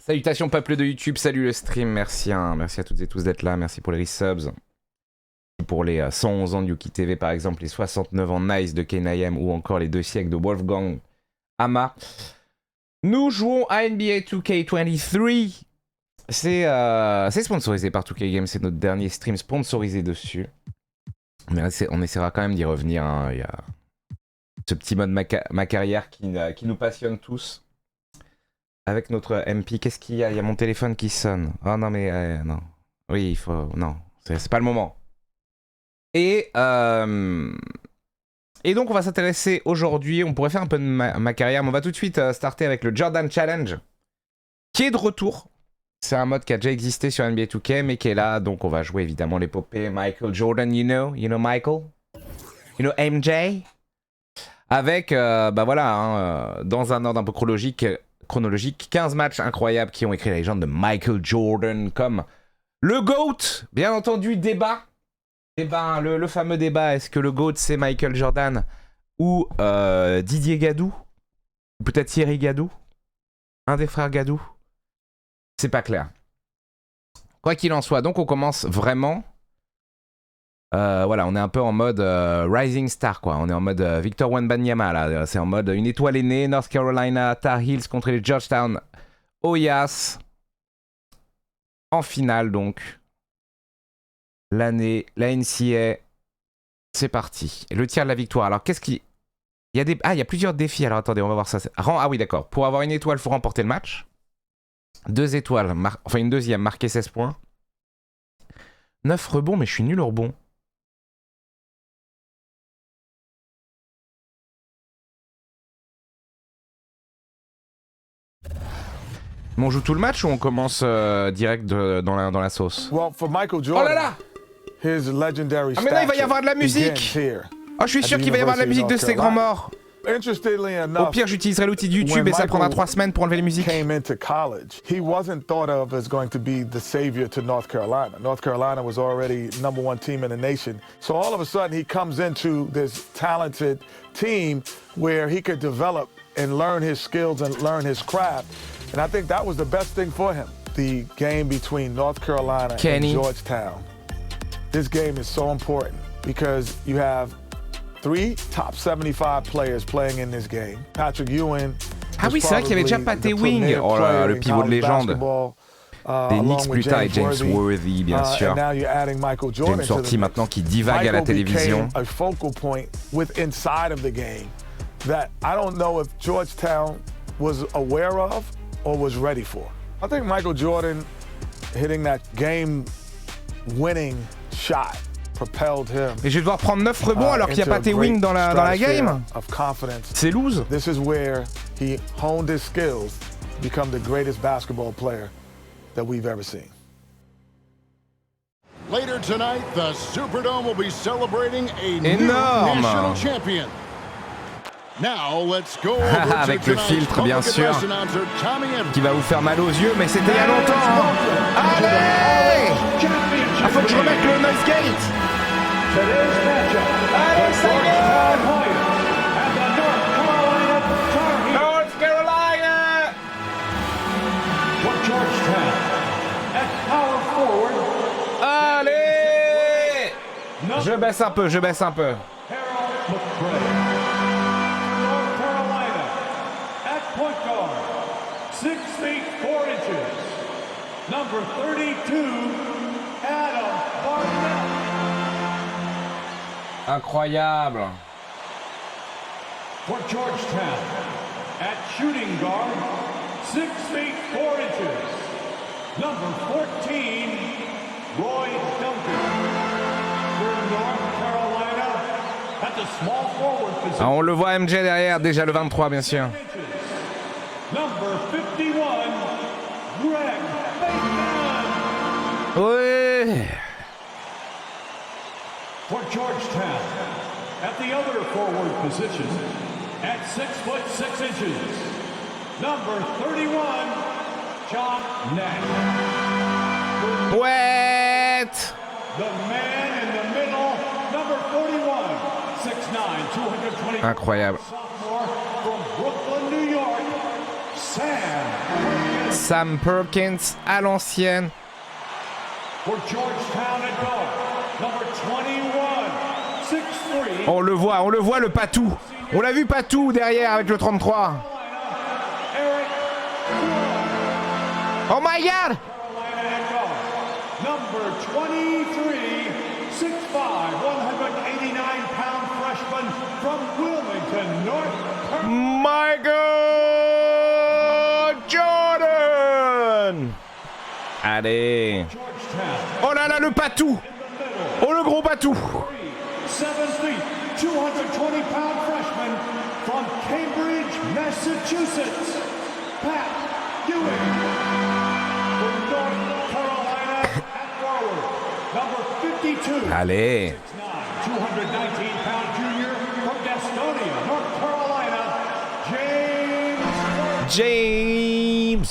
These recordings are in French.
Salutations peuple de YouTube, salut le stream, merci, hein, merci à toutes et tous d'être là, merci pour les resubs. Pour les 111 ans de Yuki TV par exemple, les 69 ans Nice de Kenayem ou encore les 2 siècles de Wolfgang Hama. Nous jouons à NBA 2K23. C'est sponsorisé par 2K Games, c'est notre dernier stream sponsorisé dessus. Mais on essaiera quand même d'y revenir, hein. Il y a ce petit mode ma carrière qui nous passionne tous. Avec notre MP, qu'est-ce qu'il y a? Il y a mon téléphone qui sonne. Oh non mais non. Oui, il faut... Non, c'est pas le moment. Et donc on va s'intéresser aujourd'hui, on pourrait faire un peu de ma carrière, mais on va tout de suite starter avec le Jordan Challenge, qui est de retour. C'est un mode qui a déjà existé sur NBA 2K, mais qui est là, donc on va jouer évidemment l'épopée Michael Jordan, you know Michael? You know MJ? Avec, bah voilà, hein, dans un ordre un peu chronologique, 15 matchs incroyables qui ont écrit la légende de Michael Jordan, comme le GOAT, bien entendu, débat. Le fameux débat, est-ce que le GOAT c'est Michael Jordan ou Didier Gadou? Ou peut-être Thierry Gadou? Un des frères Gadou? C'est pas clair. Quoi qu'il en soit, donc on commence vraiment... voilà, on est un peu en mode Rising Star, quoi. On est en mode Victor Wembanyama, là. C'est en mode une étoile aînée, North Carolina, Tar Heels contre les Georgetown Hoyas. En finale, donc. L'année, la NCA. C'est parti. Et le tir de la victoire. Alors, qu'est-ce qui... Il y a des... Ah, il y a plusieurs défis. Alors, attendez, on va voir ça. Ah oui, d'accord. Pour avoir une étoile, il faut remporter le match. 2 étoiles, enfin une deuxième, marquer 16 points. 9 rebonds, mais je suis nul au rebond. Mais on joue tout le match ou on commence direct dans la sauce? Well, for Michael Oh Jordan, là là! his legendary Ah mais là il va y avoir de la musique! Oh je suis sûr qu'il va y avoir de la musique de ces grands morts! Au pire j'utiliserai l'outil de YouTube et ça prendra 3 semaines pour enlever les musiques. Came into college, he wasn't thought of as going to be the savior to North Carolina. North Carolina was already #1 team in the nation. So all of a sudden he comes into this talented team where he could develop and learn his skills and learn his craft. And I think that was the best thing for him. The game between North Carolina and Georgetown. This game is so important because you have 3 top 75 players playing in this game. Patrick Ewing. Ah oui, c'est vrai qu'il y avait déjà Pat Ewing. Oh là là, le pivot de légende. Des Knicks plus tard et James Worthy, bien sûr. James Worthy maintenant qui divague à la télévision. A focal point with inside of the game that I don't know if Georgetown was aware of or was ready for. I think Michael Jordan hitting that game-winning shot propelled him. Et je vais devoir prendre 9 rebonds alors qu'il n'y a pas Ewing dans la game. C'est loose. This is where he honed his skills to become the greatest basketball player that we've ever seen. Later tonight, the Superdome will be celebrating a new national champion. Now, let's go avec le filtre bien sûr qui va vous faire mal aux yeux, mais c'était il y a longtemps. Allez, il faut que je remette le noise gate. Allez, ça y est. North Carolina. Allez, je baisse un peu. Number 32, Adam Barnett. Incroyable. For Georgetown, at shooting guard, 6 feet 4 inches. Number 14, Roy Duncan. For North Carolina, at the small forward position. Ah, on le voit MJ derrière, déjà le 23 bien sûr. Number 51, Greg. Ouais. For Georgetown, at the other forward position, at 6 foot 6 inches, number 31, John Nash. Ouais. The man in the middle, number 41, 6'9", 220. Incroyable. Sophomore from Brooklyn, New York, Sam. Sam Perkins à l'ancienne. For Georgetown at guard, number 21, 6'3". On le voit le Patou. On l'a vu Patou derrière avec le 33. Oh my god! Number 23, 6'5", 189-pound freshman from Wilmington, North Carolina. Michael Jordan! Allez. Oh là là, le Patou! Oh le gros Patou! 7 feet, 220-pound freshman from Cambridge, Massachusetts, Pat Ewing. From North Carolina at forward, number 52. Allez. 219-pound junior from Gastonia, North Carolina, James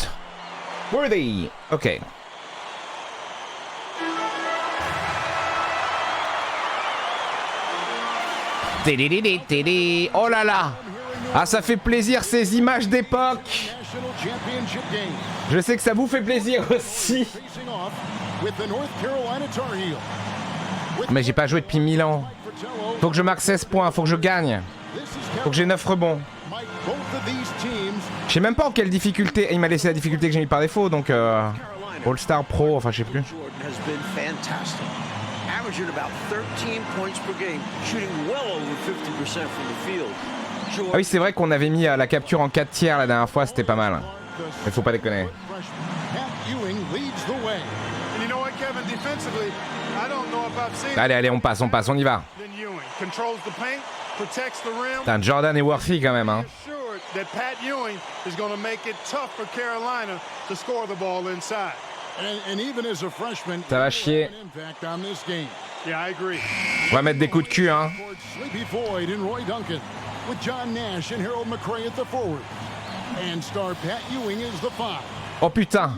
Worthy. Ok. Oh là là. Ah, ça fait plaisir ces images d'époque. Je sais que ça vous fait plaisir aussi. Mais j'ai pas joué depuis 1000 ans. Faut que je marque 16 points, faut que je gagne. Faut que j'ai 9 rebonds. Je sais même pas en quelle difficulté. Il m'a laissé la difficulté que j'ai mis par défaut, donc All-Star Pro, enfin je sais plus. Ah oui, c'est vrai qu'on avait mis la capture en 4 tiers la dernière fois, c'était pas mal. Mais faut pas déconner. Allez, on passe, on y va. Putain, Jordan est worthy quand même, hein. Ça va chier. On va mettre des coups de cul, hein. Oh putain.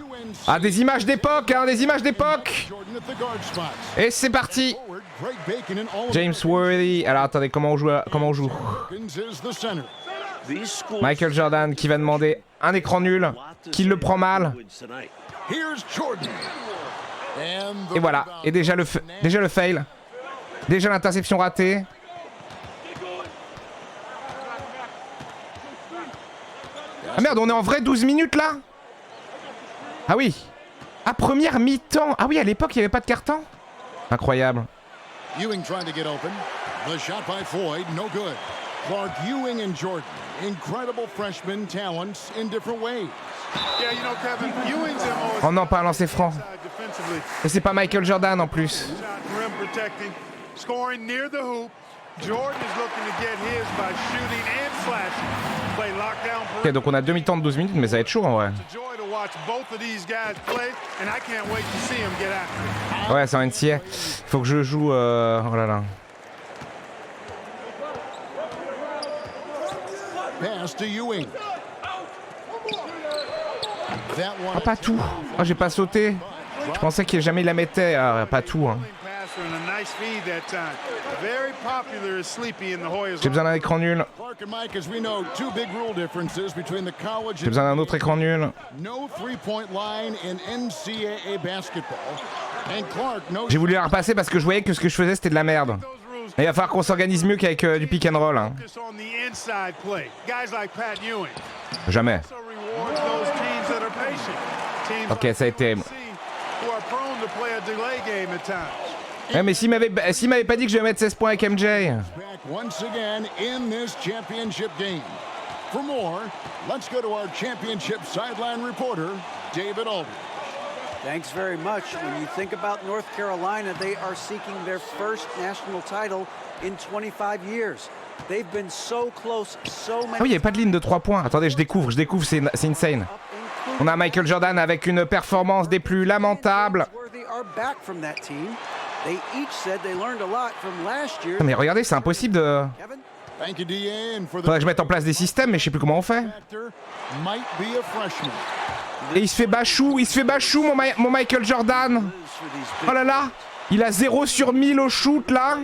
Ah, des images d'époque, hein, des images d'époque. Et c'est parti. James Worthy. Alors attendez, comment on joue? Michael Jordan qui va demander un écran nul, qui le prend mal. Et voilà. Et déjà le fail. Déjà l'interception ratée. Ah merde, on est en vrai 12 minutes là? Ah oui. À première mi-temps. Ah oui, à l'époque, il n'y avait pas de carton. Incroyable. Ewing trying to get open. The shot by Floyd, no good. Clark, Ewing and Jordan, incredible freshman talents in different ways. Yeah, you know, Kevin, Ewing's MO is Oh non, pas un lancer franc. defensively. Et c'est pas Michael Jordan en plus. Rim protecting, scoring near the hoop. Jordan is looking to get his by shooting and slashing. Play lockdown. Ok, donc on a demi-temps de 12 minutes, mais ça va être chaud en vrai. Joy to watch both of these guys play, and I can't wait to see them get after it. Ouais, c'est en NCA. Faut que je joue. Oh là là. Pass to Ewing. Ah, pas tout. Oh, j'ai pas sauté. Je pensais qu'il jamais la mettait. Ah, pas tout. Hein. J'ai besoin d'un écran nul. J'ai besoin d'un autre écran nul. J'ai voulu la repasser parce que je voyais que ce que je faisais c'était de la merde. Et il va falloir qu'on s'organise mieux qu'avec du pick and roll. Hein. Jamais. Ok, ça a été. Ouais, mais s'il m'avait pas dit que je vais mettre 16 points avec MJ. Once again in this championship game. For more, let's go to our championship sideline reporter, David Aldridge. Thanks very much. When you think about North Carolina, they are seeking their first national title in 25 years. They've been so close, so many. Ah oui, il n'y avait pas de ligne de 3 points. Attendez, je découvre, c'est insane. On a Michael Jordan avec une performance des plus lamentables. Mais regardez, c'est impossible de... Faudrait que je mette en place des systèmes, mais je sais plus comment on fait. Et il se fait bachou, mon Michael Jordan. Oh là là, il a 0 sur 1000 au shoot là.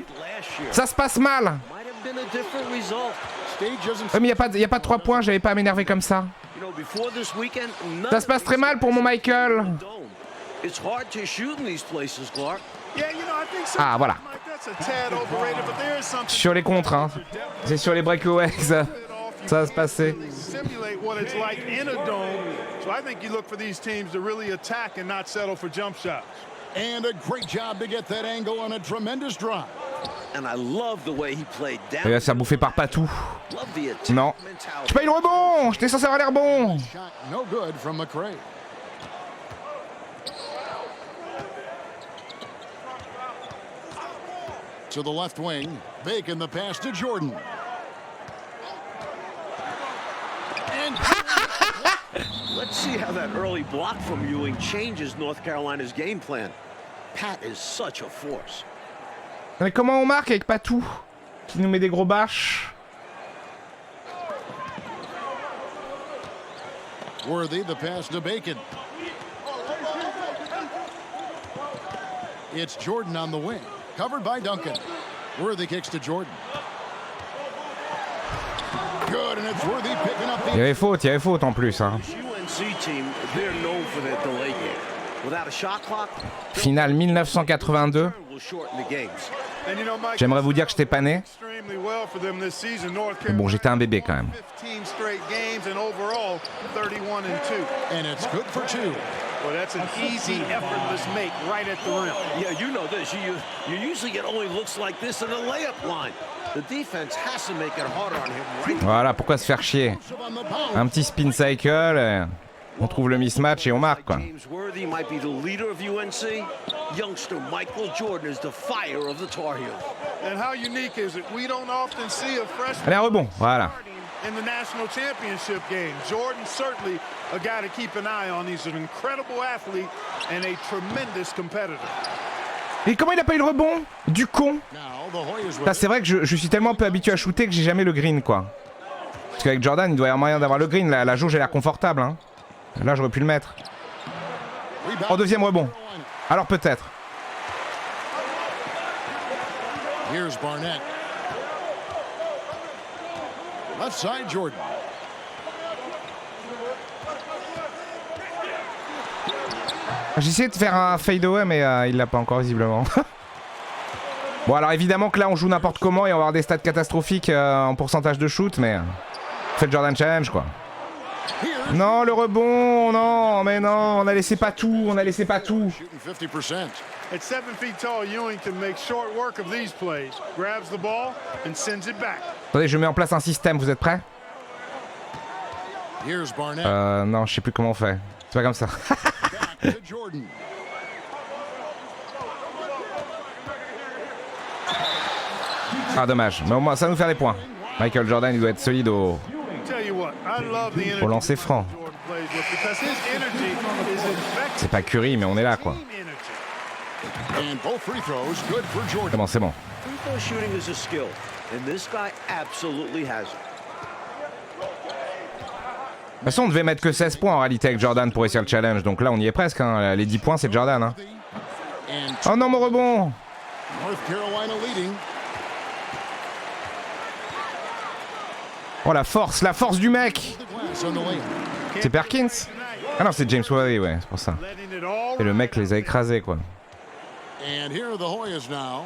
Ça se passe mal. Ouais, mais y a pas de 3 points, j'avais pas à m'énerver comme ça. Ça se passe très mal pour mon Michael. Ah, voilà. Sur les contres, hein. C'est sur les breakaways que ça va se passer. And a great job to get that angle on a tremendous drive. And I love the way he played down. Il va se faire bouffer par Patou. Non. Je paye le rebond. J'étais censé avoir l'air bon. Shot no good from McRae. To the left wing, Bacon the pass to Jordan. And Let's see how that early block from Ewing changes North Carolina's game plan. Pat is such a force. Mais comment on marque avec Patou qui nous met des gros bâches? Worthy the pass to Bacon. It's Jordan on the wing, covered by Duncan. Worthy kicks to Jordan. Good, and it's Worthy picking up the... Il y avait faute en plus, hein. Finale 1982. J'aimerais vous dire que j'étais pas né. Mais bon, j'étais un bébé quand même. And it's good for 2. Well, that's an easy, effortless make right at the rim. Yeah, you know this. You usually get only looks like this in the layup line. The defense has to make it harder on him, right? Voilà, pourquoi se faire chier? Un petit spin cycle, et on trouve le mismatch et on marque, quoi. James Worthy might be the leader of UNC. Youngster Michael Jordan is the fire of the Tar Heels. And how unique is it? We don't often see a freshman Allez, un rebond, voilà. in the national championship game. Jordan certainly a guy to keep an eye on. He's an incredible athlete and a tremendous competitor. Et comment il a pas eu le rebond? Du con. C'est vrai que je suis tellement peu habitué à shooter que j'ai jamais le green, quoi. Parce qu'avec Jordan, il doit y avoir moyen d'avoir le green. La jauge a l'air confortable, hein. Là, j'aurais pu le mettre. En deuxième rebond. Alors peut-être. Here's Barnett. Left side, Jordan. J'ai essayé de faire un fadeaway, mais il l'a pas encore visiblement. Bon, alors évidemment que là, on joue n'importe comment et on va avoir des stats catastrophiques en pourcentage de shoot, mais faites Jordan Challenge, quoi. Non, le rebond, non, mais non, on a laissé pas tout, on a laissé pas tout. At 7 feet tall, Ewing can make short work of these plays. Grabs the ball and sends it back. Attendez, je mets en place un système, vous êtes prêts? Here's Barnett. Non, je sais plus comment on fait. C'est pas comme ça. To Jordan. Ah, dommage, mais au moins ça va nous faire des points. Michael Jordan, il doit être solide au lancer franc. C'est pas Curry, mais on est là, quoi. And both free throws good for Jordan. C'est bon, c'est bon. Free throw shooting is a skill, and this guy absolutely has it. De toute façon, on devait mettre que 16 points en réalité avec Jordan pour réussir le challenge. Donc là, on y est presque, hein. Les 10 points, c'est Jordan, hein. And Oh non, mon rebond! North Carolina leading. Oh, la force du mec! Glass on the lane. C'est Perkins? Ah non, c'est James Worthy, ouais, c'est pour ça. Et le mec les a écrasés, quoi. And here are the Hoyas now.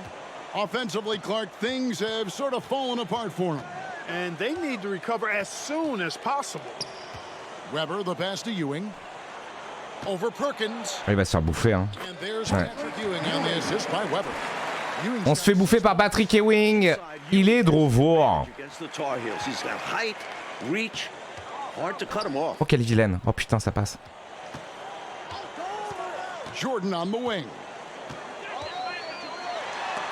Offensively, Clark, things have sort of fallen apart for him. And they need to recover as soon as possible. Weber, the pass to Ewing. Over Perkins. Il va se faire bouffer, hein. And there's Patrick Ewing on the assist by Weber. Ewing On se fait bouffer par Patrick Ewing. Il est de revoi. Against the Tar Heels, he's got height, reach, hard to cut him off. Oh, quelle vilaine. Oh putain, ça passe. Jordan on the wing.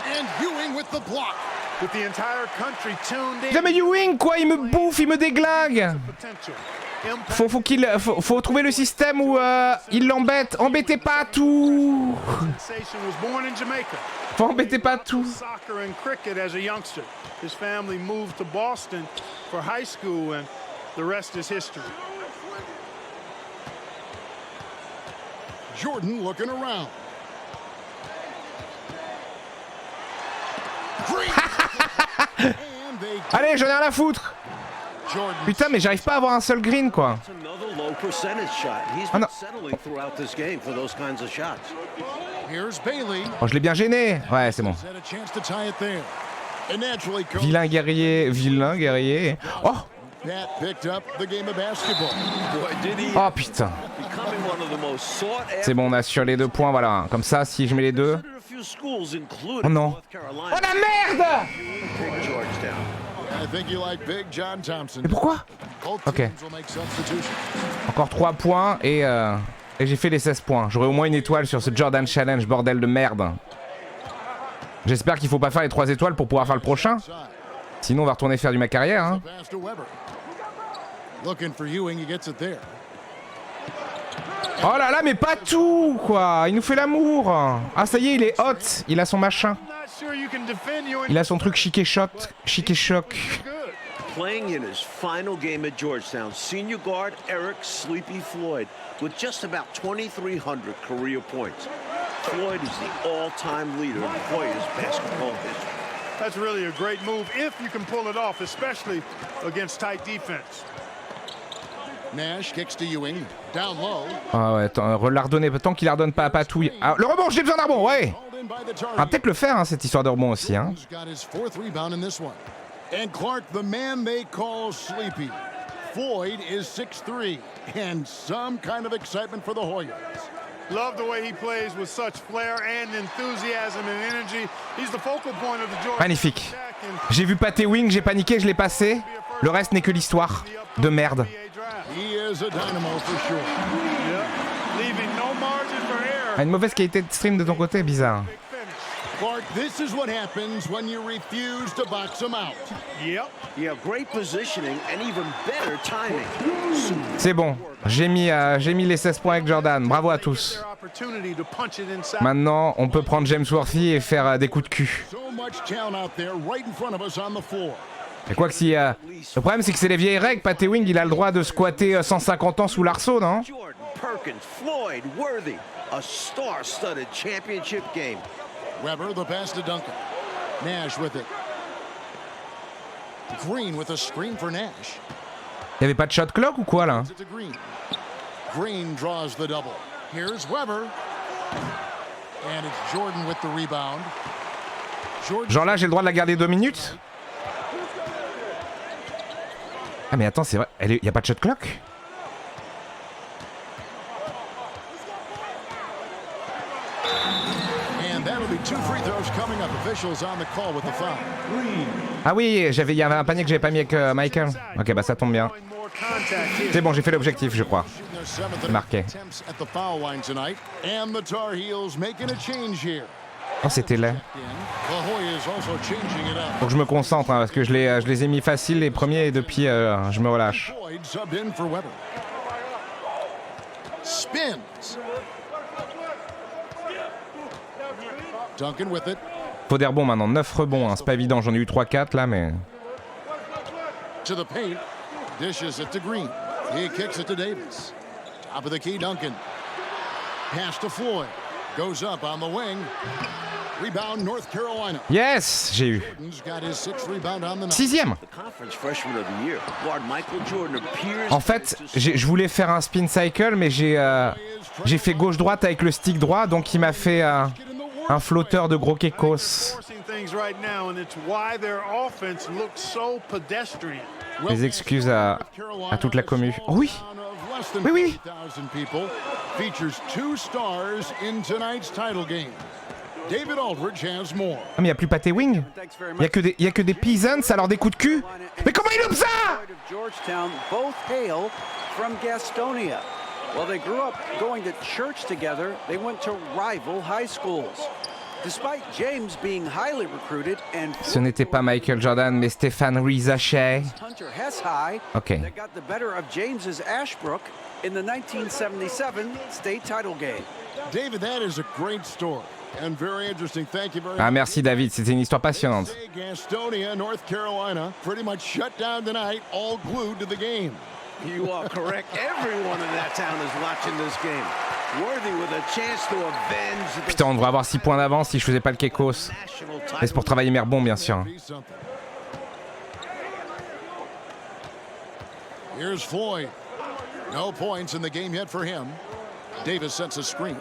And Ewing with the block. With the entire country tuned in. Jamais Ewing, quoi. Il me bouffe, il me déglingue. Potential. Faut trouver le système où il l'embête. Embêtez pas tout. Sensation was born in Jamaica. Faut embêter pas tout. Soccer and cricket as a youngster. His family moved to Boston for high school and the rest is history. Jordan looking around. Allez, j'en ai rien à foutre. Putain, mais j'arrive pas à avoir un seul green, quoi. Ah non. Oh, je l'ai bien gêné. Ouais, c'est bon. Vilain guerrier. Oh! Oh putain. C'est bon, on a sur les 2 points, voilà. Comme ça, si je mets les 2... Oh non. Oh la merde! Mais pourquoi? Ok. Encore 3 points et j'ai fait les 16 points. J'aurai au moins une étoile sur ce Jordan Challenge, bordel de merde. J'espère qu'il faut pas faire les 3 étoiles pour pouvoir faire le prochain. Sinon on va retourner faire du ma carrière. Hein. Oh là là, mais pas tout, quoi. Il nous fait l'amour. Ah, ça y est, il est hot. Il a son machin. Il a son truc chic et choc. Playing in his final game at Georgetown, senior guard Eric Sleepy Floyd with just about 2,300 career points. Floyd is the all-time leader in Hoyas basketball history. That's really a great move if you can pull it off, especially against tight defense. Nash kicks to Ewing, down low. Ah ouais, la redonner, tant qu'il la redonne pas à Patouille. Ah, le rebond, j'ai besoin d'un rebond, ouais. On va peut-être le faire, hein, cette histoire de rebond aussi. Hein. And Clark, the man they call Sleepy. Floyd is 6'3", and some kind of excitement for the Hoyas. Love the way he plays with such flair and enthusiasm and energy. He's the focal point of the Georgia. Magnifique. J'ai vu Paté Wing, j'ai paniqué, je l'ai passé. Le reste n'est que l'histoire de merde. He is a dynamo for sure. Yep. Leaving no margin for error. Ah, une mauvaise qualité de stream de ton côté, bizarre. Clark, this is what happens when you refuse to box him out. Yep. Yeah, great positioning and even better timing. C'est bon, j'ai mis les 16 points avec Jordan, bravo à tous. Maintenant, on peut prendre James Worthy et faire des coups de cul. Et quoi que si... le problème, c'est que c'est les vieilles règles, Paté Wing, il a le droit de squatter 150 ans sous l'arceau, non? Jordan, Perkins, Floyd, Worthy, a star-studded championship game. Weber, the pass to Duncan. Nash with it. Green with a screen for Nash. Il y avait pas de shot clock ou quoi là? Green draws the double. Here's Weber. And it's Jordan with the rebound. Genre là, j'ai le droit de la garder 2 minutes? Ah mais attends, c'est vrai, il y a pas de shot clock? Ah oui, il y avait un panier que j'avais pas mis avec Michael. Ok, bah ça tombe bien. C'est bon, j'ai fait l'objectif, je crois. C'est marqué. Oh, c'était laid. Faut que je me concentre, hein, parce que je les ai mis faciles les premiers et depuis, je me relâche. Duncan with it. Faut des rebonds maintenant, 9 rebonds, hein. C'est pas évident, j'en ai eu 3-4 là, mais... To the paint, dishes it to Green. He kicks it to Davis. Top of the key, Duncan. Pass to Floyd. Goes up on the wing. Rebound, North Carolina. Yes, j'ai eu. Sixième. En fait, je voulais faire un spin cycle, mais j'ai fait gauche-droite avec le stick droit, donc il m'a fait un flotteur de gros kekos. Mes excuses à toute la commu. Oh oui. Oui, oui. Ah mais y'a plus Paté Wing. Y'a que des peasants, alors des coups de cul. Mais comment il loupe ça? Well, they grew up going to church together. They went to rival high schools. Despite James being highly recruited and ce n'était pas Michael Jordan, mais Stéphane Rizachet. Hunter Hess High okay. That got the better of James's Ashbrook in the 1977 state title game. David, that is a great story and very interesting. Thank you very much. Ah merci David, c'était une histoire passionnante. Gastonia, North Carolina, pretty much shut down tonight, all glued to the game. You are correct. Everyone in that town is watching this game. Worthy with a chance to avenge. Putain, on devrait avoir 6 points d'avance si je faisais pas le kekos. Mais c'est pour travailler mes rebonds, bien sûr. Here's Floyd. No points in the game yet for him. Davis sets a screen.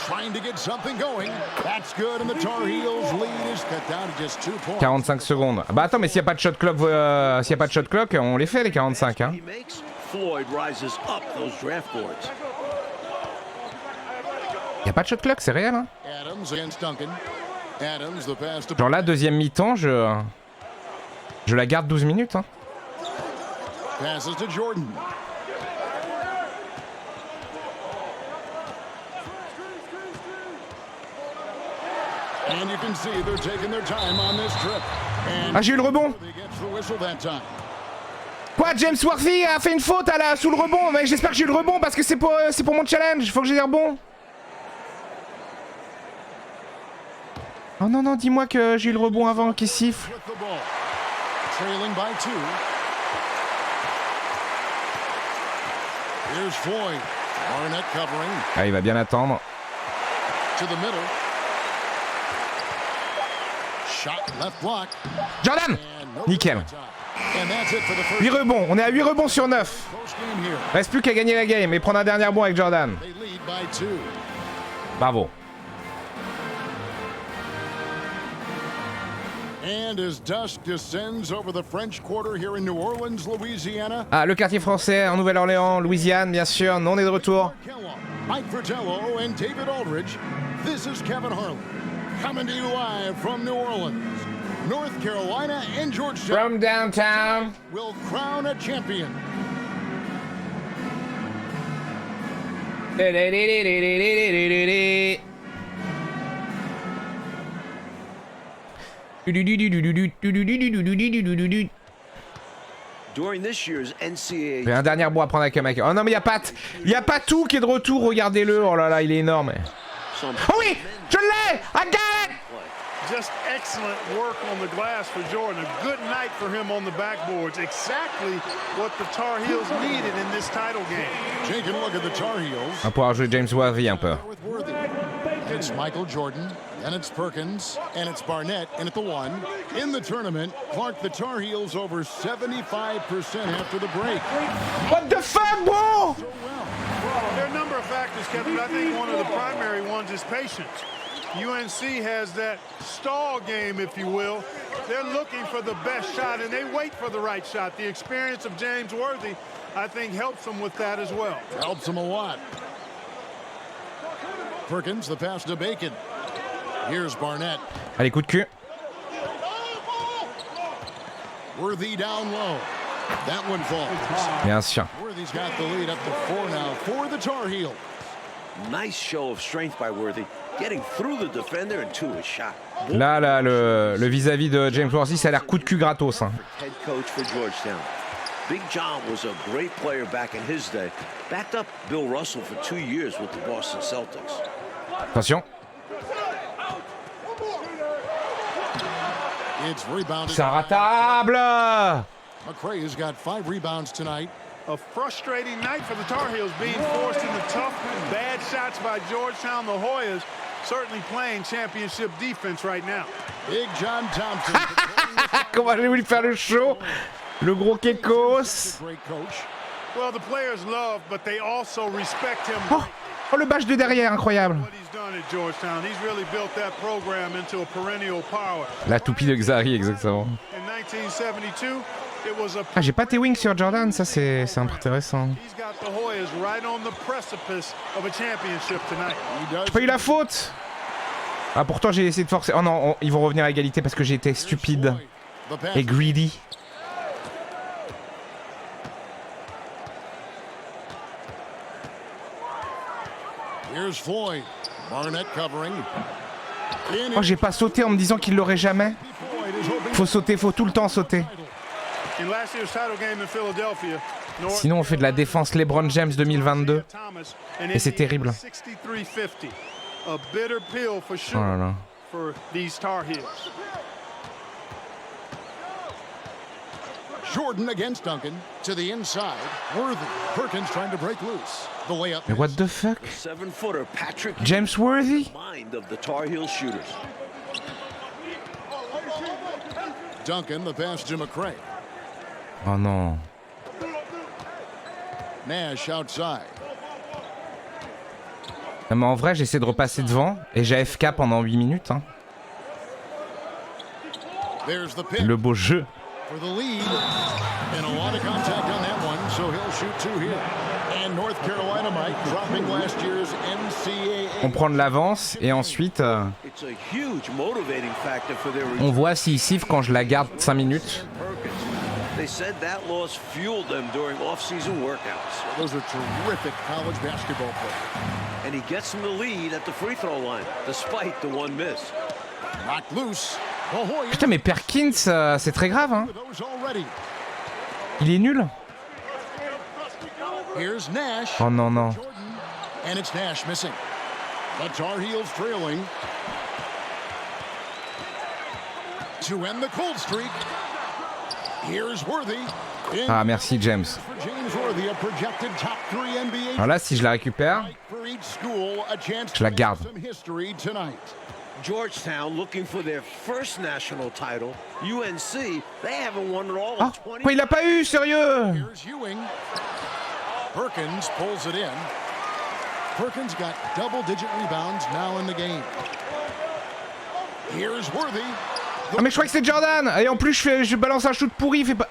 Trying to get something going. That's good, and the Tar Heels lead is cut down to just 2 points. 45 secondes. Bah attends, mais s'il n'y a pas de shot clock, on les fait les 45, hein. Floyd rises up those draft boards. Y a pas de shot clock, c'est réel, hein. Adams against Duncan. Adams, the pass to... Genre là, deuxième mi-temps, je la garde 12 minutes, hein. Passes to Jordan. And you can see they're taking their time on this trip. And Ah, j'ai eu le rebond. they get the whistle that time. Quoi, James Worthy a fait une faute sous le rebond, mais j'espère que j'ai eu le rebond parce que c'est pour mon challenge, faut que j'ai des rebonds. Oh non, non, dis-moi que j'ai eu le rebond avant qu'il siffle. With the ball. Trailing by 2. Here's Floyd. Barnett covering. Ah, il va bien attendre. To the middle. Shot left block. Jordan! And no Nickel. time. And that's it for the first 8 rebonds, on est à 8 rebonds sur 9. close game here. Reste plus qu'à gagner la game et prendre un dernier rebond avec Jordan. They lead by 2. Bravo. And as dusk descends over the French Quarter here in New Orleans, Louisiana, Ah, le quartier français en Nouvelle-Orléans, Louisiane, bien sûr. Nous, on est de retour. Mike Fratello and David Aldridge, this is Kevin Harlan, coming to you live from New Orleans. North Carolina and Georgetown From downtown. will crown a champion. During this year's NCAA J'ai un dernier bout à prendre avec un mec. Oh non, mais y a pas tout qui est de retour, regardez-le. Oh là là, il est énorme. Oh oui, je l'ai! I got it! Just excellent work on the glass for Jordan. A good night for him on the backboards. Exactly what the Tar Heels needed in this title game. Take a look at the Tar Heels. On va pouvoir jouer James Worthy un peu. With Worthy. It's Michael Jordan, and it's Perkins, and it's Barnett, and at the 1. In the tournament, Clark, the Tar Heels over 75% after the break. What the fuck, bro? There are a number of factors, Kevin, but I think one of the primary ones is patience. UNC has that stall game, if you will. They're looking for the best shot, and they wait for the right shot. The experience of James Worthy, I think, helps them with that as well. Helps them a lot. Perkins, the pass to Bacon. Here's Barnett. Allez, coup de cul. Worthy down low. That one falls. Bien sûr. Worthy's got the lead up to 4 now for the Tar Heels. nice show of strength by Worthy, getting through the defender and to his shot. Là, le vis-à-vis de James Worthy, ça a l'air coup de cul gratos. Hein. Head coach for Georgetown. Big John was a great player back in his day. Backed up Bill Russell for 2 years with the Boston Celtics. Attention. It's rebounded. C'est ratable. McCray has got 5 rebounds tonight. A frustrating night for the Tar Heels, being forced into tough, bad shots by Georgetown. The Hoyas certainly playing championship defense right now. Big John Thompson. Comment j'ai voulu faire le show. Le gros Kekos. Great coach. Well, the players love, but they also respect him. Oh, le bâche de derrière, incroyable. What he's done at Georgetown, he's really built that program into a perennial power. La toupie de Xari, exactement. In 1972, it was a. Ah, j'ai pas tes wings sur Jordan, ça c'est intéressant. He's got the Hoyas right on the precipice of a championship tonight. J'ai pas eu la faute. Ah, pourtant j'ai essayé de forcer. Oh non, ils vont revenir à égalité parce que j'ai été stupide et greedy. Here's Floyd. Barnett covering. Oh, j'ai pas sauté en me disant qu'il l'aurait jamais. Faut sauter, faut tout le temps sauter. In last year's title game in Philadelphia, Sinon, on fait de la défense LeBron James 2022. Et c'est terrible. 63-50. A bitter pill for sure Oh là là. for these Tar Heels. Jordan against Duncan to the inside. Worthy. Perkins trying to break loose. The layup. Mais what the fuck? 7-footer Patrick James Worthy? mind of the Tar Heel shooters. Duncan, the pass to McCray. Oh non. Nash outside. Non, mais en vrai, j'essaie de repasser devant et j'ai AFK pendant 8 minutes. Hein. There's the pick Le beau jeu. for the lead. And a lot of contact on that one, so he'll shoot 2 here. And North Carolina, Mike, dropping last year's NCAA. On prend de l'avance et ensuite It's a huge motivating factor for their on voit s'il siffle quand je la garde 5 minutes. They said that loss fueled them during off-season workouts. Those are terrific college basketball players. And he gets them the lead at the free throw line, despite the one miss. Knocked loose. Ahoy. Putain, mais Perkins, c'est très grave. Hein. Those already. Il est nul. Here's Nash. Oh non, non. Jordan. And it's Nash missing. The Tar Heels trailing. To end the cold streak. Here's Worthy. Ah, merci James. For James Worthy, a projected top 3 NBA. Alors là, si je la récupère, For each school, a chance je la to garde. make some history tonight. Georgetown looking for their first national title. UNC, they haven't won it all Oh, in 20 quoi, il l'a pas eu, sérieux? Here's Ewing. Perkins pulls it in. Perkins got double-digit rebounds now in the game. Here's Worthy. Ah, mais je crois que c'est Jordan. Et en plus, je balance un shoot pourri, il fait pas.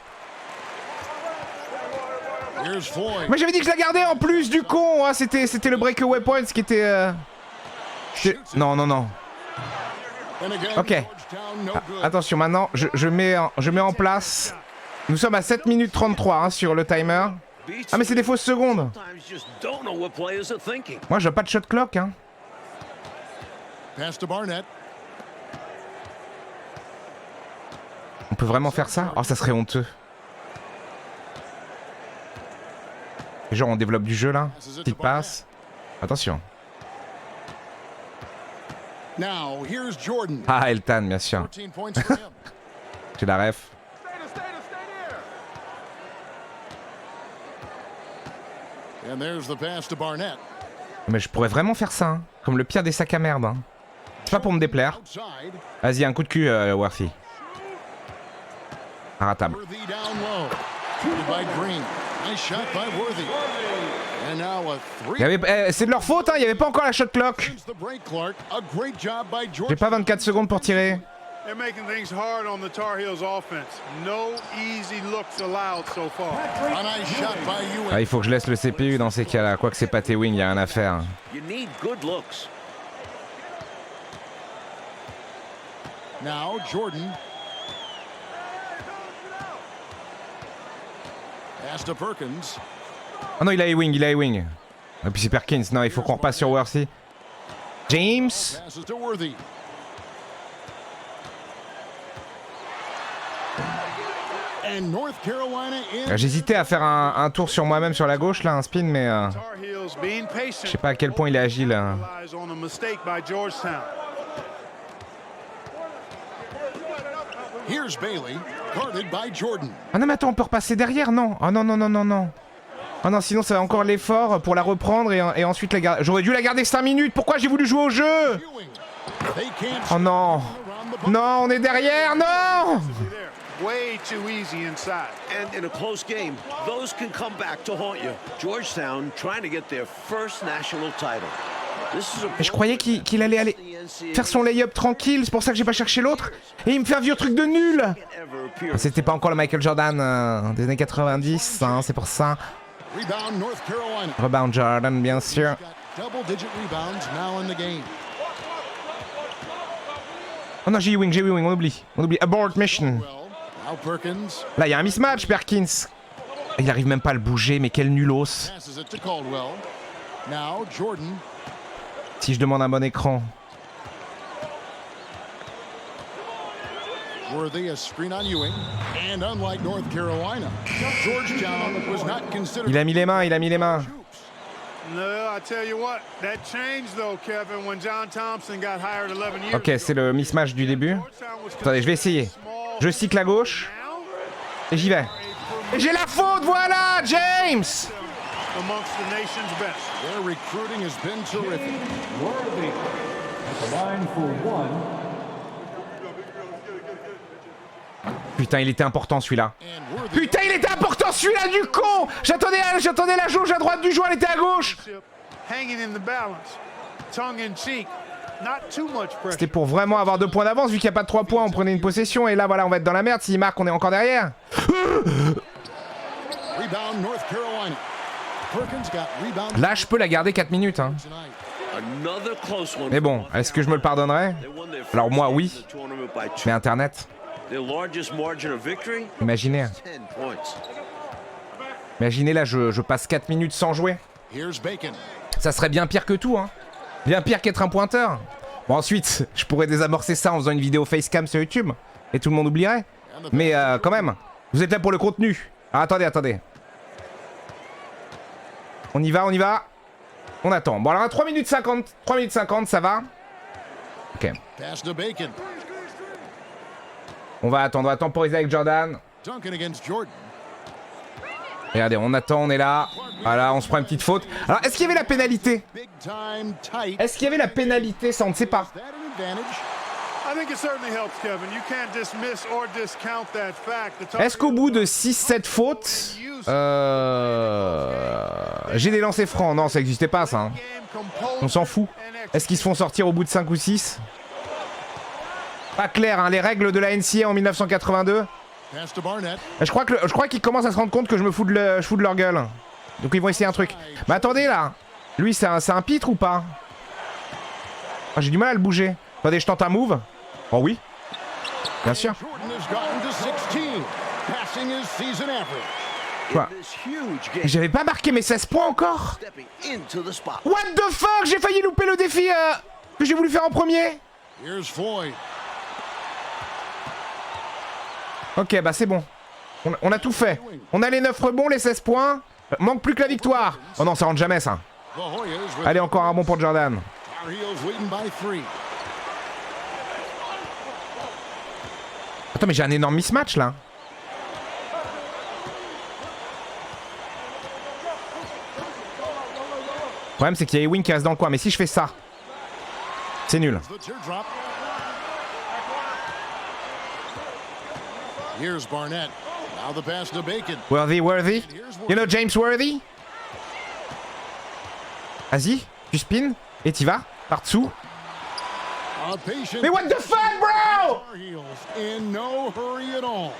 Here's Floyd. Moi, j'avais dit que je la gardais en plus du con. Ah, c'était le breakaway points qui était. Non, non, non. And again, Ok. Georgetown, no good. Attention, maintenant, je mets en place. Nous sommes à 7 minutes 33 hein, sur le timer. Ah, mais c'est des fausses secondes. Sometimes you just don't know what players are thinking. Moi, je veux pas de shot clock. Hein. Pass to Barnett. On peut vraiment faire ça? Oh, ça serait honteux. Et genre, on développe du jeu là. Petite passe. Attention. Now, here's Jordan. Ah, Eltan, bien sûr. 14 points for him. J'ai la ref. And there's the pass to Barnett. Mais je pourrais vraiment faire ça. Hein. Comme le pire des sacs à merde. Hein. C'est pas pour me déplaire. Outside. Vas-y, un coup de cul, Worthy. Inratable. Worthy down low. Shooted by Green. Nice shot by Worthy. And now a three. C'est de leur faute, hein. Il n'y avait pas encore la shot clock. Against the break, Clark. A great job by J'ai George. pas 24 secondes pour tirer. They're making things hard on the Tar Heels offense. No easy looks allowed so far. A nice shot by Ewing. Ah, il faut que je laisse le CPU dans ces cas-là. Quoique c'est pas T-Wing, y a rien à faire. You need good looks. Now Jordan. Pass to Perkins. Ah non, il a A-Wing, Et puis c'est Perkins. Non, il faut qu'on repasse sur Worthy. James. Passes to Worthy. And North Carolina in. J'hésitais à faire un tour sur moi-même sur la gauche, là, un spin, mais Tar Heels being je patient. sais pas à quel point il est agile. Hein. Capitalize on a mistake by Georgetown. Here's Bailey, guarded by Jordan. Ah non, mais attends, on peut repasser derrière, non? Ah non, non, non, non, non. Ah non, sinon ça va encore l'effort pour la reprendre et ensuite la garder. J'aurais dû la garder 5 minutes, pourquoi j'ai voulu jouer au jeu? Ewing. They can't Oh non. around the Non, on est derrière, non! There. Way too easy inside. And in a close game, those can come back to haunt you. Georgetown trying to get their first national title. This is a Je croyais qu'il allait aller faire son lay-up tranquille, c'est pour ça que j'ai pas cherché l'autre. Et il me fait un vieux truc de nul. ever appear. C'était pas encore le Michael Jordan des années 90, hein, c'est pour ça. rebound North Carolina. Rebound Jordan, bien sûr. Got double-digit rebounds now in the game. Oh non, j'ai wing, on oublie. Abort mission. Well, now Perkins Là, il y a un mismatch, Perkins. Il arrive même pas à le bouger, mais quel nulos. passes it to Caldwell. Now Jordan. Si je demande un bon écran. Worthy a screen on Ewing. And unlike North Carolina, Georgetown was not considered. Il a mis les mains. No, I tell you what, that changed though, Kevin, when John Thompson got hired 11 years Ok, c'est le mismatch du début. Georgetown was Attendez, je vais essayer. Je cycle à gauche et j'y vais. Et j'ai la faute, voilà, James. amongst the nation's best. Their recruiting has been terrific. Worthy at the line for one. Putain, il était important celui-là. Putain, il était important celui-là du con. J'attendais la jauge à droite du joueur, elle était à gauche. C'était pour vraiment avoir 2 points d'avance, vu qu'il n'y a pas de 3 points, on prenait une possession, et là voilà, on va être dans la merde. S'il marque, on est encore derrière. Là, je peux la garder 4 minutes. Hein. Mais bon, est-ce que je me le pardonnerais? Alors moi, oui. Mais Internet. Imaginez. Imaginez là, je passe 4 minutes sans jouer. Ça serait bien pire que tout, hein. Bien pire qu'être un pointeur. Bon, ensuite, je pourrais désamorcer ça en faisant une vidéo facecam sur YouTube. Et tout le monde oublierait. Mais quand même, vous êtes là pour le contenu. Alors attendez. On y va. On attend. Bon, alors à 3 minutes 50. 3 minutes 50, ça va. Ok. On va temporiser avec Jordan. Regardez, on attend, on est là. Voilà, on se prend une petite faute. Alors, est-ce qu'il y avait la pénalité? Est-ce qu'il y avait la pénalité? Ça, on ne sait pas. Est-ce qu'au bout de 6-7 fautes, j'ai des lancers francs? Non, ça n'existait pas, ça. Hein. On s'en fout. Est-ce qu'ils se font sortir au bout de 5 ou 6? Pas clair, hein, les règles de la NCA en 1982. Je crois qu'ils commencent à se rendre compte que je fous de leur gueule. Donc ils vont essayer un truc. Mais attendez là. Lui c'est un pitre ou pas? Ah, j'ai du mal à le bouger. Attendez, je tente un move. Oh oui. Bien sûr. Quoi? J'avais pas marqué mes 16 points encore. What the fuck? J'ai failli louper le défi que j'ai voulu faire en premier. Ok, bah c'est bon. On a tout fait. On a les 9 rebonds, les 16 points. Manque plus que la victoire. Oh non, ça rentre jamais ça. Allez, encore un bon pour Jordan. Attends, mais j'ai un énorme mismatch là. Le problème, c'est qu'il y a Ewing qui reste dans le coin. Mais si je fais ça, c'est nul. Here's Barnett. Now the pass to Bacon. Worthy. You know James Worthy? Vas-y, tu spin et t'y vas, par dessous. Mais what the fuck, bro? In no hurry at all.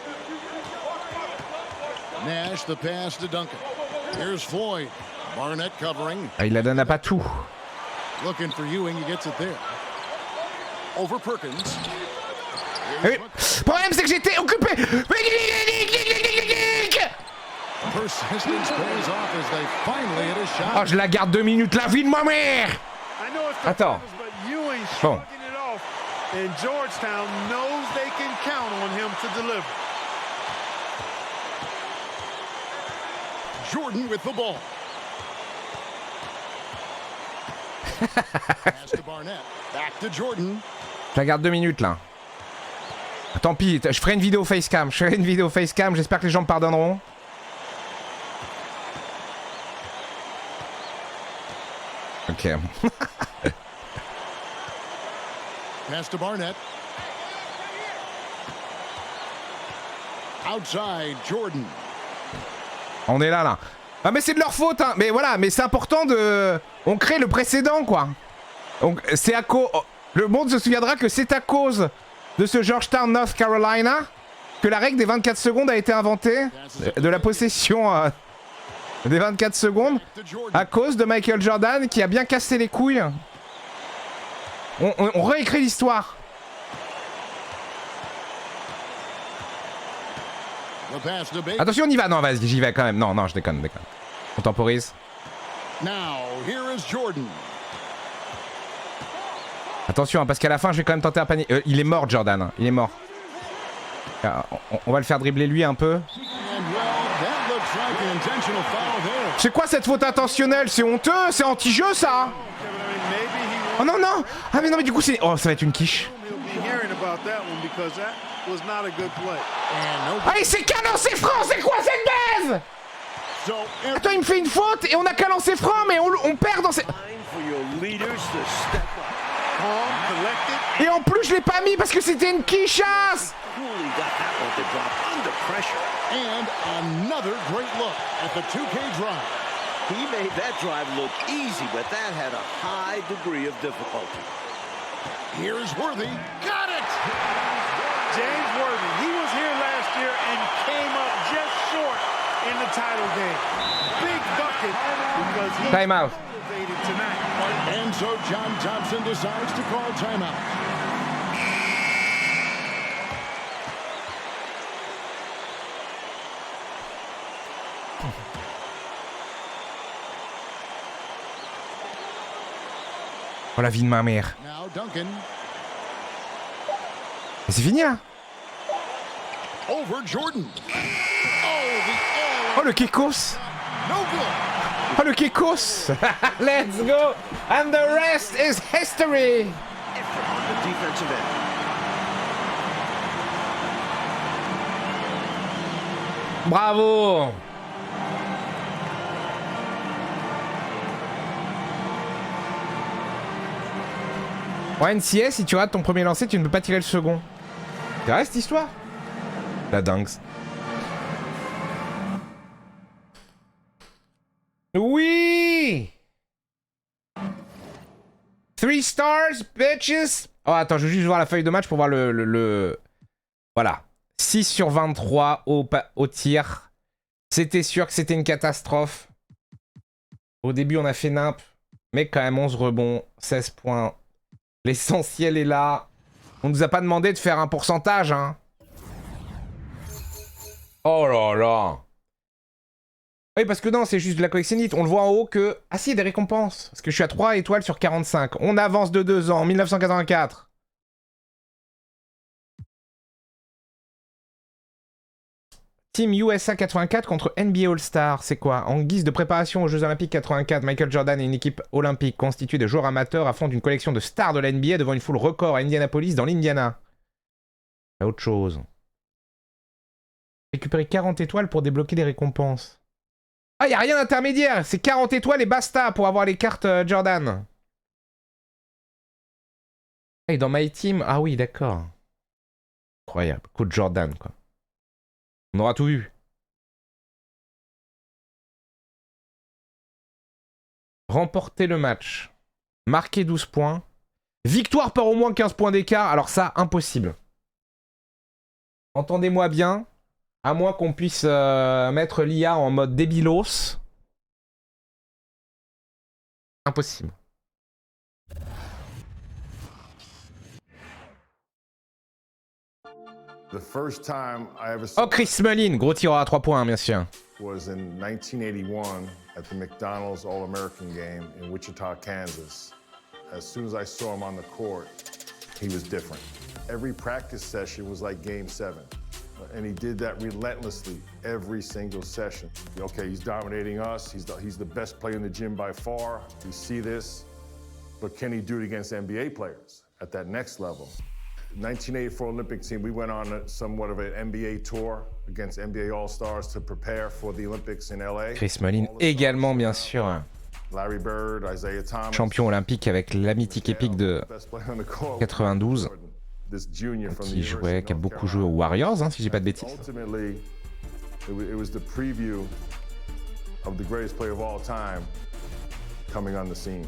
Nash the pass to Duncan. Here's Floyd. Barnett covering. Ah, il la donne à pas tout. Looking for Ewing, he gets it there. Over Perkins. Le problème c'est que j'étais occupé. Oh, je la garde 2 minutes, la vie de ma mère. Attends. Bon. Jordan with the ball. Back to Jordan. Je la garde 2 minutes là. Tant pis, je ferai une vidéo facecam. J'espère que les gens me pardonneront. Ok. Pass to Barnett. Outside Jordan. On est là. Ah mais c'est de leur faute, hein. Mais voilà, mais c'est important de... On crée le précédent, quoi. Donc c'est à cause... Le monde se souviendra que c'est à cause de ce Georgetown, North Carolina, que la règle des 24 secondes a été inventée, de la possession des 24 secondes, à cause de Michael Jordan qui a bien cassé les couilles. On réécrit l'histoire. Attention, on y va. Non, vas-y, j'y vais quand même. Non, je déconne. On temporise. Attention, hein, parce qu'à la fin, je vais quand même tenter un panier. Il est mort, Jordan. Hein. Il est mort. On va le faire dribbler lui un peu. C'est quoi cette faute intentionnelle? C'est honteux, c'est anti-jeu ça. Oh non. Ah mais non, mais du coup c'est... Oh, ça va être une quiche. Ah, il s'est qu'un lancer franc. C'est quoi cette base? Attends, il me fait une faute et on a qu'un lancer franc, mais on perd dans ces... Et en plus je l'ai pas mis parce que c'était une quichasse. cool he got that one to drop under pressure. And another great look at the 2K drive. He made that drive look easy, but that had a high degree of difficulty. Here's Worthy. Got it! James Worthy, he was here last year and came up just short in the title game. Big bucket because he Time out. elevated tonight. And so John Thompson decides to call timeout. Oh la vie de ma mère. Now Duncan Mais c'est fini là. over Jordan. Oh, the Oh le Kekos. no good. Oh le Kekos. Let's go. And the rest is history. Effort on the defensive end. Bravo. En NCS, si tu rates ton premier lancer, tu ne peux pas tirer le second. C'est vrai cette histoire? La dingue. Oui! 3 stars, bitches! Oh, attends, je veux juste voir la feuille de match pour voir le... Voilà. 6 sur 23 au tir. C'était sûr que c'était une catastrophe. Au début, on a fait nimp. Mais quand même, 11 rebonds, 16 points. L'essentiel est là. On nous a pas demandé de faire un pourcentage, hein. Oh là là. Oui, parce que non, c'est juste de la collectionnite. On le voit en haut que... Ah si, il y a des récompenses. Parce que je suis à 3 étoiles sur 45. On avance de 2 ans, 1984. Team USA 84 contre NBA All-Star, c'est quoi? En guise de préparation aux Jeux Olympiques 84, Michael Jordan et une équipe olympique constituée de joueurs amateurs affrontent une collection de stars de la NBA devant une foule record à Indianapolis dans l'Indiana. C'est autre chose. Récupérer 40 étoiles pour débloquer des récompenses. Ah, y a rien d'intermédiaire, c'est 40 étoiles et basta pour avoir les cartes Jordan. Et dans My Team, ah oui, d'accord. Incroyable, coach Jordan, quoi. On aura tout vu. Remporter le match. Marquer 12 points. Victoire par au moins 15 points d'écart. Alors ça, impossible. Entendez-moi bien. À moins qu'on puisse mettre l'IA en mode débilos. Impossible. The first time I ever Oh, Chris Mullin, gros tireur à 3 points, bien sûr. was in 1981 at the McDonald's All-American game in Wichita, Kansas. As soon as I saw him on the court, he was different. Every practice session was like Game 7. And he did that relentlessly every single session. Okay, he's dominating us. He's the best player in the gym by far. We see this. But can he do it against NBA players at that next level? 1984 Olympic team, we went on somewhat of an NBA tour against NBA All-Stars to prepare for the Olympics in LA. Chris Mullin également, bien sûr. Larry Bird, Isaiah Thomas. Champion olympique avec la mythique épique de 92. Qui jouait, qui a beaucoup joué aux Warriors, hein, si j'ai pas de bêtises. Ultimately, it was the preview of the greatest player of all time coming on the scene.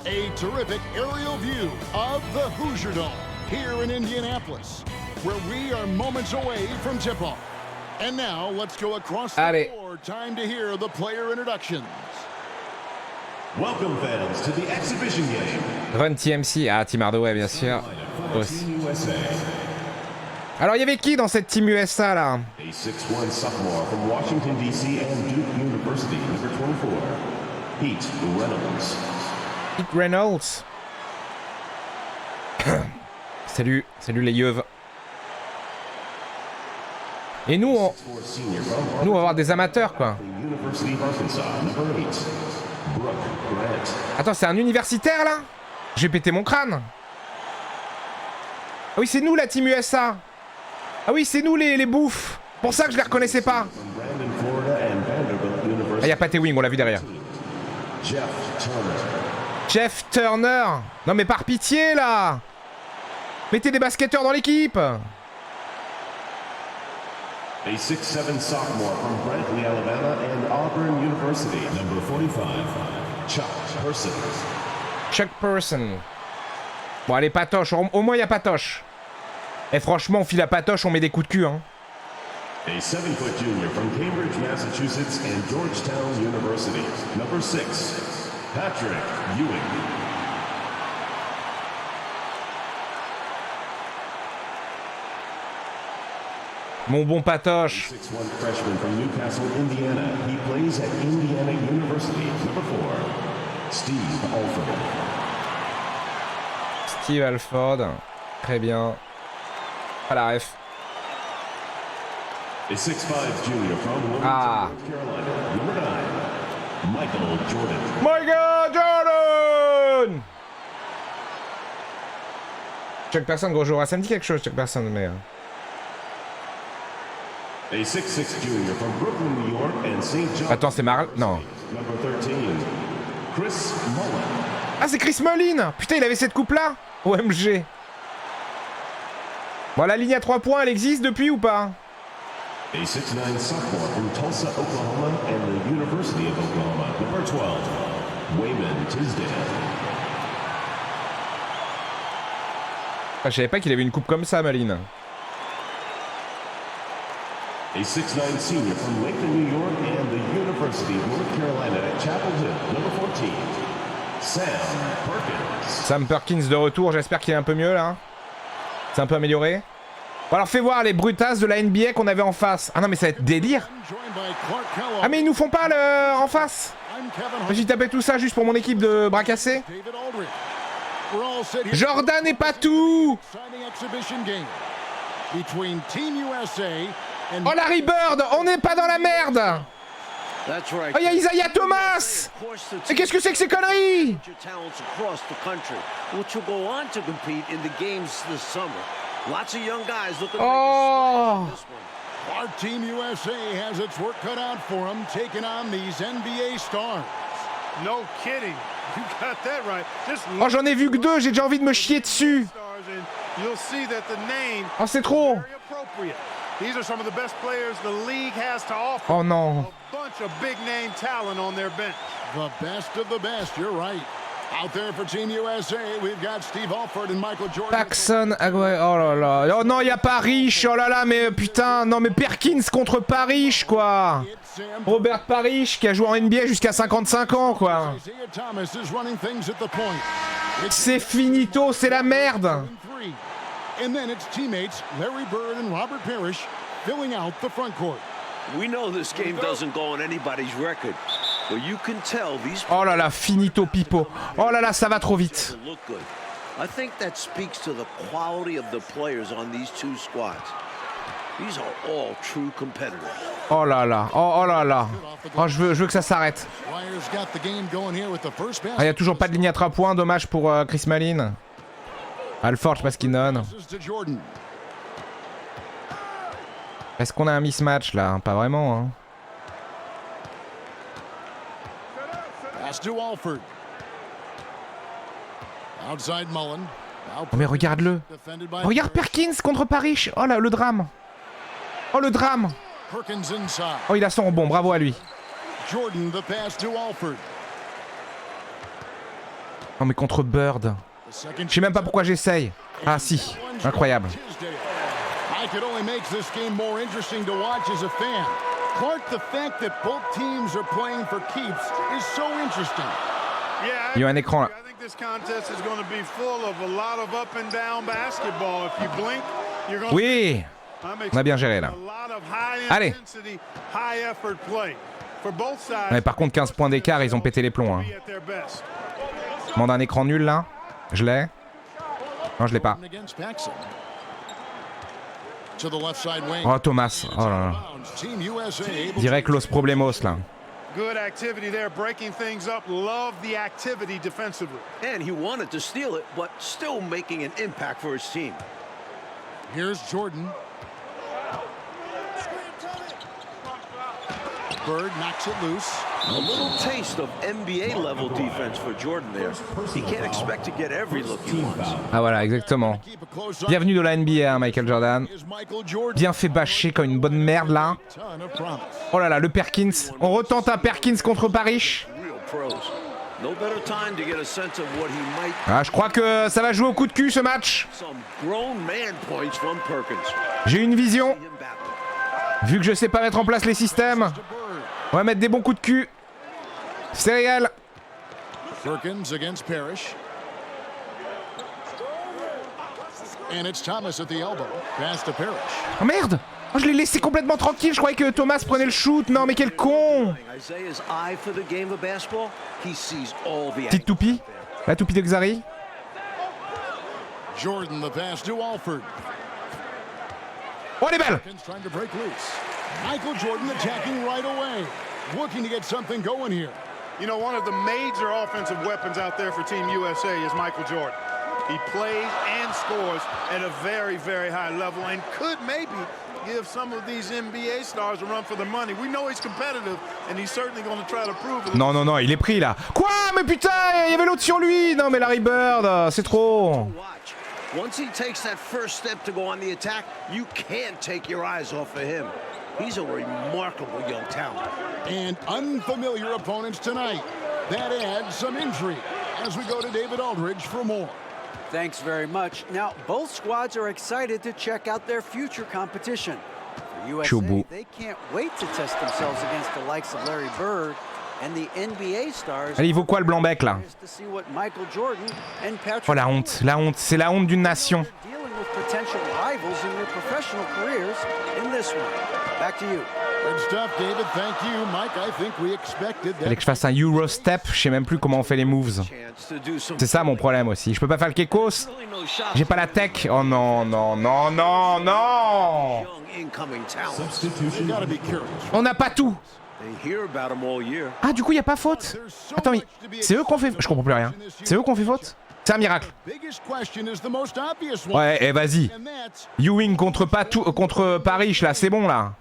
A terrific aerial view of the Hoosier Dome here in Indianapolis, where we are moments away from tip-off. And now let's go across the floor. Time to hear the player introductions. Welcome fans to the exhibition game. Run TMC, ah Team Hardaway bien sûr. Aussi. Alors il y avait qui dans cette Team USA là? A 6'1" sophomore from Washington DC and Duke University, number 24, Pete Reynolds. Pete Reynolds. Salut les yeux. Et nous on va avoir des amateurs quoi. Attends, c'est un universitaire là? J'ai pété mon crâne. Ah oui, c'est nous la Team USA. Ah oui, c'est nous les bouffes. Pour ça que je les reconnaissais pas. Ah, y a pas T-Wing, on l'a vu derrière. Jeff Turner. Non mais par pitié là. Mettez des basketteurs dans l'équipe. A 6'7" sophomore from Brantley, Alabama and Auburn University, number 45, Chuck Person. Chuck Person. Bon allez Patoche, au moins il y a Patoche. Et franchement on file à Patoche, on met des coups de cul hein. A 7-foot junior from Cambridge, Massachusetts and Georgetown University, number 6, Patrick Ewing. Mon bon Patoche. 6'1" freshman from Newcastle, Indiana. He plays at Indiana University, number 4, Steve Alford. Steve Alford. Très bien. Pas la ref. A 6'5" junior from Wilmington, North Carolina, number 9, Michael Jordan. Michael Jordan. Chuck Person, gros joueur. Ça me dit quelque chose, Chuck Person, mais... A 6'6" junior from Brooklyn, New York and St. John. Attends, c'est Marl... Non. Number 13, Chris Mullen. Ah, c'est Chris Mullin. Putain, il avait cette coupe-là. OMG. Bon, la ligne à 3 points, elle existe depuis ou pas? A 6'9" sophomore from Tulsa, Oklahoma and the University of Oklahoma, number 12, Wayman Tisdale. Ah, je savais pas qu'il avait une coupe comme ça, Mullin. A 6'9" senior from Lakeland, New York and the University of North Carolina at Chapel Hill, number 14, Sam Perkins. Sam Perkins de retour, j'espère qu'il est un peu mieux là. C'est un peu amélioré. Bon alors fais voir les brutasses de la NBA qu'on avait en face. Ah non mais ça va être délire. Ah mais ils nous font pas le en face. J'ai tapé tout ça juste pour mon équipe de bras cassés. Jordan n'est pas tout. Oh Larry Bird, on n'est pas dans la merde. Oh il y a Isaiah Thomas. Et qu'est-ce que c'est que ces conneries? Lots of young guys looking oh. to make a splash in this one. Our Team USA has its work cut out for them, taking on these NBA stars. No kidding. You got that right. Just Oh, j'en ai vu que 2, j'ai déjà envie de me chier dessus. you'll see that the name Oh, c'est trop. is very appropriate. These are some of the best players the league has to offer. Oh non. A bunch of big name talent on their bench. The best of the best, you're right. Out there for Team USA, we've got Steve Alford and Michael Jordan. Paxson, ah ouais, oh là là. Oh non, il y a Parrish. Oh là là, mais putain, non mais Perkins contre Parrish quoi. Robert Parrish qui a joué en NBA jusqu'à 55 ans quoi. C'est finito, c'est la merde. And then its teammates Larry Bird and Robert Parrish filling out the front court. We know this game doesn't go on anybody's record, but you can tell these Oh là là, finito pipo. Oh là là, ça va trop vite. look good. I think that speaks to the quality of the players on these two squads. These are all true competitors. Oh là là, oh là là. Oh, je veux que ça s'arrête. Ah, il y a toujours pas de ligne à 3 points, dommage pour Chris Mullin. Alford, je sais pas ce qu'il donne. Est-ce qu'on a un mismatch là? Pas vraiment hein. Oh mais regarde-le. Regarde Perkins contre Parrish. Oh là, le drame. Oh le drame. Oh il a son rebond, bravo à lui. Non mais contre Bird. Je sais même pas pourquoi j'essaye. Ah si, incroyable. Il y a un écran là. Oui, on a bien géré là. Allez. Mais par contre 15 points d'écart, ils ont pété les plombs. Hein. Je demande un écran nul là. Je l'ai. Non, je l'ai pas. Oh Thomas. Oh là là. Direct Los Problemos là. Good activity there, breaking things up. Love the activity defensively. And he wanted to steal it, but still making an impact for his team. Here's Jordan. Bird knocks it loose. A little taste of NBA level defense for Jordan there. He can't expect to get every look he wants. Ah voilà, exactement. Bienvenue dans la NBA, hein, Michael Jordan. Bien fait bâcher comme une bonne merde là. Oh là là, le Perkins. On retente un Perkins contre Paris. Ah, je crois que ça va jouer au coup de cul ce match. J'ai une vision. Vu que je sais pas mettre en place les systèmes, on va mettre des bons coups de cul. C'est réel. Perkins against Parrish. And it's Thomas at the elbow. Pass to Parrish. Oh merde! Oh, je l'ai laissé complètement tranquille, je croyais que Thomas prenait le shoot. Non mais quel con! Petite toupie? La toupie de Xari? Jordan, the pass to Alford. Oh, elle est belle! Trying to break loose. Michael Jordan attacking right away. Looking to get something going here. You know, one of the major offensive weapons out there for Team USA is Michael Jordan. He plays and scores at a very, very high level and could maybe give some of these NBA stars a run for the money. We know he's competitive and he's certainly going to try to prove it. Non, non, non, il est pris là. Quoi? Mais putain, il y avait l'autre sur lui. Non, mais Larry Bird, c'est trop. Once he takes that first step to go on the attack, you can't take your eyes off of him. He's a remarkable young talent. And unfamiliar opponents tonight. That adds some intrigue as we go to David Aldridge for more. Thanks very much. Now, both squads are excited to check out their future competition. For USA, they can't wait to test themselves against the likes of Larry Bird and the NBA stars. Allez, il vaut quoi le blanc-bec là? Oh la honte, c'est la honte d'une nation. Fallait que je fasse un Eurostep, je sais même plus comment on fait les moves. C'est ça mon problème aussi. Je peux pas faire le Kekos. J'ai pas la tech. Oh non, non, non, non, non. On n'a pas tout. Ah, du coup, il n'y a pas faute. Attends, mais c'est eux qu'on fait... Je comprends plus rien. C'est eux qu'on fait faute? C'est un miracle. Ouais, et vas-y. Ewing contre Paris, là, c'est bon, là.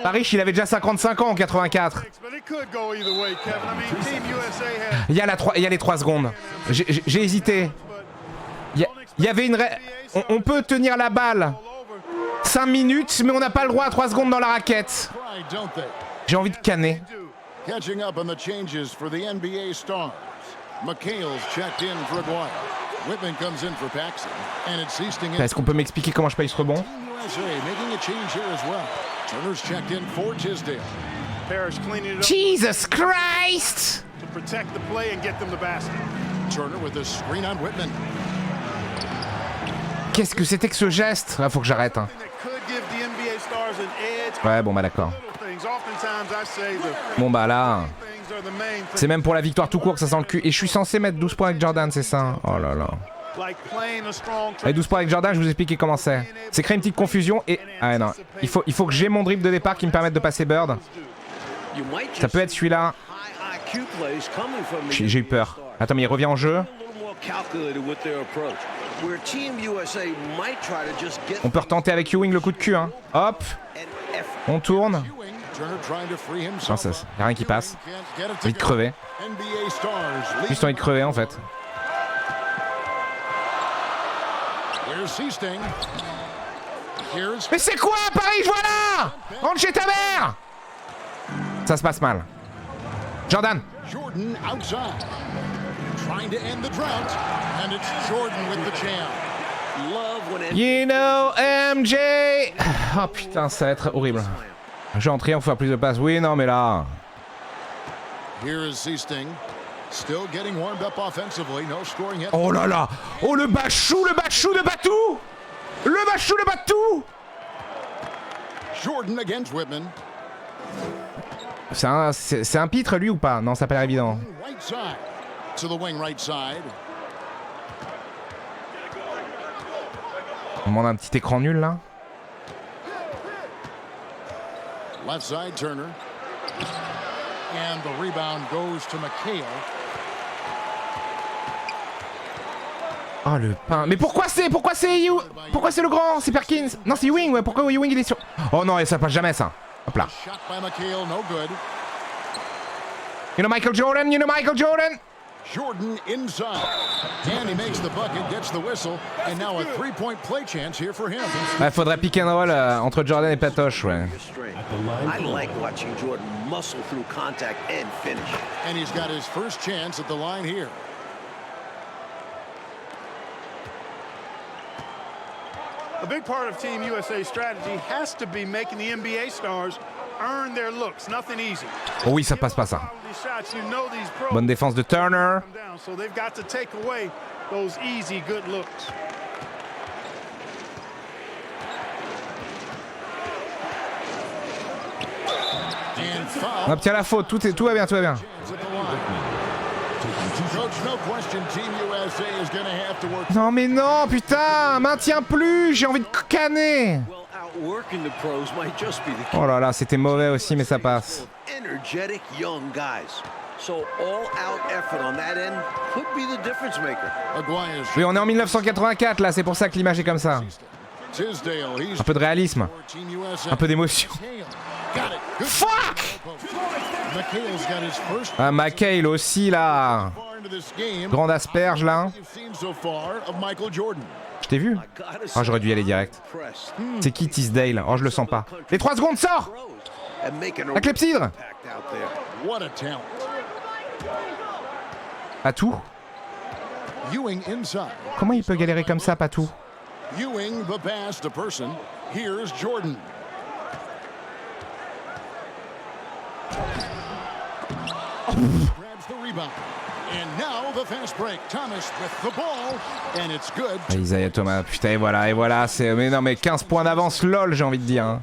Paris, il avait déjà 55 ans en 84. Il y a les 3 secondes. J'ai hésité. Il y avait une... On peut tenir la balle 5 minutes, mais on n'a pas le droit à 3 secondes dans la raquette. J'ai envie de canner. Catching up on the changes for the NBA stars. McHale's checked in for Aguirre. Whitman comes in for Paxson. And it's Easting. Est-ce qu'on peut m'expliquer comment je paye ce rebond? Making a change here as well. Turner's checked in for Tisdale. Parrish cleaning it up. Jesus Christ! To protect the play and get them the basket. Turner with a screen on Whitman. Qu'est-ce que c'était que ce geste? Ah, faut que j'arrête. Hein. Ouais, bon bah d'accord. Bon bah là, c'est même pour la victoire tout court que ça sent le cul. Et je suis censé mettre 12 points avec Jordan, c'est ça? Oh là là. Allez, 12 points avec Jordan, je vous explique comment c'est. C'est créer une petite confusion et... Ah non, il faut que j'ai mon dribble de départ qui me permette de passer Bird. Ça peut être celui-là. J'ai eu peur. Attends, mais il revient en jeu. On peut retenter avec Ewing le coup de cul, hein. Hop. On tourne. Non, ça, y a rien qui passe. J'ai envie de crever. Juste envie de crever en fait. Mais c'est quoi Paris, voilà. Rentre chez ta mère. Ça se passe mal. Jordan. You know MJ. Oh putain, ça va être horrible. Je vais entrer, on va faire plus de passes. Oui, non, mais là. Oh là là. Oh le bachou de Batou. Le bachou de Batou. Jordan against Whitman. C'est un pitre lui ou pas? Non, ça n'a pas l'air évident. On demande un petit écran nul là. Left side Turner. And the rebound goes to McHale. Oh le pain. Mais pourquoi c'est le grand? C'est Perkins. Non, c'est Ewing, ouais. Pourquoi Ewing il est sur... Oh non, et ça passe jamais ça. Hop là. You know Michael Jordan, you know Michael Jordan. Jordan inside. And he makes the bucket, gets the whistle, and now a three-point play chance here for him. Ouais, faudrait pick and roll entre Jordan et Patoche, ouais. I like watching Jordan muscle through contact and finish. And he's got his first chance at the line here. A big part of Team USA's strategy has to be making the NBA stars earn their looks. Nothing easy. Oh oui, ça passe pas ça. Bonne défense de Turner. So they've got to take away those easy good looks. On obtient la faute, tout va bien, tout va bien. Non mais non, putain, maintiens plus, j'ai envie de canner. Oh là là, c'était mauvais aussi, mais ça passe. Oui, on est en 1984 là, c'est pour ça que l'image est comme ça. Un peu de réalisme, un peu d'émotion. Fuck! Ah, McHale aussi là. Grande asperge là. Je t'ai vu? Oh, j'aurais dû y aller direct. C'est qui Tisdale? Oh, je le sens pas. Les 3 secondes, sort! La clepsydre! Patou? Comment il peut galérer comme ça, Patou? Isaiah Thomas, putain, et voilà, c'est... Mais non, mais 15 points d'avance, lol, j'ai envie de dire. Hein.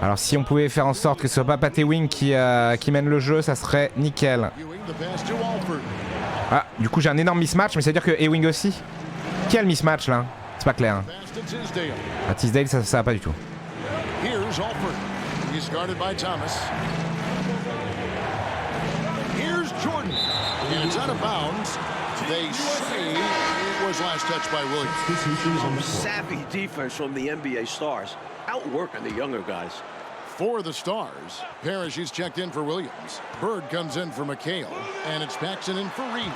Alors, si on pouvait faire en sorte que ce soit pas Pat Ewing qui mène le jeu, ça serait nickel. Ah, du coup, j'ai un énorme mismatch, mais ça veut dire que Ewing aussi. Qui a le mismatch, là? C'est pas clair. Hein. Ah, Tisdale, ça va pas du tout. Jordan, and it's out of bounds. They say it was last touched by Williams. Savvy defense from the NBA stars, outworking the younger guys. For the Stars, Parrish is checked in for Williams. Bird comes in for McHale, and it's Paxson in for Reed.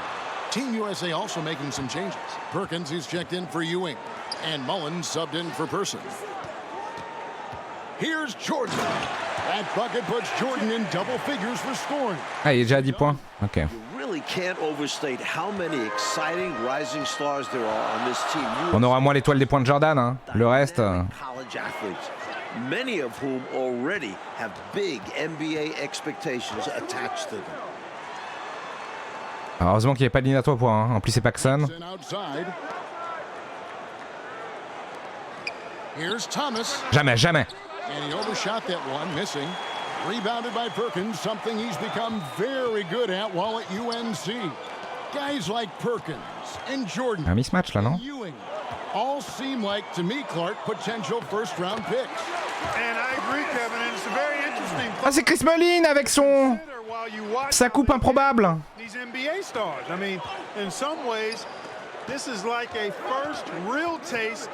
Team USA also making some changes. Perkins is checked in for Ewing, and Mullins subbed in for Person. Here's Jordan. That bucket puts Jordan in double figures for scoring. Ah, il est déjà à 10 points. Ok. You really can't overstate how many exciting rising stars there are on this team. On aura moins l'étoile des points de Jordan, hein. Le reste. College athletes, many of whom already have big NBA expectations attached to them. Alors, heureusement qu'il n'y a pas de ligne à 3 points. Hein. En plus, c'est Paxson. Jamais, jamais. And he overshot that one, missing. Rebounded by Perkins, something he's become very good at while at UNC. Guys like Perkins and Jordan. Un mismatch là, non? Ewing all seem like, to me, Clark, potential first-round picks. And I agree, Kevin, and it's a very interesting. Ah, c'est Chris Mullin avec sa coupe improbable. These NBA stars. I mean, in some ways, this is like a first real taste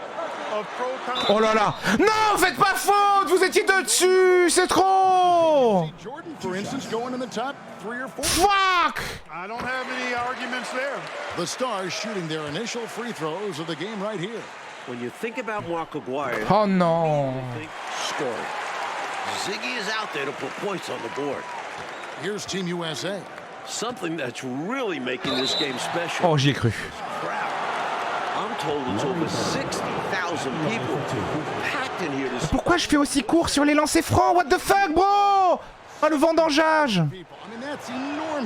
of pro competition. Oh là là! Non, faites pas faute! Vous étiez dessus! C'est trop! Jordan, for instance, going in the top 3 or 4. Fuck! I don't have any arguments there. The Stars shooting their initial free throws of the game right here. When you think about Mark Aguirre, oh non! think scoring. Ziggy is out there to put points on the board. Here's Team USA. Something that's really making this game special. Oh, j'y ai cru. I'm told it's over 60,000 people packed in here to... Pourquoi je fais aussi court sur les lancers francs? What the fuck, bro? Oh, le vendangeage!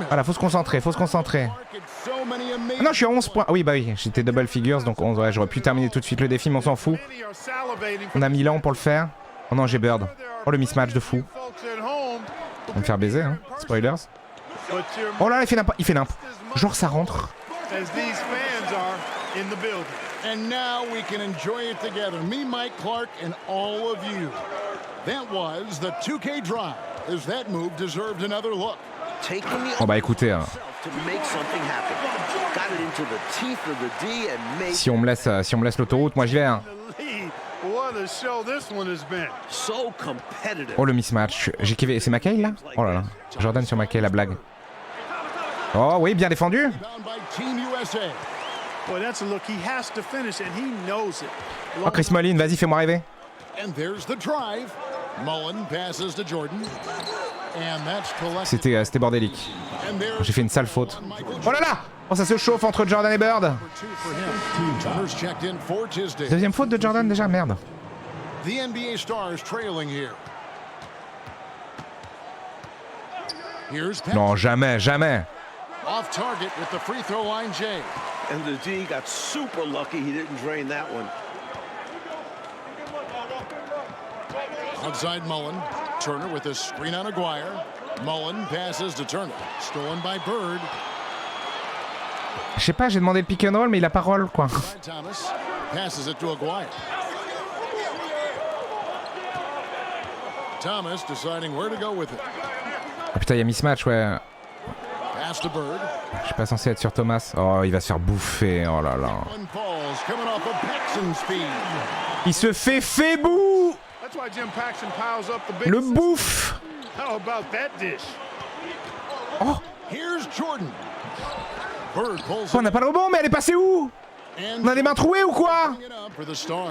Voilà, faut se concentrer, faut se concentrer. Ah non, je suis à 11 points. Ah oui, bah oui, j'étais double figures, donc 11. Ouais, j'aurais pu terminer tout de suite le défi, mais on s'en fout. On a 1000 ans pour le faire. Oh non, j'ai Bird. Oh, le mismatch de fou. On va me faire baiser, hein. Spoilers. Oh là, il fait nimp. Genre, ça rentre. And now we can enjoy it together. Me, Mike Clark, and all of you. That was the 2K drive. As that move deserved another look. Oh bah écoutez, hein. Si on me laisse l'autoroute, moi j'y vais. Hein. Oh le mismatch. J'ai kiffé. C'est McHale là? Oh là là. Jordan sur McHale, la blague. Oh oui, bien défendu. Oh Chris Mullin, vas-y, fais-moi rêver. C'était bordélique. J'ai fait une sale faute. Oh là là! Oh, ça se chauffe entre Jordan et Bird. Deuxième faute de Jordan déjà, merde. Non, jamais, jamais. Off target with the free throw line, Jay. And the D got super lucky he didn't drain that one. Outside Mullen. Turner with a screen on Aguirre. Mullen passes to Turner. Stolen by Bird. Je sais pas, j'ai demandé le pick and roll, mais il a pas roll, quoi. Thomas passes it to Aguirre. Thomas deciding where to go with it. Ah putain, il y a mismatch, ouais. Pass to Bird. Je suis pas censé être sur Thomas. Oh, il va se faire bouffer, oh là là. Il se fait fébou. Le bouffe. Oh. Oh, on n'a pas le rebond, mais elle est passée où? On a les mains trouées ou quoi?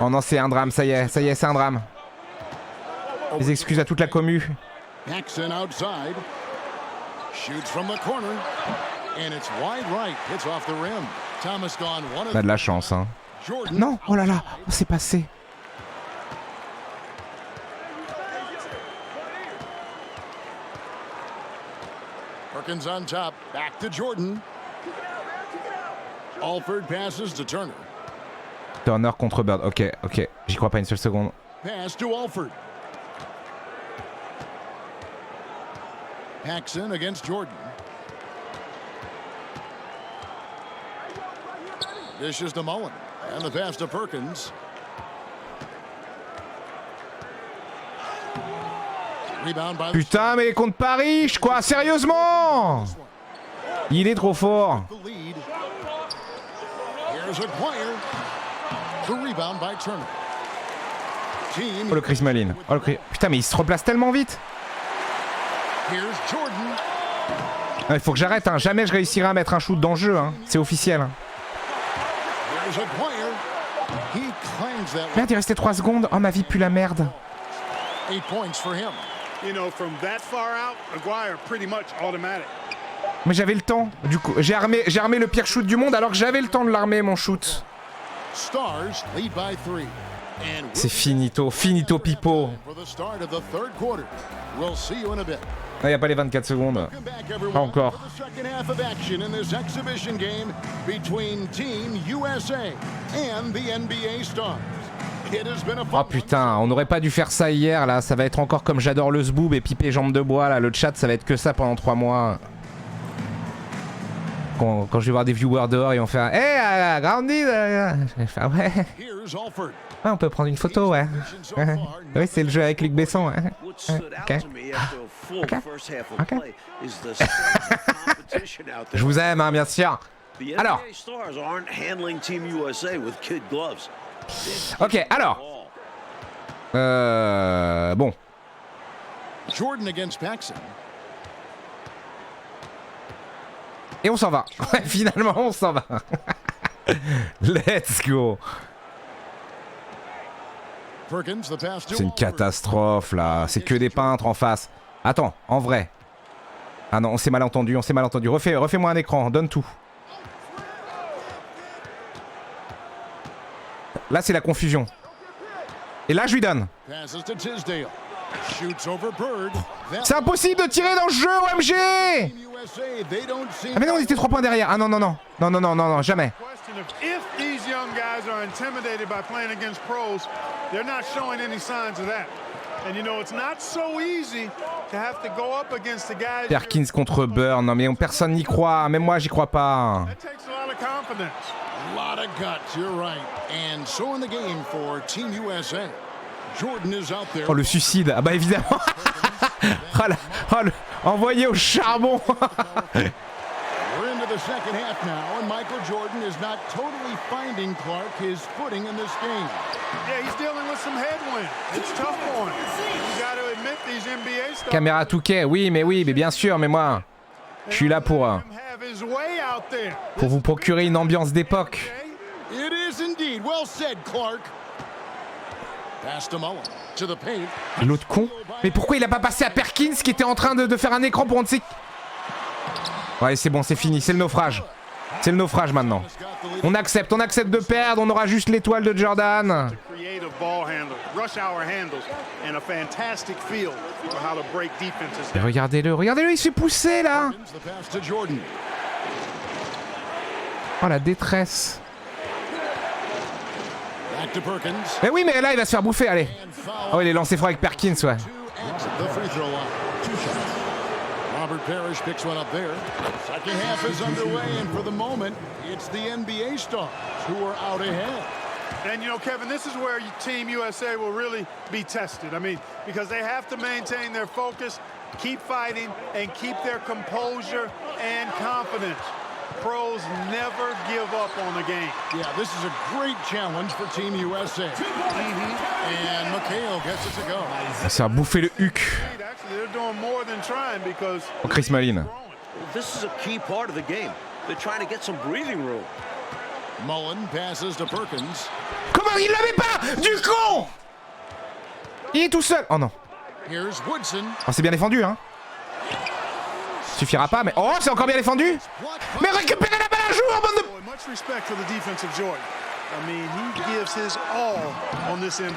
Oh non, c'est un drame, ça y est, c'est un drame. Les excuses à toute la commu. On a de la chance, hein. Non, oh là là, oh, c'est passé. Perkins on top, back to Jordan. Alford passes to Turner. Turner contre Bird, ok, j'y crois pas une seule seconde. Pass to Alford. Paxson against Jordan. Dishes to Mullen. And the pass to Perkins. Putain, mais contre Paris, quoi, sérieusement? Il est trop fort. Oh le Chris Mullin. Oh, le Chris... Putain, mais il se replace tellement vite. Il faut que j'arrête, hein. Jamais je réussirai à mettre un shoot dans le jeu, hein. C'est officiel. Hein. Merde, il restait 3 secondes. Oh, ma vie pue la merde. Mais j'avais le temps. Du coup, j'ai armé le pire shoot du monde alors que j'avais le temps de l'armer, mon shoot. C'est finito pipo. Il n'y a pas les 24 secondes. Pas encore. Oh putain, on n'aurait pas dû faire ça hier là. Ça va être encore comme j'adore le zboob et piper jambes de bois là. Le chat, ça va être que ça pendant 3 mois. Quand je vais voir des viewers dehors, ils vont faire hey, grande. Je vais faire ouais. Ouais, on peut prendre une photo, ouais. Oui, c'est le jeu avec Luc Besson, ouais. Ok. Je vous aime, hein, bien sûr. Alors. Ok, alors. Bon. Jordan against Paxson. Et on s'en va. Finalement, on s'en va. Let's go. C'est une catastrophe là. C'est que des peintres en face. Attends, en vrai. Ah non, on s'est mal entendu, Refais-moi un écran, donne tout. Là, c'est la confusion. Et là, je lui donne. C'est impossible de tirer dans le jeu, OMG! Ah mais non, on était 3 points derrière. Ah non, jamais. Perkins contre Burn, non mais personne n'y croit, même moi j'y crois pas. Oh le suicide, ah bah évidemment. the second half now, and Michael Jordan is not totally finding Clark his footing in this game. Yeah, he's dealing with some headwind. It's tough for him. You got to admit these NBA stars. Caméra touquet, oui, mais bien sûr, mais moi, je suis là pour vous procurer une ambiance d'époque. It is indeed. Well said, Clark. Pass to Mullen. To the paint. L'autre con. Mais pourquoi il a pas passé à Perkins qui était en train de faire un écran pour on ne sait... Ouais, c'est bon, c'est fini, c'est le naufrage. C'est le naufrage maintenant. On accepte de perdre, on aura juste l'étoile de Jordan. Et regardez-le, il se fait pousser là. Oh la détresse. Mais oui, mais là il va se faire bouffer, allez. Oh, il est lancé froid avec Perkins, ouais. Robert Parrish picks one up there. Second half is underway, and for the moment, it's the NBA stars who are out ahead. And you know, Kevin, this is where Team USA will really be tested. I mean, because they have to maintain their focus, keep fighting, and keep their composure and confidence. Pros never give up on the game. Yeah, this is a great challenge for Team USA. And McHale gets it to go. Ça a bouffé le huc. Oh, Chris Mullin. This is a key part of the game. They're trying to get some breathing room. Mullen passes to Perkins. Comment il l'avait pas? Du con! Il est tout seul. Oh non. Here's Woodson. Oh, c'est bien défendu, hein. Suffira pas, mais... Oh, c'est encore bien défendu. Mais récupérez la balle à jour, bande de...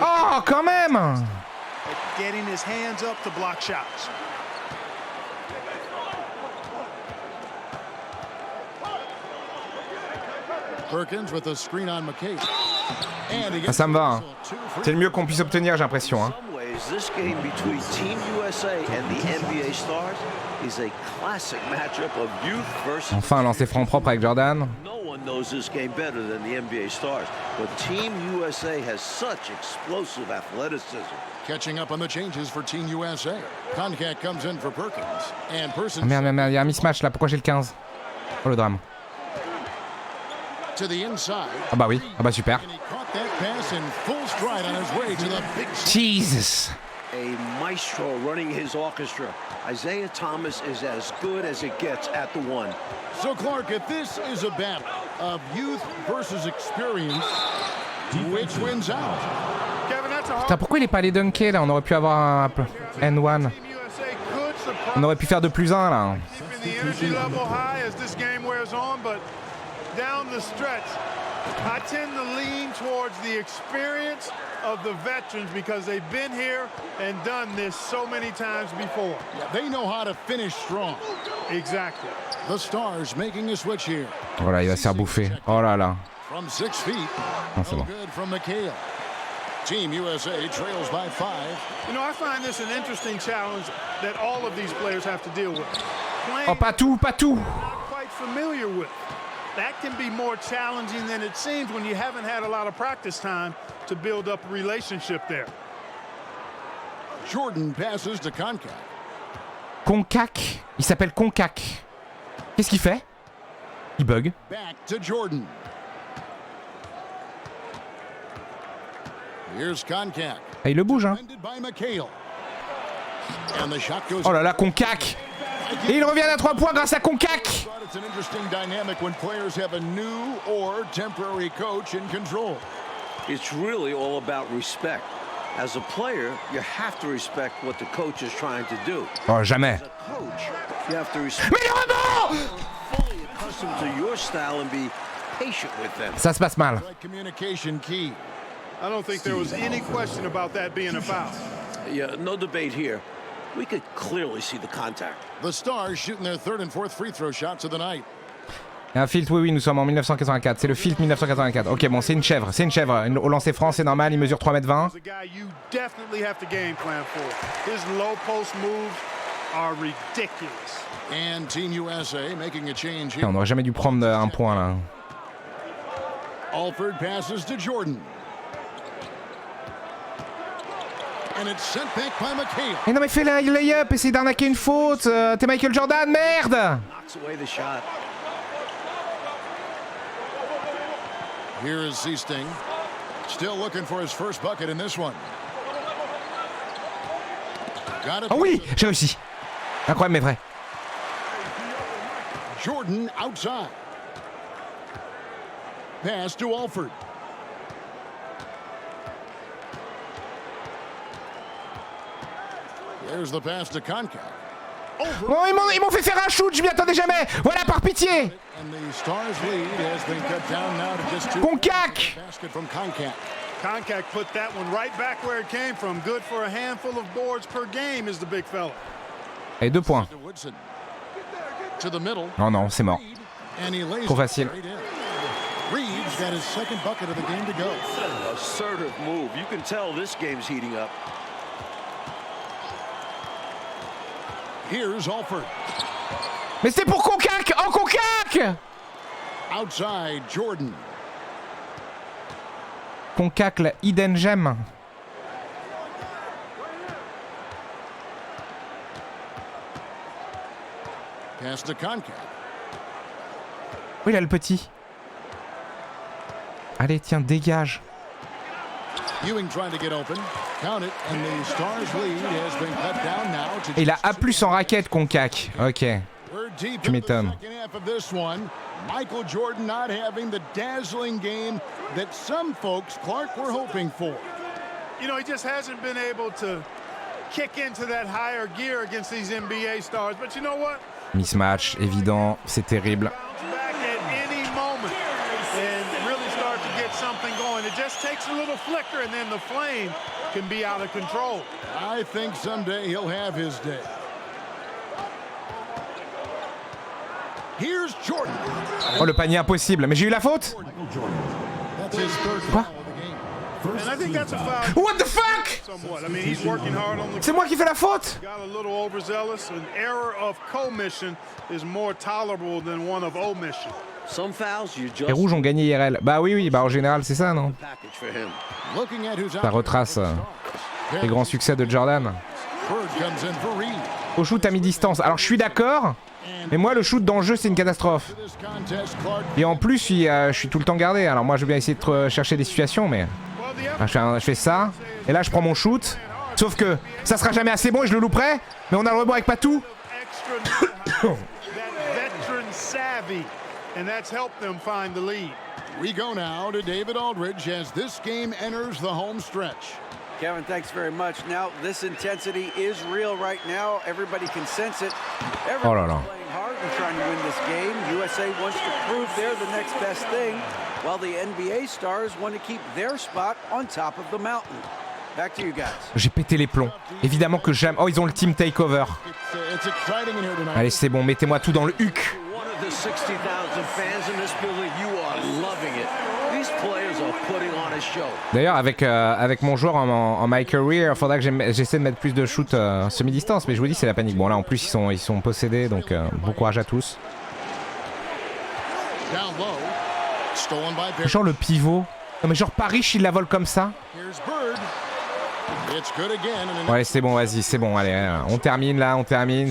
Oh, quand même. Getting his hands up to block shots. Perkins with a screen on McKay. Ah, ça me va. Hein. C'est le mieux qu'on puisse obtenir, j'ai l'impression. Hein. This game between Team USA and the NBA stars is a classic matchup of youth versus. Enfin, un lancer franc propre avec Jordan. No one knows this game better than the NBA stars, but Team USA has such explosive athleticism. Catching up on the changes for Team USA. Concat comes in for Perkins and Person. Oh, merde, il y a un mismatch là. Pourquoi j'ai le 15? Oh le drame. To the inside. Ah bah oui. Ah bah super. Jesus. A maestro running his orchestra. Isaiah Thomas is as good as it gets at the one. So Clark, if this is a battle of youth versus experience, which wins out? Putain, pourquoi il est pas allé dunker là? On aurait pu avoir un N1. On aurait pu faire 2+1 là. Down the stretch, I tend to lean towards the experience of the veterans because they've been here and done this so many times before. Yeah, they know how to finish strong. Exactly. The Stars making a switch here. Voilà, il va se faire bouffer. Oh là là. From 6 feet. Non, c'est bon. Good from McHale. Team USA trails by 5. You know, I find this an interesting challenge that all of these players have to deal with. Oh, pas tout, pas tout. Not quite familiar with. That can be more challenging than it seems when you haven't had a lot of practice time to build up a relationship there. Jordan passes to Concac. Concac. Il s'appelle Concac. Qu'est-ce qu'il fait? Il bug. Back to Jordan. Here's Concac. Ah, il le bouge, hein. Oh là là, Concac. Et il revient à 3 points grâce à Concac. It's an interesting dynamic when players have a new or temporary coach in control. It's really all about respect. As a player, you have to respect what the coach is trying to do. Oh, jamais. As a coach, you have to respect. Mais le rebond! Fully accustomed to your style and be patient with them. Ça se passe mal. Communication key. I don't think there was any question about that being a foul. Yeah, no debate here. We could clearly see the contact. The Stars shooting their third and fourth free throw shots of the night. Un filtre, oui, nous sommes en 1984. C'est le filtre 1984. Ok, bon, c'est une chèvre. C'est une chèvre. Au lancer franc, c'est normal. Il mesure 3m20. And Team USA making a change here. On n'aurait jamais dû prendre un point là. Alford passes to Jordan. And it's sent back by McHale. Mais non, mais fais la lay-up, essaye d'arnaquer une faute. T'es Michael Jordan, merde! Here is Seasting. Still looking for his first bucket in this one. Oh oui, j'ai réussi. Incroyable mais vrai. Jordan outside. Pass to Alford. There's the pass to Conca. Bon, ils m'ont fait faire un shoot, je m'y attendais jamais. Voilà, par pitié. Concac. Concac put that one right back where it came from. Good for a handful of boards per game is the big fella. Et 2 points. Non, non, c'est mort. Trop facile. Reeves got his second bucket of the game to go. Assertive move. You can tell this game's heating up. Here's Alford. Mais c'est pour Concac. Oh, Concac. Outside Jordan. Concac, la hidden gem. Pass to Concac. Oui, là, le petit. Allez, tiens, dégage. Ewing trying to get open. Count it, and the Stars lead has been cut down now to. Et il a A+ en raquette, Concac. Ok. Tu m'étonnes. Michael Jordan not having the dazzling game that some folks, Clark, were hoping for. You know, he just hasn't been able to kick into that higher gear against these NBA stars. But you know what? Mismatch, évident, c'est terrible. Back at any moment and really start to get something going. It just takes a little flicker and then the flame can be out of control. I think someday he'll have his day. Here's Jordan. Oh, le panier impossible. Mais j'ai eu la faute. Quoi? What the fuck? C'est moi qui fais la faute. Les rouges ont gagné IRL. Bah oui, bah en général c'est ça, non? Ça retrace les grands succès de Jordan. Au shoot à mi-distance. Alors je suis d'accord, mais moi le shoot dans le jeu c'est une catastrophe. Et en plus je suis tout le temps gardé. Alors moi je vais bien essayer de chercher des situations, mais je fais ça. Et là je prends mon shoot. Sauf que ça sera jamais assez bon et je le louperai. Mais on a le rebond avec Patou. And that's helped them find the lead. We go now to David Aldridge as this game enters the home stretch. Kevin, thanks very much. Now, this intensity is real right now. Everybody can sense it. Everybody's playing hard and trying to win this game. USA wants to prove they're the next best thing, while the NBA stars want to keep their spot on top of the mountain. Back to you guys. J'ai pété les plombs. Évidemment que j'aime. Oh, ils ont le team takeover. Allez, c'est bon, mettez-moi tout dans le huc. D'ailleurs, avec mon joueur en my career, il faudra que j'essaie de mettre plus de shoot semi-distance, mais je vous dis, c'est la panique. Bon, là en plus, ils sont possédés, donc bon courage à tous. Genre le pivot. Non, mais genre Paris, il la vole comme ça. Ouais, c'est bon, vas-y, c'est bon, allez, on termine là,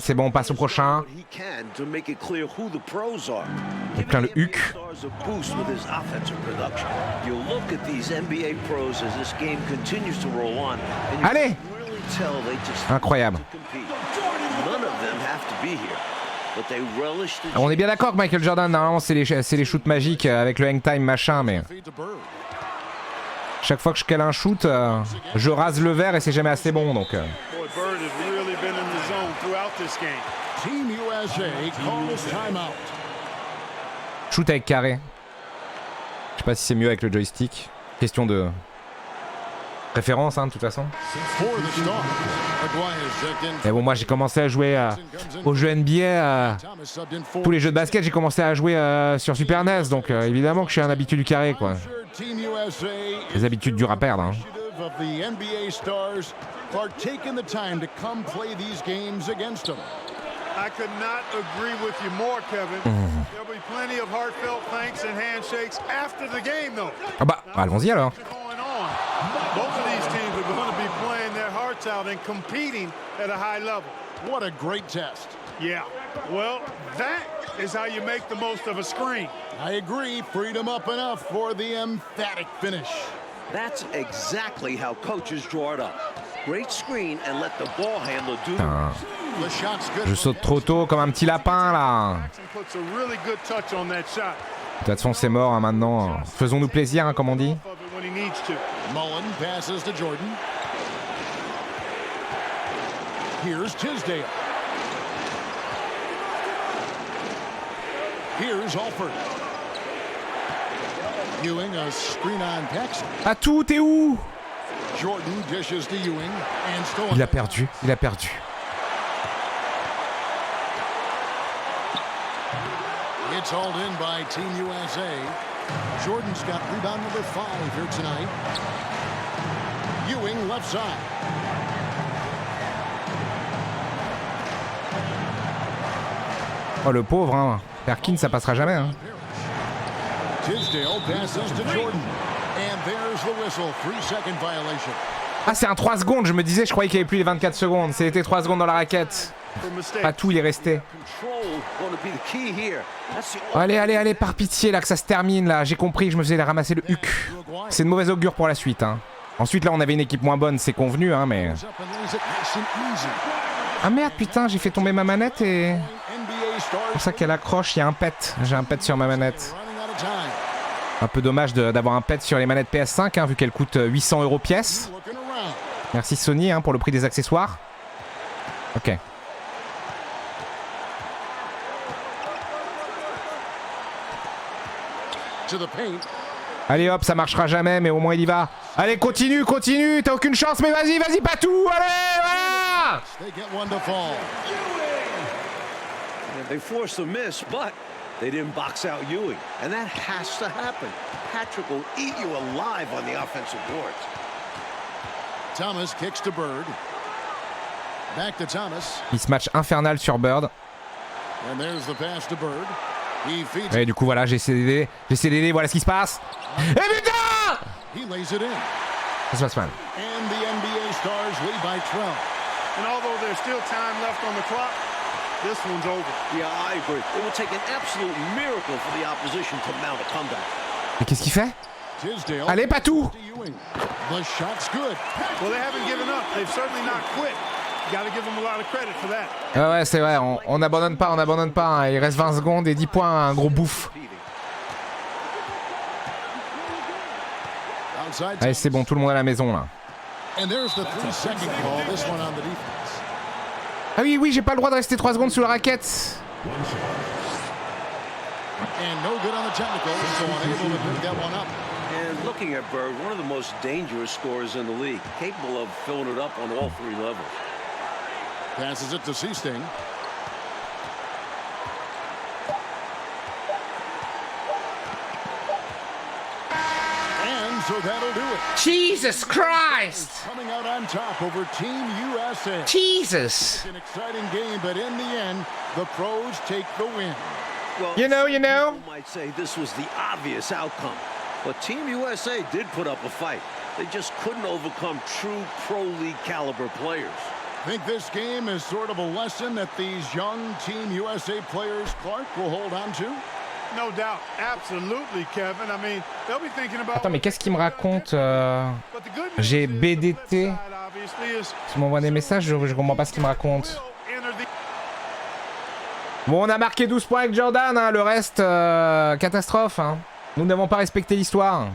c'est bon, on passe au prochain. Et plein le huc. Allez! Incroyable. Alors, on est bien d'accord que Michael Jordan, normalement, c'est les shoots magiques avec le hang time machin, mais... Chaque fois que je cale un shoot, je rase le verre et c'est jamais assez bon, donc... Shoot avec carré. Je sais pas si c'est mieux avec le joystick. Question de... préférence, hein, de toute façon. Et bon, moi j'ai commencé à jouer aux jeux NBA, tous les jeux de basket, j'ai commencé à jouer sur Super NES, donc évidemment que je suis un habitué du carré, quoi. Les habitudes dures à perdre, hein. I could not agree with you more, Kevin. There'll be plenty of heartfelt thanks and handshakes after the game, though. Ah bah, allons-y alors. Both of these teams are going to be playing their hearts out and competing at a high level. What a great test. Yeah. Well, that is how you make the most of a screen. I agree. Freed him up enough for the emphatic finish. That's exactly how coaches draw it up. Great screen and let the ball handler do the rest. The shot's good. Je saute trop tôt comme un petit lapin là. Puts a really good touch on that shot. De toute façon c'est mort hein, maintenant. Faisons-nous plaisir hein, comme on dit. When he needs to. Mullen passes to Jordan. Here's Tisdale. Here's Alford. Ewing, a screen on Paxson. À tout, t'es où? Jordan dishes to Ewing and stolen. Il a perdu, il a perdu. It's hauled in by Team USA. Jordan's got rebound number 5 here tonight. Ewing left side. Oh le pauvre hein. Perkins ça passera jamais hein. Tisdale passes to Jordan. And there's the whistle. 3-second violation. Ah c'est un 3 secondes, je me disais, je croyais qu'il n'y avait plus les 24 secondes. C'était 3 secondes dans la raquette. Pas tout, il est resté. Allez, allez, allez, par pitié là que ça se termine là. J'ai compris, je me faisais la ramasser le huc. C'est une mauvaise augure pour la suite hein. Ensuite là on avait une équipe moins bonne, c'est convenu hein mais... Ah merde putain, j'ai fait tomber ma manette et... C'est pour ça qu'elle accroche, il y a un pet. J'ai un pet sur ma manette. Un peu dommage d'avoir un pet sur les manettes PS5 hein, vu qu'elle coûte 800 € pièce. Merci Sony hein, pour le prix des accessoires. Ok. Allez hop, ça marchera jamais, mais au moins il y va. Allez, continue, continue, t'as aucune chance, mais vas-y, vas-y, pas tout, allez, voilà. They forced a miss, but they didn't box out Ewing, and that has to happen. Patrick will eat you alive on the offensive boards. Thomas kicks to Bird. Back to Thomas. Mismatch infernal sur Bird. And there's the pass to Bird. He feeds. Et du coup voilà, j'ai cédé, voilà ce qui se passe. Et putain! He lays it in. Ça se passe mal. And the NBA Stars lead by 12. And although there's still time left on the clock, this one's over. Yeah, I agree. It will take an absolute miracle for the opposition to mount a comeback. Et qu'est-ce qu'il fait? Allez, pas tout! The shot's good. Well, they haven't given up. They've certainly not quit. Gotta give them a lot of credit for that. Ah ouais, c'est vrai, on n'abandonne pas, hein. Il reste 20 secondes et 10 points, un gros bouffe. Allez, c'est bon, tout le monde à la maison là. Ah oui, oui, j'ai pas le droit de rester 3 secondes sous la raquette. And looking at Bird, one of the most dangerous scorers in the league, capable of filling it up on all 3 levels. Passes it to Seasting. And so that'll do it. Jesus Christ! Coming out on top over Team USA. Jesus! It's an exciting game, but in the end, the pros take the win. Well, You know. people might say this was the obvious outcome, but Team USA did put up a fight. They just couldn't overcome true pro league caliber players. Think this game is sort of a lesson that these young Team USA players, Clark, will hold on to? No doubt. Absolutely, Kevin. I mean, they'll be thinking about... Attends, mais qu'est-ce qu'il me raconte J'ai BDT. Tu m'envoies des messages, je comprends pas ce qu'il me raconte. Bon, on a marqué 12 points avec Jordan, hein, le reste, catastrophe. Hein. Nous n'avons pas respecté l'histoire.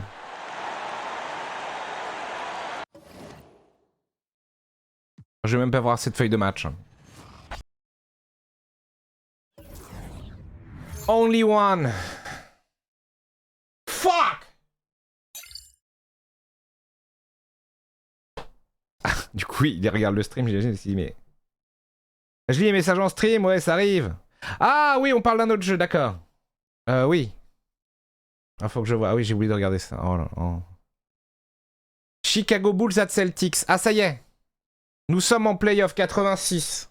Je vais même pas voir cette feuille de match. Only one. Fuck. Ah, du coup, il regarde le stream, j'imagine, il s'est dit, mais... Je lis les messages en stream, ouais, ça arrive. Ah oui, on parle d'un autre jeu, d'accord. Oui. Ah, faut que je vois. Ah oui, j'ai oublié de regarder ça. Oh là, oh. Chicago Bulls at Celtics. Ah, ça y est. Nous sommes en playoff 86.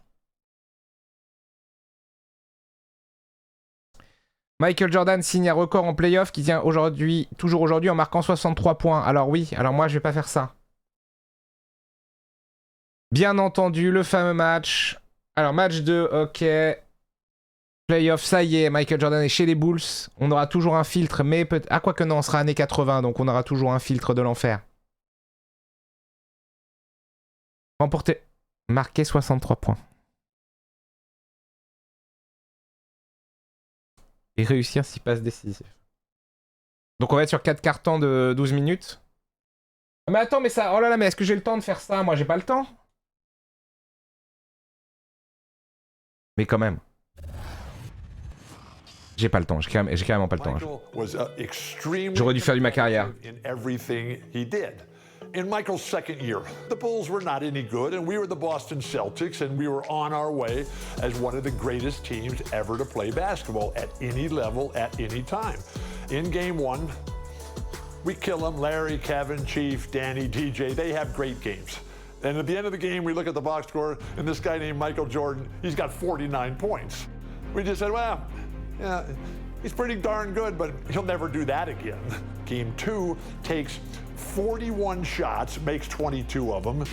Michael Jordan signe un record en playoff qui tient aujourd'hui, toujours aujourd'hui en marquant 63 points. Alors oui, alors moi je vais pas faire ça. Bien entendu, le fameux match. Alors match 2, ok. Playoff, ça y est, Michael Jordan est chez les Bulls. On aura toujours un filtre, mais peut-être... Ah, quoique non, on sera années 80, donc on aura toujours un filtre de l'enfer. Remporter. Marquer 63 points. Et réussir 6 passes décisives. Donc on va être sur 4 cartons de 12 minutes. Ah, mais attends, mais ça... Oh là là, mais est-ce que j'ai le temps de faire ça? Moi, j'ai pas le temps. Mais quand même. J'ai pas le temps, j'ai carrément pas le temps. J'aurais dû faire du ma carrière. In Michael's second year, the Bulls were not any good, and we were the Boston Celtics, and we were on our way as one of the greatest teams ever to play basketball at any level, at any time. In game one, we kill them. Larry, Kevin, Chief, Danny, DJ, they have great games. And at the end of the game, we look at the box score, and this guy named Michael Jordan, he's got 49 points. We just said, well, yeah, he's pretty darn good, but he'll never do that again. Game two takes 41 shots, makes 22 of them,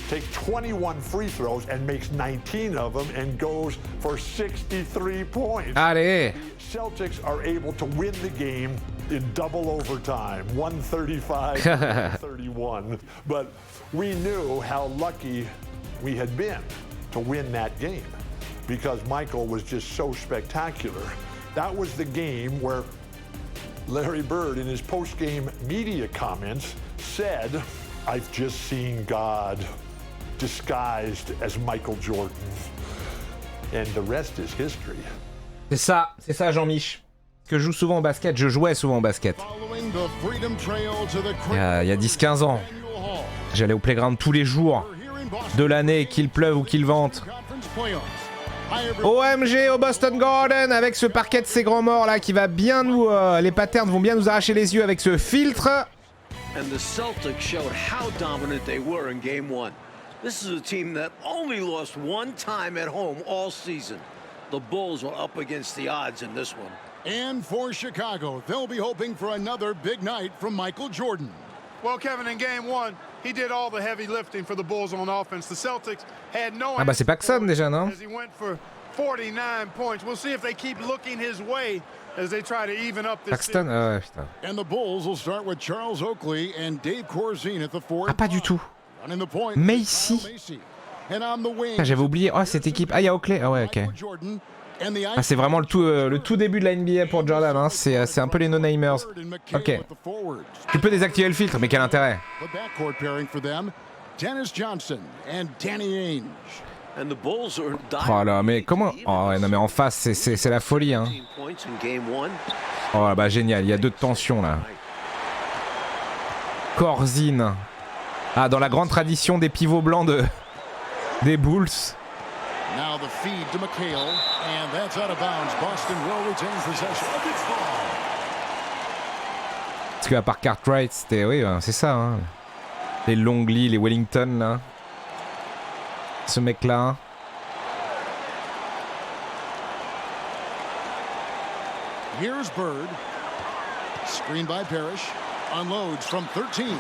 takes 21 free throws and makes 19 of them and goes for 63 points. Allez. The Celtics are able to win the game in double overtime, 135-31. But we knew how lucky we had been to win that game because Michael was just so spectacular. That was the game where Larry Bird, in his post-game media comments, said, "I've just seen God disguised as Michael Jordan." And the rest is history. C'est ça Jean-Mich. Que je joue souvent au basket, je jouais souvent au basket. Il y a 10-15 ans. J'allais au playground tous les jours de l'année, qu'il pleuve ou qu'il vente. OMG au Boston Garden avec ce parquet de ces grands morts là qui va bien nous... les patterns vont bien nous arracher les yeux avec ce filtre. And the Celtics showed how dominant they were in game one. This is a team that only lost one time at home all season. The Bulls were up against the odds in this one. And for Chicago, they'll be hoping for another big night from Michael Jordan. Well, Kevin, in game one, he did all the heavy lifting for the Bulls on offense. The Celtics had no... Ah bah c'est Paxson déjà, non? As he went for 49 points. We'll see if they keep looking his way as they try to even up this Paxton, ouais, putain. And the Bulls will start with Charles Oakley and Dave Corzine at the forward. Ah pas du tout. Running the point. Mais ici. Ah, j'avais oublié. Oh cette équipe. Ah il y a Oakley. Ah ouais ok. Ah, c'est vraiment le tout début de la NBA pour Jordan, hein. C'est un peu les no-namers. Ok. Tu peux désactiver le filtre, mais quel intérêt? Oh là, mais comment? Oh ouais, non mais en face, c'est la folie, hein. Oh bah génial, il y a 2 de tension là. Corzine. Ah, dans la grande tradition des pivots blancs des Bulls. Now the feed to McHale, and that's out of bounds. Boston will retain possession of its ball. Parce qu'à part Cartwright, c'était... Oui, c'est ça, hein. Les Longley, les Wellington, là. Ce mec-là. Here's Bird. Screen by Parrish. Unloads from 13.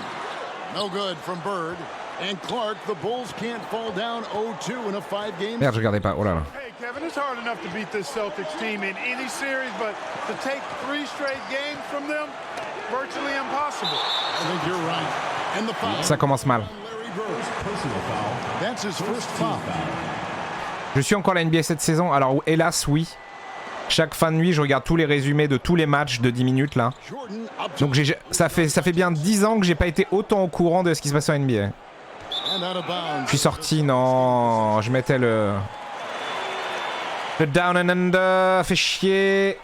No good from Bird. And Clark, the Bulls can't fall down 0-2 in a 5-game. Merde, je regardais pas. Oh là là. Hey, Kevin, it's hard enough to beat this Celtics team in any series, but to take 3 straight games from them, virtually impossible. I think you're right. And the foul. Ça commence mal. That's his first foul. Je suis encore la NBA cette saison. Alors, hélas, oui. Chaque fin de nuit, je regarde tous les résumés de tous les matchs de 10 minutes, là. Donc, ça fait bien 10 ans que j'ai pas été autant au courant de ce qui se passe en NBA. Je suis sorti, non, je mettais le down and under, fait chier.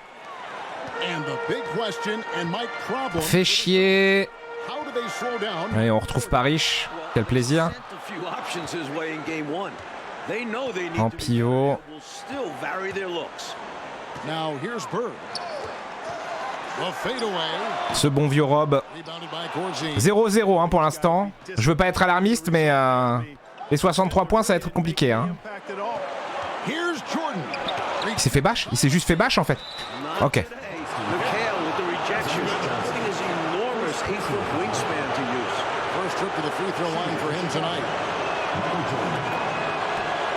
Fait chier. Allez, on retrouve Paris, quel plaisir. En pivot. Ce bon vieux Rob. 0-0 hein, pour l'instant. Je veux pas être alarmiste, mais les 63 points, ça va être compliqué. Hein. Il s'est fait bâche? Il s'est juste fait bâche en fait. Ok.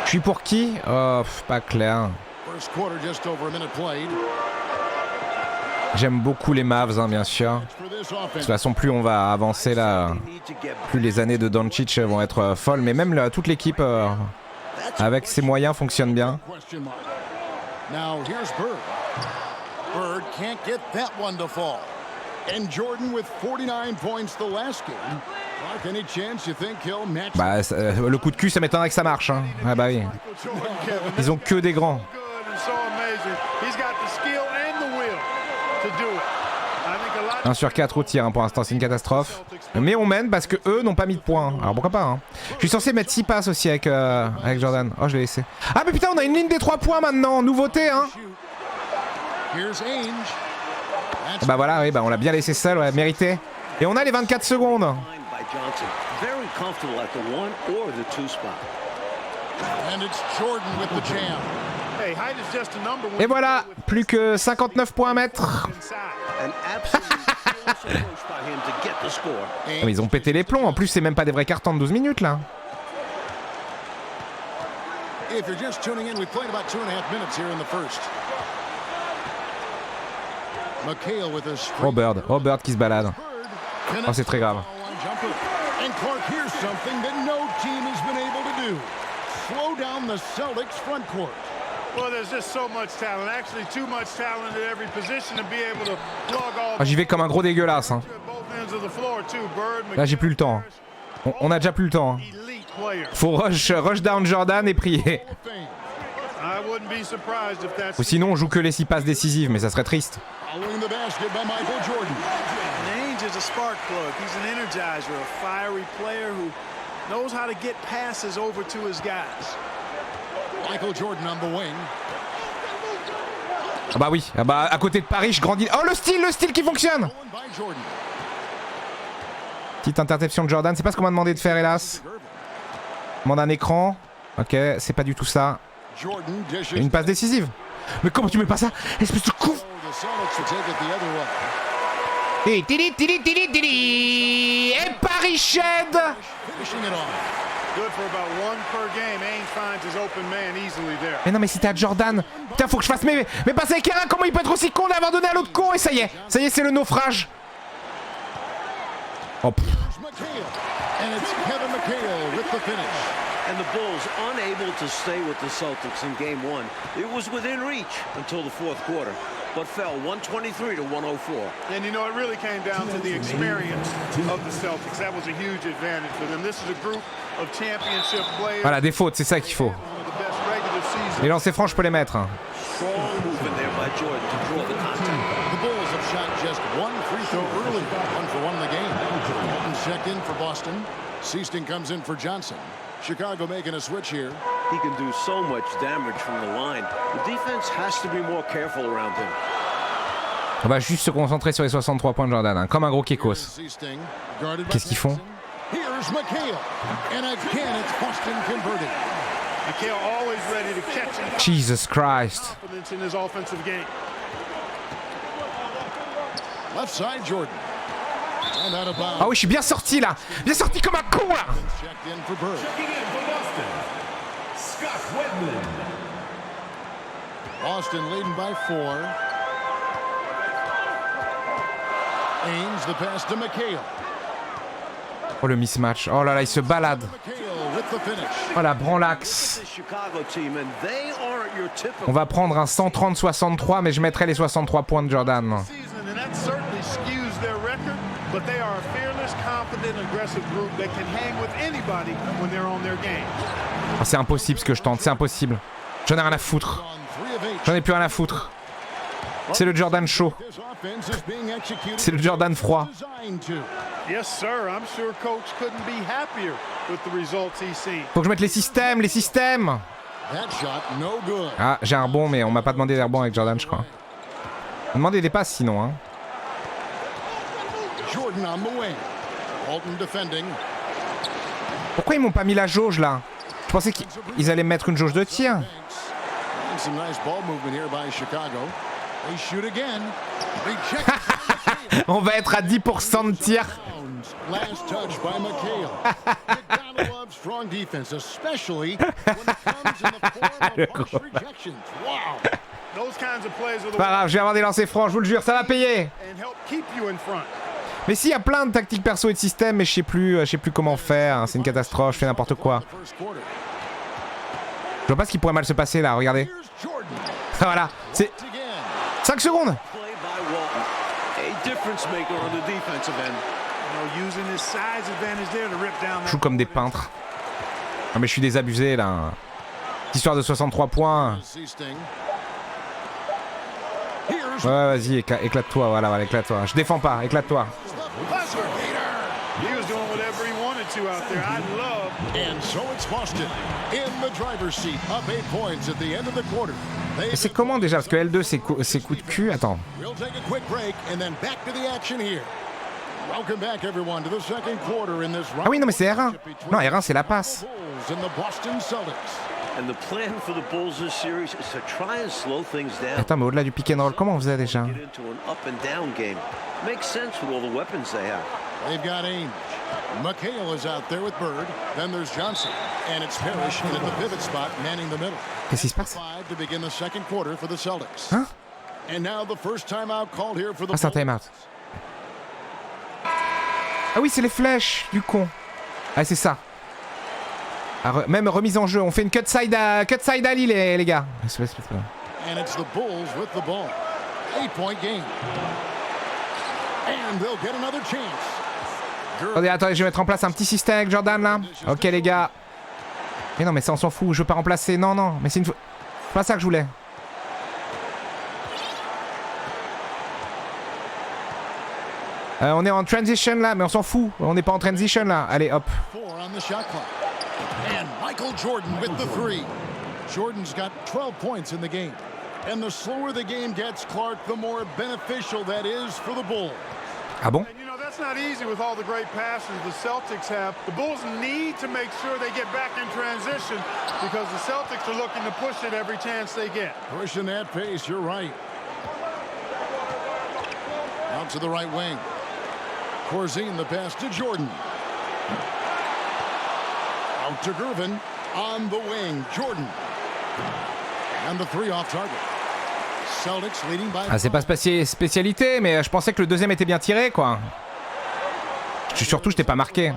Je suis pour qui? Oh, pas clair. J'aime beaucoup les Mavs, hein, bien sûr. De toute façon, plus on va avancer là, plus les années de Doncic vont être folles. Mais même là, toute l'équipe, avec ses moyens, fonctionne bien. Bird can't get that one to fall. And Jordan with 49 points the last game. Mark, any chance you think he'll match? Bah, le coup de cul, ça m'étonnerait que ça marche. Hein. Ah bah oui. Ils ont que des grands. 1 sur 4 au tir, hein, pour l'instant, c'est une catastrophe. Mais on mène parce que eux n'ont pas mis de points. Alors pourquoi pas, hein. Je suis censé mettre 6 passes aussi avec Jordan. Oh, je l'ai laissé. Ah mais putain, on a une ligne des 3 points maintenant. Nouveauté, hein. Bah voilà, oui, bah on l'a bien laissé seul, ouais, mérité. Et on a les 24 secondes. Et voilà, plus que 59 points à mettre. Mais ils ont pété les plombs, en plus c'est même pas des vrais cartons de 12 minutes là. Oh Bird qui se balade. Oh c'est très grave. Ah, j'y vais comme un gros dégueulasse. Hein. Là j'ai plus le temps. On a déjà plus le temps. Hein. Faut rush down Jordan et prier. Ou sinon on joue que les 6 passes décisives, mais ça serait triste. Ah bah oui, ah bah à côté de Paris, je grandis. Oh le style qui fonctionne. Petite interception de Jordan, c'est pas ce qu'on m'a demandé de faire hélas. Demande un écran. Ok, c'est pas du tout ça. Et une passe décisive. Mais comment tu mets pas ça? Espèce de con. Et Paris shed. Mais non mais c'était à Jordan. Putain faut que je fasse mes passes avec un. Comment il peut être aussi con d'avoir donné à l'autre con? Et ça y est c'est le naufrage. Oh pff. And the Bulls unable to stay with the Celtics in game 1. It was within reach until the fourth quarter, but fell 123 to 104. And you know, it really came down to the experience of the Celtics. That was a huge advantage for them. This is a group of championship players. Voilà, des fautes, c'est ça qu'il faut. Les lancers francs, je peux les mettre. Strong movement there by Jordan to draw the contact. The Bulls have shot just one free throw early, 1-for-1 in the game. Walton's checked in for Boston. Seaston comes in for Johnson. Chicago making a switch here. He can do so much damage from the line. The defense has to be more careful around him. On va juste se concentrer sur les 63 points de Jordan, hein, comme un gros Kekos. Qu'est-ce qu'ils font? Here's McHale. And again it's Boston converted. McHale always ready to catch him. Jesus Christ. In his offensive game. Left side Jordan. Ah oui, je suis bien sorti là. Bien sorti comme un con là. Boston leading by 4. Ames the pass to McHale. Oh le mismatch. Oh là là, il se balade. Oh la branlaxe. On va prendre un 130-63, mais je mettrai les 63 points de Jordan. But they are a fearless, confident, aggressive group that can hang with anybody when they're on their game. Oh, c'est impossible ce que je tente, c'est impossible. J'en ai rien à foutre. J'en ai plus rien à foutre. C'est le Jordan chaud. C'est le Jordan froid. Yes, sir. I'm sure coach couldn't be happier with the results he's seen. Faut que je mette les systèmes. Ah, j'ai un rebond, mais on m'a pas demandé des rebonds avec Jordan, je crois. On m'a demandé des passes sinon, hein. Pourquoi ils m'ont pas mis la jauge là? Je pensais qu'ils allaient me mettre une jauge de tir. They shoot again. Rejected. On va être à 10% de tir. Last touch by McHale. You gotta love strong defense, especially when it comes in the form of harsh rejections. Wow. Those kinds of plays are the Pas grave, je vais avoir des lancers francs, je vous le jure, ça va payer. and help keep you in front. Mais si, il y a plein de tactiques perso et de systèmes, mais je sais plus comment faire. Hein. C'est une catastrophe, je fais n'importe quoi. Je vois pas ce qui pourrait mal se passer là, regardez. Voilà, c'est 5 secondes. Je joue comme des peintres. Non mais je suis désabusé là. Histoire de 63 points. Ouais, vas-y, éclate-toi, voilà, éclate-toi. Je défends pas, éclate-toi. Et c'est comment déjà? Parce que L2 c'est coup de cul. Attends. Ah oui, non mais c'est R1. Non, R1 c'est la passe. Attends, mais au-delà du pick and roll, comment on faisait déjà? They've got Ainge. McHale is out there with Bird. Then there's Johnson. And it's Parrish in at the pivot spot, manning the middle. Qu'est-ce qui se passe? 5 to begin the second quarter for the Celtics. Hein? And now the first timeout called here for the Ah, c'est un timeout. Ah oui, c'est les flèches du con. Ah, c'est ça. Ah, même remise en jeu. On fait une cut side alley, les gars. And it's the Bulls with the ball. 8-point game. And they'll get another chance. Attendez, je vais mettre en place un petit système avec Jordan là. Ok les gars. Mais non mais ça on s'en fout, je veux pas remplacer. Non, mais c'est pas ça que je voulais. On est en transition là, mais on s'en fout. On n'est pas en transition là. Allez hop. And Michael Jordan with the 3. Jordan's got 12 points in the game. And the slower the game gets, Clark, the more beneficial that is for the Bulls. Ah bon? And you know, that's not easy with all the great passes the Celtics have. The Bulls need to make sure they get back in transition because the Celtics are looking to push it every chance they get. Pushing that pace, you're right. Out to the right wing. Corzine, the pass to Jordan. Out to Gervin on the wing. Jordan. And the 3 off target. Celtics leading by... Ah, c'est pas spécialité, mais je pensais que le deuxième était bien tiré, quoi. Surtout, je t'ai pas marqué.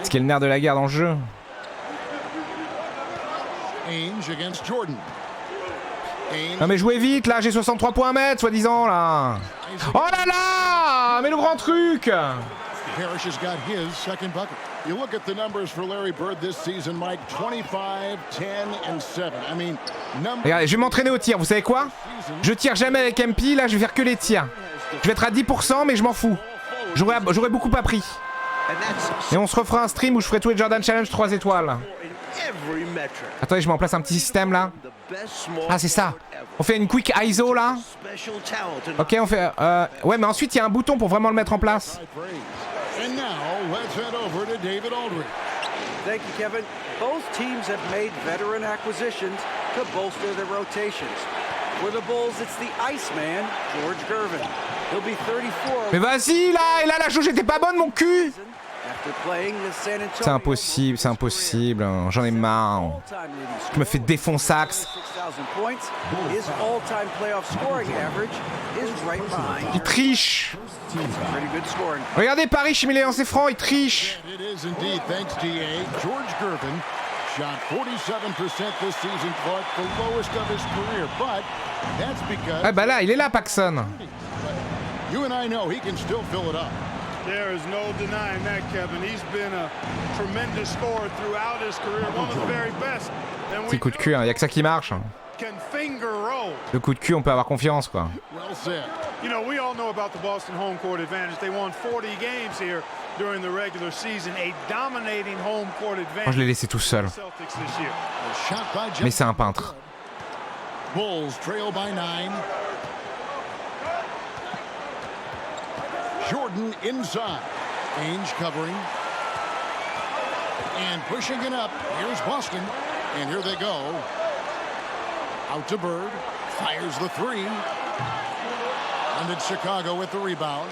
Ce qui est le nerf de la guerre dans le jeu. Non mais jouez vite, là, j'ai 63 points à mettre, soi-disant, là. Oh là là! Mais le grand truc! Parrish has got his second bucket. You look at the numbers for Larry Bird this season, Mike, 25, 10, and 7. I mean, regardez, je vais m'entraîner au tir, vous savez quoi? Je tire jamais avec MP, là, je vais faire que les tirs. Je vais être à 10%, mais je m'en fous. J'aurais beaucoup appris. Et on se refera un stream où je ferai tous les Jordan Challenge 3 étoiles. Attendez, je mets en place un petit système, là. Ah, c'est ça. On fait une quick ISO, là. Ok, on fait... ouais, mais ensuite, il y a un bouton pour vraiment le mettre en place. And now, let's head over to David Aldridge. Thank you, Kevin. Both teams have made veteran acquisitions to bolster their rotations. For the Bulls, it's the Iceman, George Gervin. He'll be 34. Mais vas-y, là! Et là, la jauge était pas bonne, mon cul! After playing the San Antonio... C'est impossible. J'en ai marre. Je me fais défonçaxe. His all-time playoff scoring average is right behind. Il triche. Pretty good scoring. Regardez Paris, il met les lancers francs, il triche. It is indeed, thanks GA. George Gervin shot 47% this season, Clark, the lowest of his career, but that's because... Ah bah là, il est là, Paxson. You and I know he can still fill it up. There is no denying that, Kevin. He's been a tremendous scorer throughout his career, one of the very best. Petit coup de cul, il y a que ça qui marche. Can finger roll. Le coup de cul, on peut avoir confiance, quoi. Well said. You know, we all know about the Boston home court advantage. They won 40 games here during the regular season, a dominating home court advantage. Moi, je l'ai laissé tout seul. Mais c'est un peintre. Bulls trail by 9. Jordan inside. Ainge covering. And pushing it up. Here's Boston. And here they go. Out to Bird. Fires the 3. And it's Chicago with the rebound.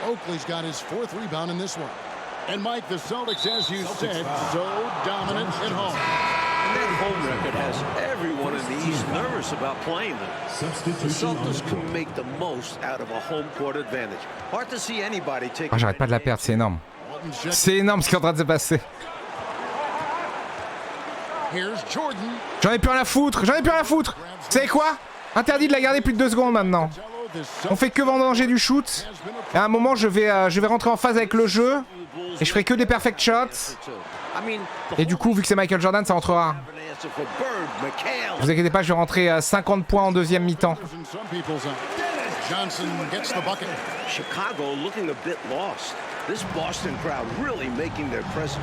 Oakley's got his 4th rebound in this one. And Mike, the Celtics, as you said, so dominant at home. And that home record has everyone in the East nervous about playing them. The Celtics can make the most out of a home court advantage. Hard to see anybody take. Oh, j'arrête pas de la perdre, c'est énorme. C'est énorme ce qui est en train de se passer. J'en ai plus rien à foutre, j'en ai plus rien à foutre. Vous savez quoi? Interdit de la garder plus de 2 secondes maintenant. On fait que vendanger du shoot. Et à un moment, je vais rentrer en phase avec le jeu. Et je ferai que des perfect shots. Et du coup, vu que c'est Michael Jordan, ça rentrera. Vous inquiétez pas, je vais rentrer 50 points en deuxième mi-temps.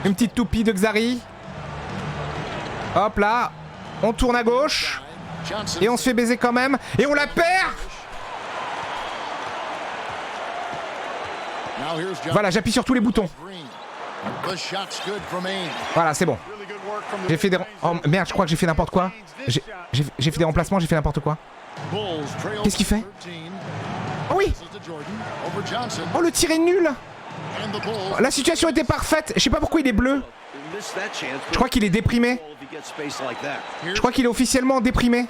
Une petite toupie de Xari. Hop là. On tourne à gauche. Et on se fait baiser quand même. Et on la perd. Voilà, j'appuie sur tous les boutons. Voilà, c'est bon. J'ai fait des... Oh merde, je crois que j'ai fait n'importe quoi. J'ai fait des remplacements, j'ai fait n'importe quoi. Qu'est-ce qu'il fait? Oh oui. Oh, le tir est nul. La situation était parfaite. Je sais pas pourquoi il est bleu. Je crois qu'il est déprimé. Je crois qu'il est officiellement déprimé.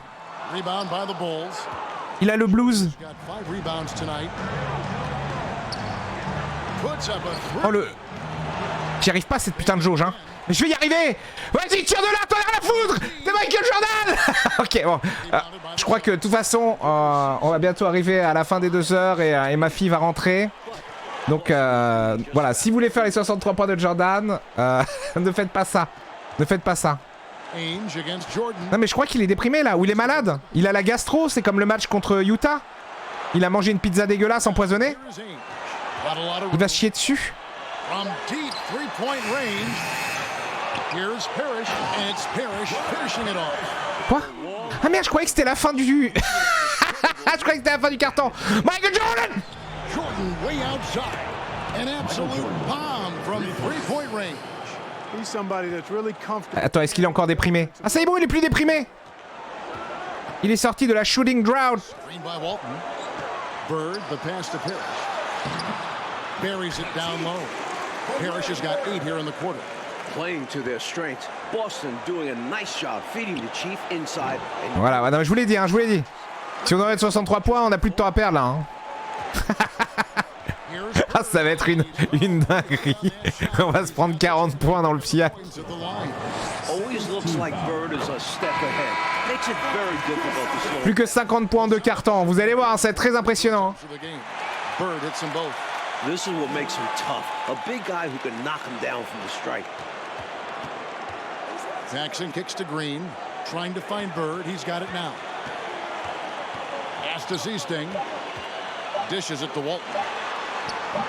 Il a le blues. Oh le... J'y arrive pas à cette putain de jauge, hein. Mais je vais y arriver. Vas-y, tire de là, t'en as rien à foutre. T'es Michael Jordan. Ok, bon. Je crois que de toute façon, on va bientôt arriver à la fin des 2 heures et ma fille va rentrer. Donc voilà, si vous voulez faire les 63 points de Jordan, ne faites pas ça. Ne faites pas ça. Non mais je crois qu'il est déprimé là, ou il est malade. Il a la gastro, c'est comme le match contre Utah. Il a mangé une pizza dégueulasse empoisonnée. Il va se chier dessus. Quoi? Ah merde, je croyais que c'était la fin du... Je croyais que c'était la fin du carton. Michael Jordan! Attends, est-ce qu'il est encore déprimé? Ah ça y est bon, il est plus déprimé. Il est sorti de la shooting drought. Buries it down low. Parrish has got 8 here in the quarter. Playing to their strengths. Boston doing a nice job feeding the Chief inside. Voilà, non, je vous l'ai dit, hein, je vous l'ai dit. Si on aurait 63 points, on a plus de temps à perdre là. Hein. Ah, ça va être une dinguerie. On va se prendre 40 points dans le fiac. Plus que 50 points de carton. Vous allez voir, ça va être très impressionnant. This is what makes him tough. A big guy who can knock him down from the strike. Jackson kicks to Green, trying to find Bird. He's got it now. Pass to Seasting. Dishes it to Walton.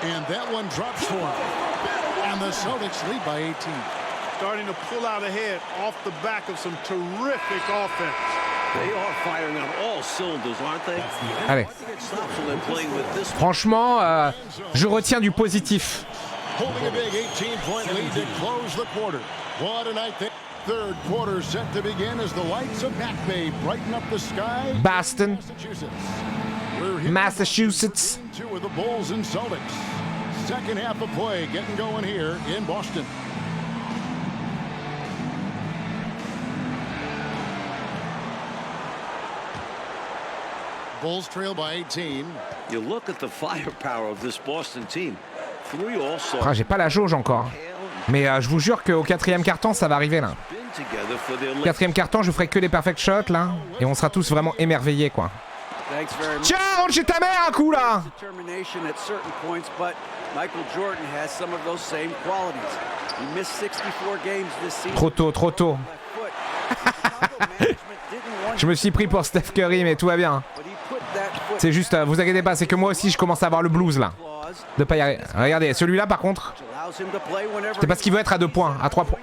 And that one drops for him. And the Celtics lead by 18. Starting to pull out ahead off the back of some terrific offense. They are firing on all cylinders, aren't they? Allez. Franchement, je retiens du positif. Holding a big 18-point lead to close the quarter. What a night. Third quarter set to begin as the lights of Back Bay brighten up the sky. Boston, Massachusetts. Two of the Bulls and Celtics. Second half of play getting going here in Boston. Bulls trail by 18. You look at the firepower of this Boston team. 3 all-stars. Ah, j'ai pas la jauge encore. Mais je vous jure qu'au 4e quart-temps, ça va arriver là. 4e quart-temps, je ferai que les perfect shots là. Et on sera tous vraiment émerveillés quoi. Tiens, rentre chez ta mère un coup là. Trop tôt, trop tôt. Je me suis pris pour Steph Curry, mais tout va bien. C'est juste, vous inquiétez pas, c'est que moi aussi je commence à avoir le blues là. De pas y arriver. Regardez, celui-là par contre, c'est parce qu'il veut être à 2 points, à 3 points.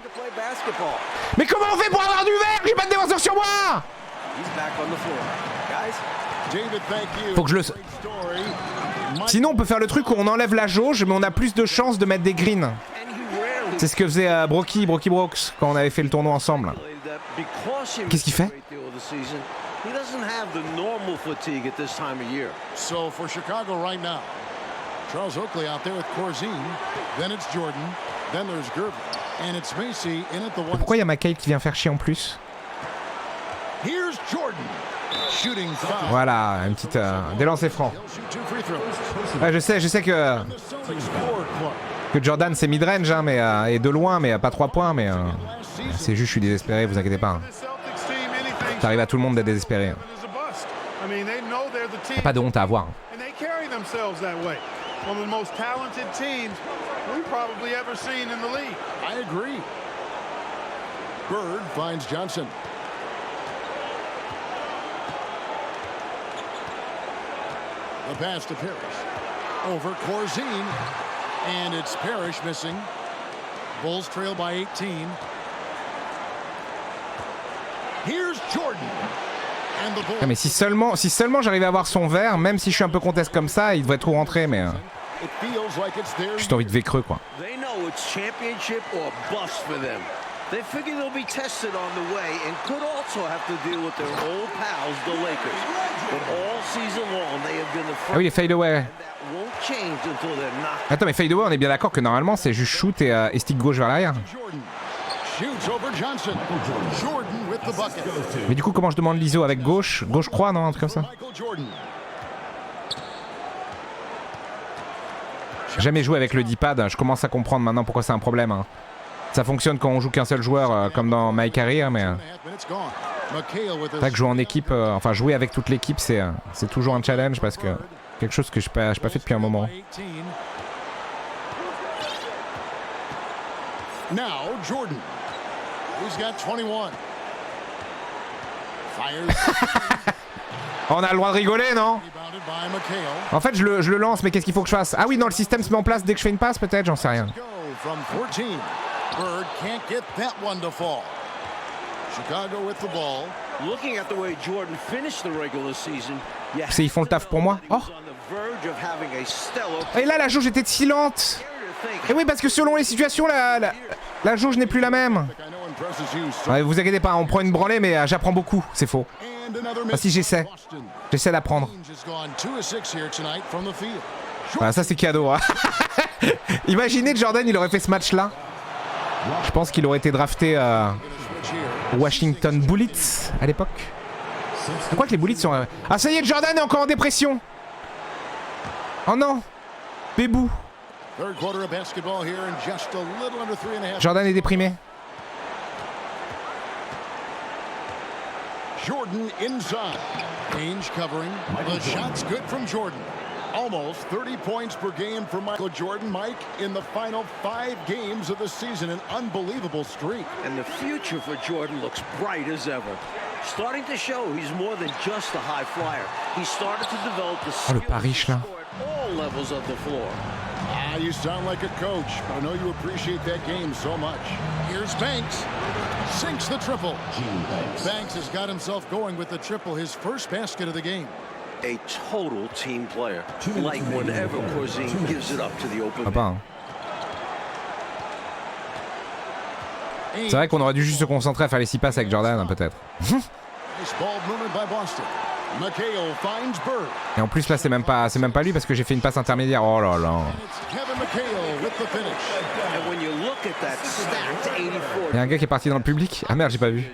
Mais comment on fait pour avoir du vert? J'ai pas de défenseur sur moi. Faut que je le... Sinon on peut faire le truc où on enlève la jauge, mais on a plus de chances de mettre des greens. C'est ce que faisait Brocky Brooks quand on avait fait le tournoi ensemble. Qu'est-ce qu'il fait? He doesn't have the normal fatigue at this time of year. So for Chicago right now, Charles Oakley out there with Corzine. Then it's Jordan. Then there's Gerber. And it's Macy in at the one. Pourquoi il y a McHale qui vient faire chier en plus? Here's Jordan. Shooting foul. Voilà, une petite des lancers francs. Ouais, je sais que Jordan c'est mid-range hein, mais et de loin mais pas 3 points mais c'est juste je suis désespéré, vous inquiétez pas. Hein. Ça arrive à tout le monde d'être désespéré. Hein. Pas de honte à avoir. Hein. One of the most talented teams we've probably ever seen in the league. I agree. Bird finds Johnson. The pass to Parrish. Over Corzine. And it's Parrish missing. Bulls trail by 18. Here's Jordan. Ah mais si seulement j'arrivais à avoir son verre, même si je suis un peu conteste comme ça, il devrait tout rentrer mais juste envie de V creux quoi. Ah oui les fade away. Attends mais fade away on est bien d'accord que normalement c'est juste shoot et stick gauche vers l'arrière. Mais du coup comment je demande l'ISO avec gauche croix non un truc comme ça. J'ai jamais joué avec le D-pad, je commence à comprendre maintenant pourquoi c'est un problème. Hein. Ça fonctionne quand on joue qu'un seul joueur comme dans My Career mais c'est vrai que jouer en équipe, enfin jouer avec toute l'équipe c'est toujours un challenge parce que quelque chose que je n'ai pas fait depuis un moment. Now Jordan. He's got 21. On a le droit de rigoler, non? En fait, je le lance, mais qu'est-ce qu'il faut que je fasse? Ah oui, non, le système se met en place dès que je fais une passe, peut-être, j'en sais rien. Ils font le taf pour moi. Oh! Et là, la jauge était oscillante. Et oui, parce que selon les situations, la jauge n'est plus la même. Ouais, vous inquiétez pas, on prend une branlée, mais j'apprends beaucoup, c'est faux. Ah si, j'essaie d'apprendre. Voilà, ça c'est cadeau. Hein. Imaginez Jordan, il aurait fait ce match-là. Je pense qu'il aurait été drafté Washington Bullets à l'époque. Pourquoi que les Bullets sont... Ah ça y est, Jordan est encore en dépression. Oh non, bébou. Jordan est déprimé. Jordan inside. Ainge covering. The shot's good from Jordan. Almost 30 points per game for Michael Jordan. Mike, in the final 5 games of the season, an unbelievable streak. And the future for Jordan looks bright as ever. Starting to show he's more than just a high flyer. He started to develop the skills at all levels of the floor. Ah, you sound like a coach. I know you appreciate that game so much. Here's Banks. Sinks the triple. Banks has got himself going with the triple, his first basket of the game. A total team player. Like whenever Corzine gives it up to the open. C'est vrai qu'on aurait dû juste se concentrer à faire les 6 passes avec Jordan, peut-être. Et en plus là c'est même pas lui parce que j'ai fait une passe intermédiaire. Oh là là. Il y a un gars qui est parti dans le public. Ah merde, j'ai pas vu.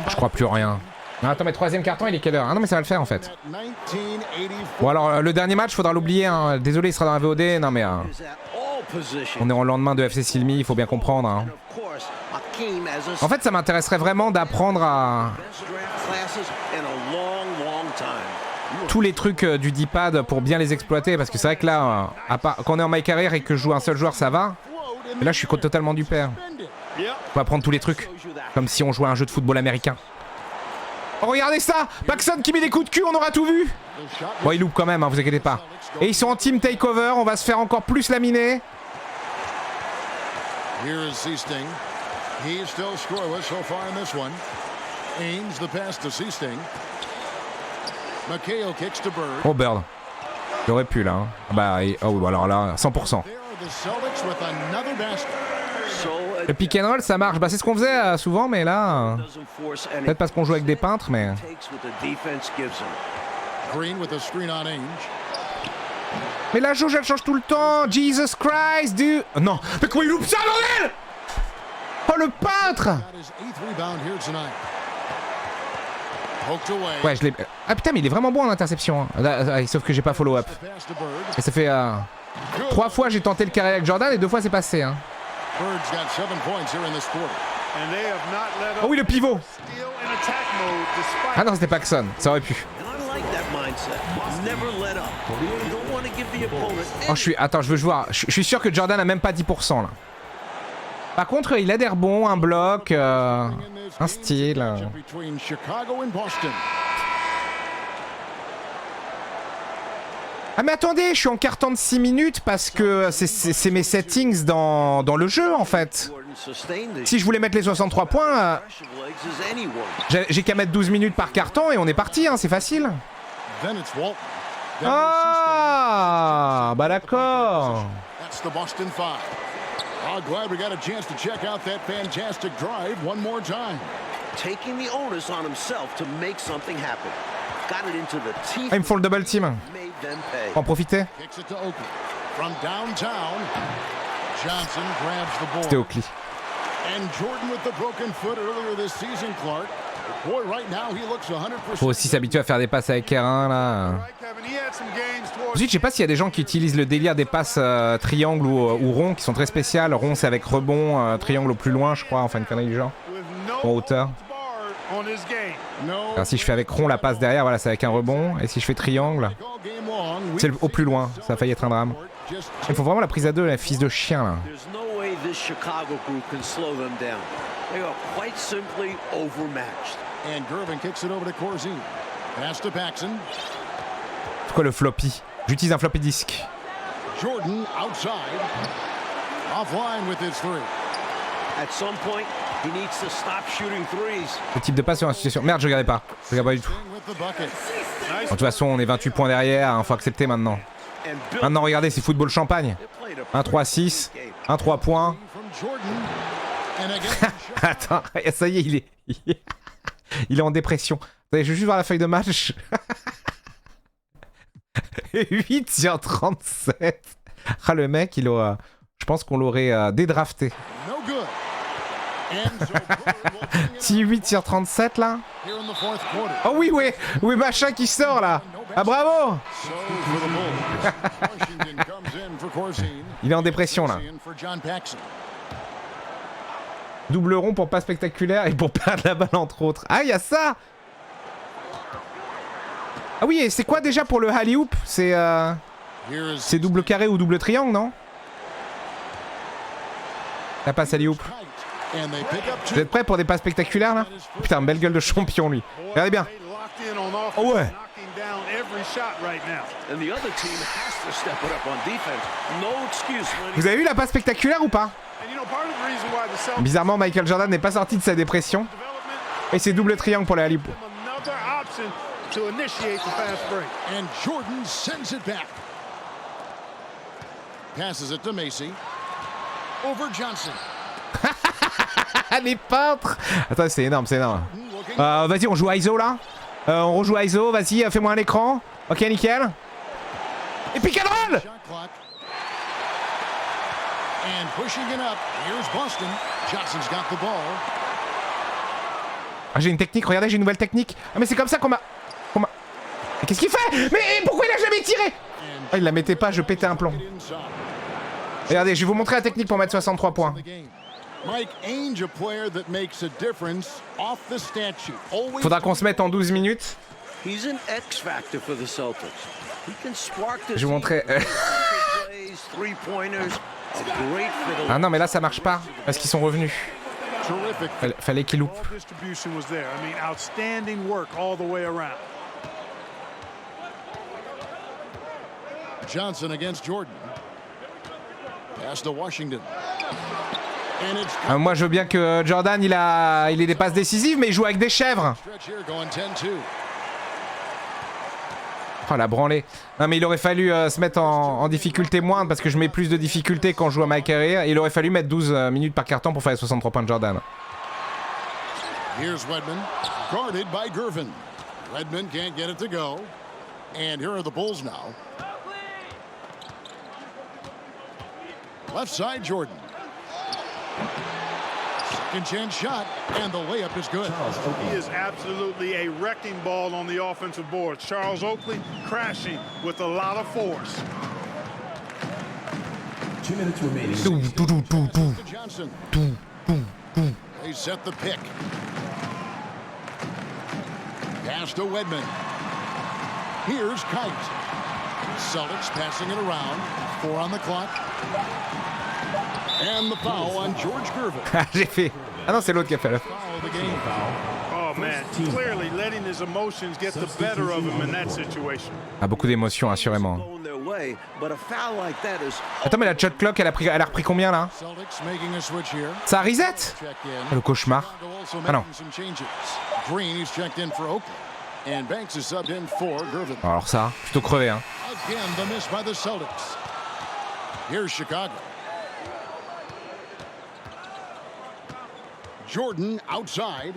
Je crois plus rien. Non, attends, mais troisième carton, il est quelle heure? Ah non, mais ça va le faire en fait. Bon, alors le dernier match, faudra l'oublier. Hein. Désolé, il sera dans la VOD. Non, mais on est en lendemain de FC Silmi, il faut bien comprendre. Hein. En fait, ça m'intéresserait vraiment d'apprendre à tous les trucs du D-pad pour bien les exploiter. Parce que c'est vrai que là, quand on est en My Career et que je joue un seul joueur, ça va. Mais là, je suis totalement du père. Faut apprendre tous les trucs. Comme si on jouait à un jeu de football américain. Oh, regardez ça! Paxson qui met des coups de cul, on aura tout vu! Bon, il loupe quand même, hein, vous inquiétez pas. Et ils sont en team takeover, on va se faire encore plus laminer. Ames the pass to Seasting. McHale kicks to Bird. Oh, Bird. J'aurais pu là. Hein. Bah, oh, alors là, 100%. Le pick and roll, ça marche. Bah, c'est ce qu'on faisait souvent, mais là. Peut-être parce qu'on joue avec des peintres, mais. Mais la jauge, elle change tout le temps. Jesus Christ, dude. Non. Mais comment il loupe ça, bordel? Oh, le peintre. Ouais, je l'ai. Ah putain, mais il est vraiment bon en interception. Hein. Sauf que j'ai pas follow-up. Et ça fait 3 fois j'ai tenté le carré avec Jordan et 2 fois c'est passé. Hein. Oh oui, le pivot. Ah non, c'était Paxson. Ça aurait pu. Oh, Attends, je veux voir. Je suis sûr que Jordan a même pas 10% là. Par contre, il a des rebonds, un bloc, un style. Ah mais attendez, je suis en carton de 6 minutes parce que c'est mes settings dans le jeu en fait. Si je voulais mettre les 63 points, j'ai qu'à mettre 12 minutes par carton et on est parti, hein, c'est facile. Ah, bah d'accord. Oh, glad we got a chance to check out that fantastic drive one more time. Taking the onus on himself to make something happen. Got it into the teeth. Ah, ils me font le double team. Faut en profiter. From downtown, Johnson grabs the ball. C'était Oakley. And Jordan with the broken foot earlier this season, Clark. Boy, right now he looks 100%. Faut aussi s'habituer à faire des passes avec écrans là. Ensuite, je sais pas s'il y a des gens qui utilisent le délire des passes triangle ou rond qui sont très spéciales. Rond c'est avec rebond, triangle au plus loin, je crois, enfin une connerie du genre. En hauteur. Alors si je fais avec rond la passe derrière, voilà, c'est avec un rebond. Et si je fais triangle, c'est au plus loin. Ça a failli être un drame. Il faut vraiment la prise à deux, la fils de chien là. C'est quoi le floppy? J'utilise un floppy disk. Jordan outside. Offline with his three. At some point, he needs to stop shooting threes. Le type de passe sur la situation. Merde, je regardais pas. Je regarde pas du tout. De toute façon, on est 28 points derrière, hein, faut accepter maintenant. Maintenant, regardez, c'est football champagne. 1-3-6, 1-3 points. Attends, ça y est, il est en dépression. Attendez, je vais juste voir la feuille de match. 8 sur 37. Ah, le mec, il aura. Je pense qu'on l'aurait dédrafté. Si 8 sur 37 là. Oh oui, oui, oui, machin qui sort là. Ah bravo. Il est en dépression là. Double rond pour pas spectaculaire et pour perdre la balle entre autres. Ah, il y a ça. Ah oui, et c'est quoi déjà pour le alley-oop? C'est double carré ou double triangle, non? La passe alley-oop. Vous êtes prêts pour des passes spectaculaires là? Putain, belle gueule de champion lui. Regardez bien. Oh ouais. Vous avez vu la passe spectaculaire ou pas? Bizarrement, Michael Jordan n'est pas sorti de sa dépression. Et c'est double triangle pour les alley-oop. To initiate the fast break. And Jordan sends it back. Passes it to Macy. Over Johnson. Les peintres. Attends, c'est énorme, c'est énorme. Vas-y, on joue à ISO là. On rejoue à ISO, vas-y, fais-moi un écran. Ok, nickel. Et pick and roll. And pushing it up. Here's Boston. Johnson's got the ball. Ah, j'ai une technique, regardez, j'ai une nouvelle technique. Ah, mais c'est comme ça qu'on m'a... Mais qu'est-ce qu'il fait? Mais pourquoi il a jamais tiré? Ah, il la mettait pas, je pétais un plomb. Regardez, je vais vous montrer la technique pour mettre 63 points. Faudra qu'on se mette en 12 minutes. Je vais vous montrer... Ah non, mais là ça marche pas, parce qu'ils sont revenus. Fallait qu'il loupe. Johnson against Jordan. Pass to Washington. Moi, je veux bien que Jordan, il ait des passes décisives, mais il joue avec des chèvres. Oh, la branlée. Non, mais il aurait fallu se mettre en difficulté moindre parce que je mets plus de difficulté quand je joue à ma carrière. Il aurait fallu mettre 12 minutes par carton pour faire les 63 points de Jordan. Here's Wedman, guarded by Gervin. Wedman can't get it to go. And here are the Bulls now. Left side, Jordan. Second chance shot, and the layup is good. He is absolutely a wrecking ball on the offensive board. Charles Oakley crashing with a lot of force. 2 minutes remaining. Johnson. They set the pick. Pass to Wedman. Here's Kite. Celtics passing it around. 4 on the clock. And the foul on George Gervin. J'ai fait. Ah non, c'est l'autre qui a fait la Foul of the game. Oh man, clearly letting his emotions get the better of him in that situation. Ah, beaucoup d'émotions, assurément. Going their way, but a foul like that is Attends, mais la shot clock, elle a repris combien là? Celtics making a switch here. Ça a reset? Check Ah, in. le cauchemar. Also Ah non. making some changes. Green is checked in for Oakley. And Banks is subbed in for Gervin. Alors ça, plutôt crevé, hein. Again, the miss by the Celtics. Here's Chicago. Jordan outside.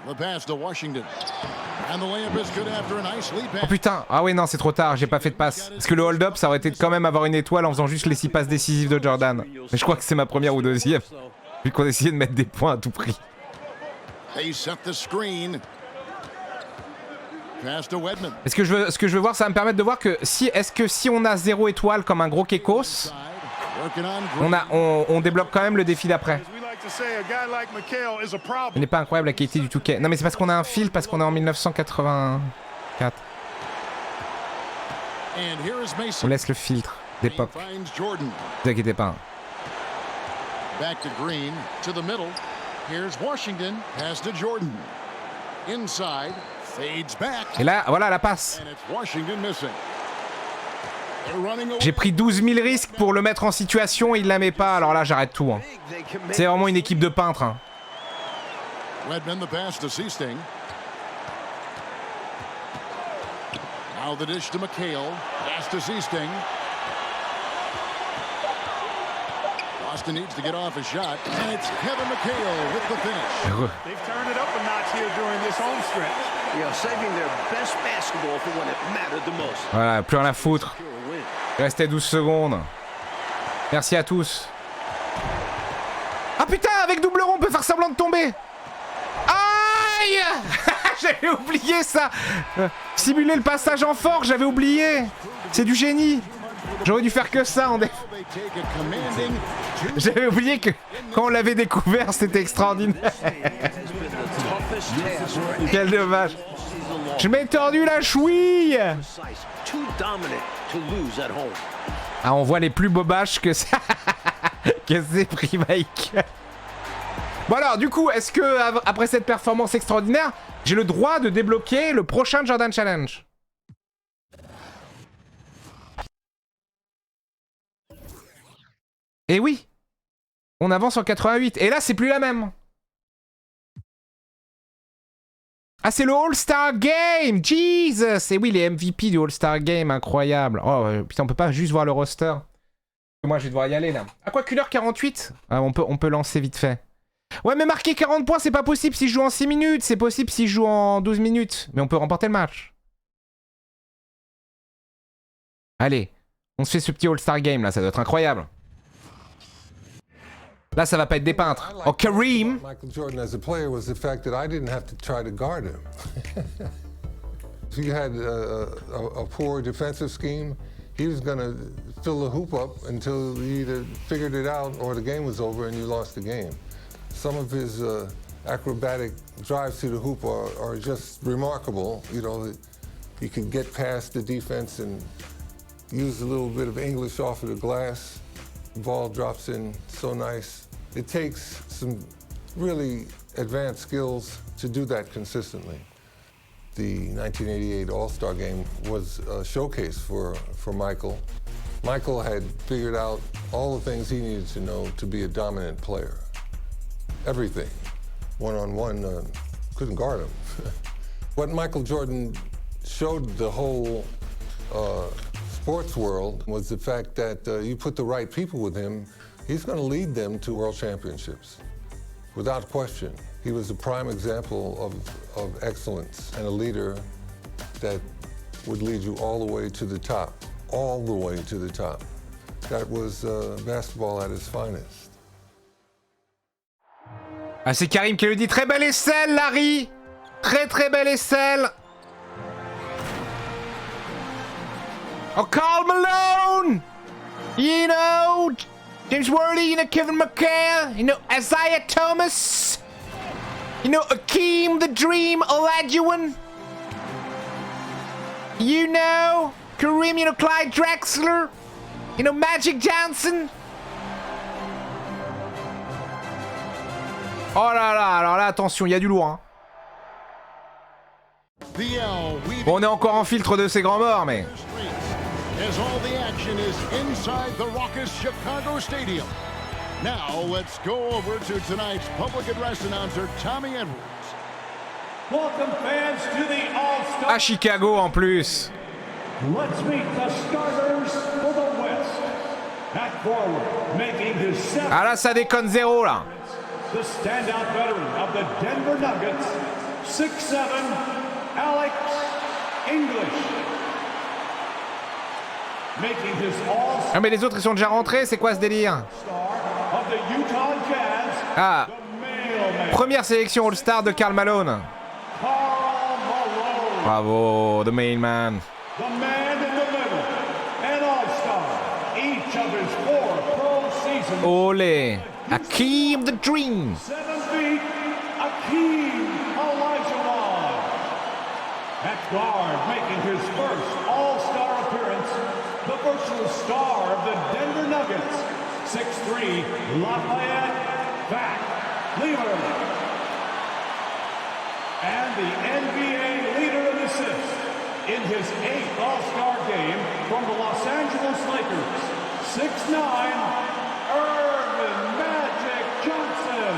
The pass to Washington. And the layup is good after a nice lead Oh pass. putain, ah ouais non, c'est trop tard, j'ai pas fait de passe. Parce que le hold-up, ça aurait été quand même avoir une étoile en faisant juste les 6 passes décisives de Jordan. Mais je crois que c'est ma première ou deuxième. Vu qu'on essayait de mettre des points à tout prix. They set the screen. Pass to Wedman. Ce que je veux voir, ça va me permettre de voir que si on a 0 étoile comme un gros Kekos, Working on Green. on débloque quand même le défi d'après. As we like to say, a guy like Mikal is a Ce problem. n'est pas incroyable la qualité du touquet. Non mais c'est parce qu'on a un filtre, parce qu'on est en 1984. And here is On Mason. laisse le filtre d'époque. He finds Jordan. Ne vous inquiétez pas. Back to Green, to the middle. Here's Washington. Pass to Jordan. Inside. Fades back. Et là, voilà la passe. And it's Washington missing. They're running away. J'ai pris 12 000 risques pour le mettre en situation, il la met pas, alors là j'arrête tout. Hein. big. They can make C'est vraiment une équipe de peintres. Hein. Wedman the pass to Seasting. Now the dish to McHale. Pass to Seasting. Boston needs to get off a shot. And it's Kevin McHale with the finish. They've turned it up a notch here during this home stretch. saving their best basketball for when it mattered the most. Voilà, plus rien à foutre. Pure win. Il restait 12 secondes. Merci à tous. Ah putain, avec double rond, on peut faire semblant de tomber. Aïe. J'avais oublié ça. Simuler le passage en fort, j'avais oublié. C'est du génie. J'aurais dû faire que ça en déf. They take a commanding J'avais oublié que quand on l'avait découvert, c'était extraordinaire. Toughest task for Quel dommage. Je m'ai tordu la chouille. precise. Too dominant to lose at home. Ah, on voit les plus bobaches que ça. Que c'est pris, Mike. Bon alors, du coup, est-ce que après cette performance extraordinaire, j'ai le droit de débloquer le prochain Jordan Challenge? Et oui, on avance en 88. Et là, c'est plus la même. Ah, c'est le All-Star Game. Jesus. Et oui, les MVP du All-Star Game, incroyable. Oh, putain, on peut pas juste voir le roster. Moi, je vais devoir y aller, là. À quoi, 1h48 ah, on peut lancer vite fait. Ouais, mais marquer 40 points, c'est pas possible si je joue en 6 minutes. C'est possible si je joue en 12 minutes. Mais on peut remporter le match. Allez, on se fait ce petit All-Star Game, là. Ça doit être incroyable. Là, ça va pas être des peintres. Oh, Kareem. Michael Jordan as a player was the fact that I didn't have to try to guard him. If you had a poor defensive scheme, he was going to fill the hoop up until you either figured it out or the game was over and you lost the game. Some of his acrobatic drives to the hoop are just remarkable. You know, he can get past the defense and use a little bit of English off of the glass. The ball drops in so nice. It takes some really advanced skills to do that consistently. The 1988 All-Star Game was a showcase for Michael. Michael had figured out all the things he needed to know to be a dominant player. Everything. One-on-one, couldn't guard him. What Michael Jordan showed the whole sports world was the fact that you put the right people with him, he's going to lead them to world championships, without question. He was a prime example of excellence and a leader that would lead you all the way to the top, all the way to the top. That was basketball at its finest. Ah, c'est Karim qui le dit. Très belle aisselle, Larry. Très très belle aisselle. Oh, Karl Malone. You know, James Worthy, you know, Kevin McHale, you know, Isaiah Thomas, you know, Akeem the Dream Olajuwon, you know, Kareem, you know, Clyde Drexler, you know, Magic Johnson. Oh là là, alors là, attention, il y a du lourd. Hein. Bon, on est encore en filtre de ces grands morts, mais... As all the action is inside the raucous Chicago Stadium. Now let's go over to tonight's public address announcer, Tommy Edwards. Welcome fans to the All-Star. À Chicago en plus. Let's meet the starters for the West. At forward, making his seventh. Ah là, ça déconne zéro là. The standout veteran of the Denver Nuggets, 6'7", Alex English. Making his all-star. Ah mais les autres ils sont déjà rentrés, c'est quoi ce délire? Of the Utah Jazz. Ah. Première sélection All-Star de Karl Malone. Bravo, the main man. The man in the middle, an all-star. Each of his 4 pro seasons. Olé, Akeem the Dream. 7 feet, Akeem Olajuwon. At guard, making his first all-star appearance, the virtual star of the Denver Nuggets, 6'3", Lafayette Fat Lever. And the NBA leader in assists in his 8th All-Star game from the Los Angeles Lakers, 6'9", Irvin Magic Johnson.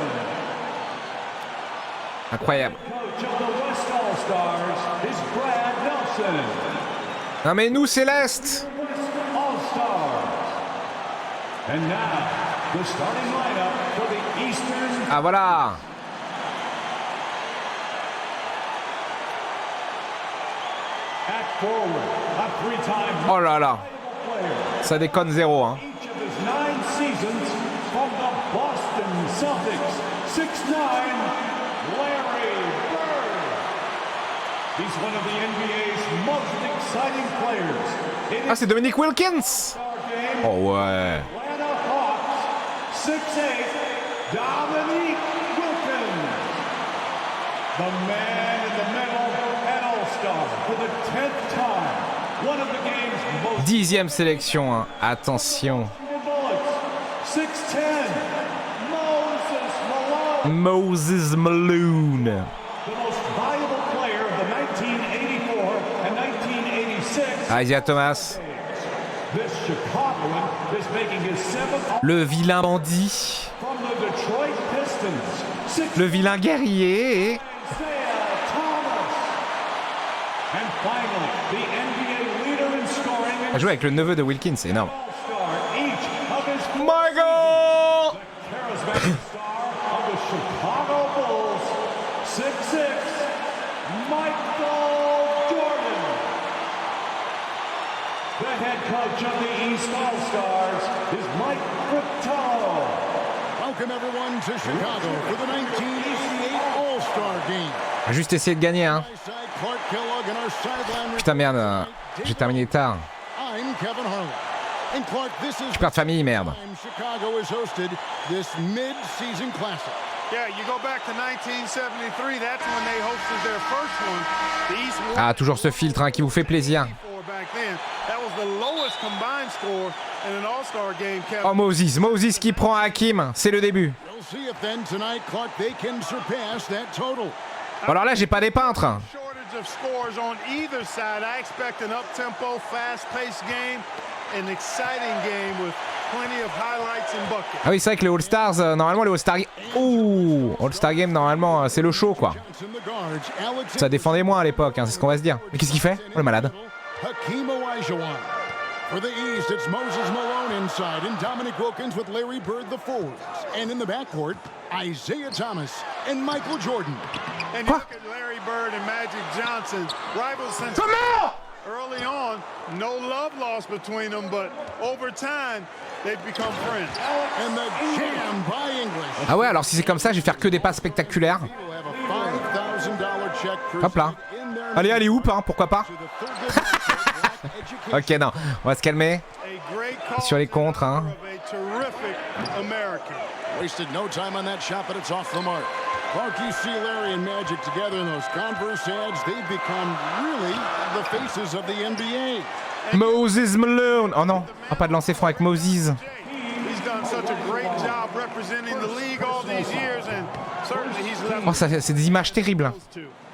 Incroyable. Coach of the West All-Stars is Brad Nelson. Non mais nous Céleste. All-Stars. And now, the starting lineup for the Eastern. Ah voilà. At forward, a 3-time Oh là là. Ça déconne zéro hein. each of his 9 seasons from the Boston Celtics, 6'9", Larry Bird. He's one of the NBA's most exciting players. Ah c'est Dominique Wilkins. Oh ouais. Atlanta Hawks, 6'8", Dominique Wilkins. The man in the middle, an all-star for the 10th time. One of the game's most 10e sélection hein. Attention. bullets. 6'10", Moses Malone. Moses Malone. The most valuable player of the 1984 and 1986. Isaiah Thomas. This Chicagoan is making his 7th Le vilain bandit. from the Detroit Pistons. Le vilain guerrier. Isaiah Thomas. And finally, the NBA leader in scoring A and joué avec le neveu de Wilkins, c'est énorme. all-star each of his Michael. charismatic star of the Chicago Bulls, 6'6", Michael Jordan. The head coach of the East All-Stars is Mike Fratello. Welcome everyone to Chicago for the 1988 All-Star Game. On va juste essayer de gagner hein. Clark Kellogg and our sideline Putain merde, j'ai terminé tard. I'm Kevin Harlan. And Clark, this is Je perds de famille, merde. time Chicago has hosted this mid-season classic. Yeah, you go back to 1973, that's when they hosted their first one. The East Ah, toujours ce filtre hein, qui vous fait plaisir. back then. That was the lowest combined score in an All-Star game, Kevin. Oh Moses qui prend Hakim, c'est le début. We'll see if then tonight, Clark, they can surpass that total. Bon, alors là j'ai pas des peintres. Shortage of scores on either side. I expect an up-tempo, fast-paced game. an exciting game with plenty of highlights and buckets. Ah oui, c'est vrai que les All-Stars, normalement les All-Star Games... Ouh, All-Star Game, normalement, c'est le show, quoi. Ça défendait moins à l'époque, hein, c'est ce qu'on va se dire. Mais qu'est-ce qu'il fait? Oh, le malade. For the East, it's Moses Malone inside, and Dominic Wilkins with Larry Bird, the forwards. And in the backcourt, Isaiah Thomas and Michael Jordan. And you look at Larry Bird and Magic Johnson, rivals since early on. No love lost between them, but over time, they've become friends. And the jam by English. Ah ouais, alors si c'est comme ça, je vais faire que des passes spectaculaires. Hop là. Allez, allez, hoop, hein, pourquoi pas. Ok, non, on va se calmer. Sur les contres, hein. Wasted no time on that shot, but it's off the mark. Clark, you see Larry and Magic together in those Converse ads. They've become really the faces of the NBA. Moses Malone. Oh non, ah, pas de lancer franc avec Moses. He's done such a great job representing the league all these years, and certainly he's left. Oh, ça, c'est des images terribles.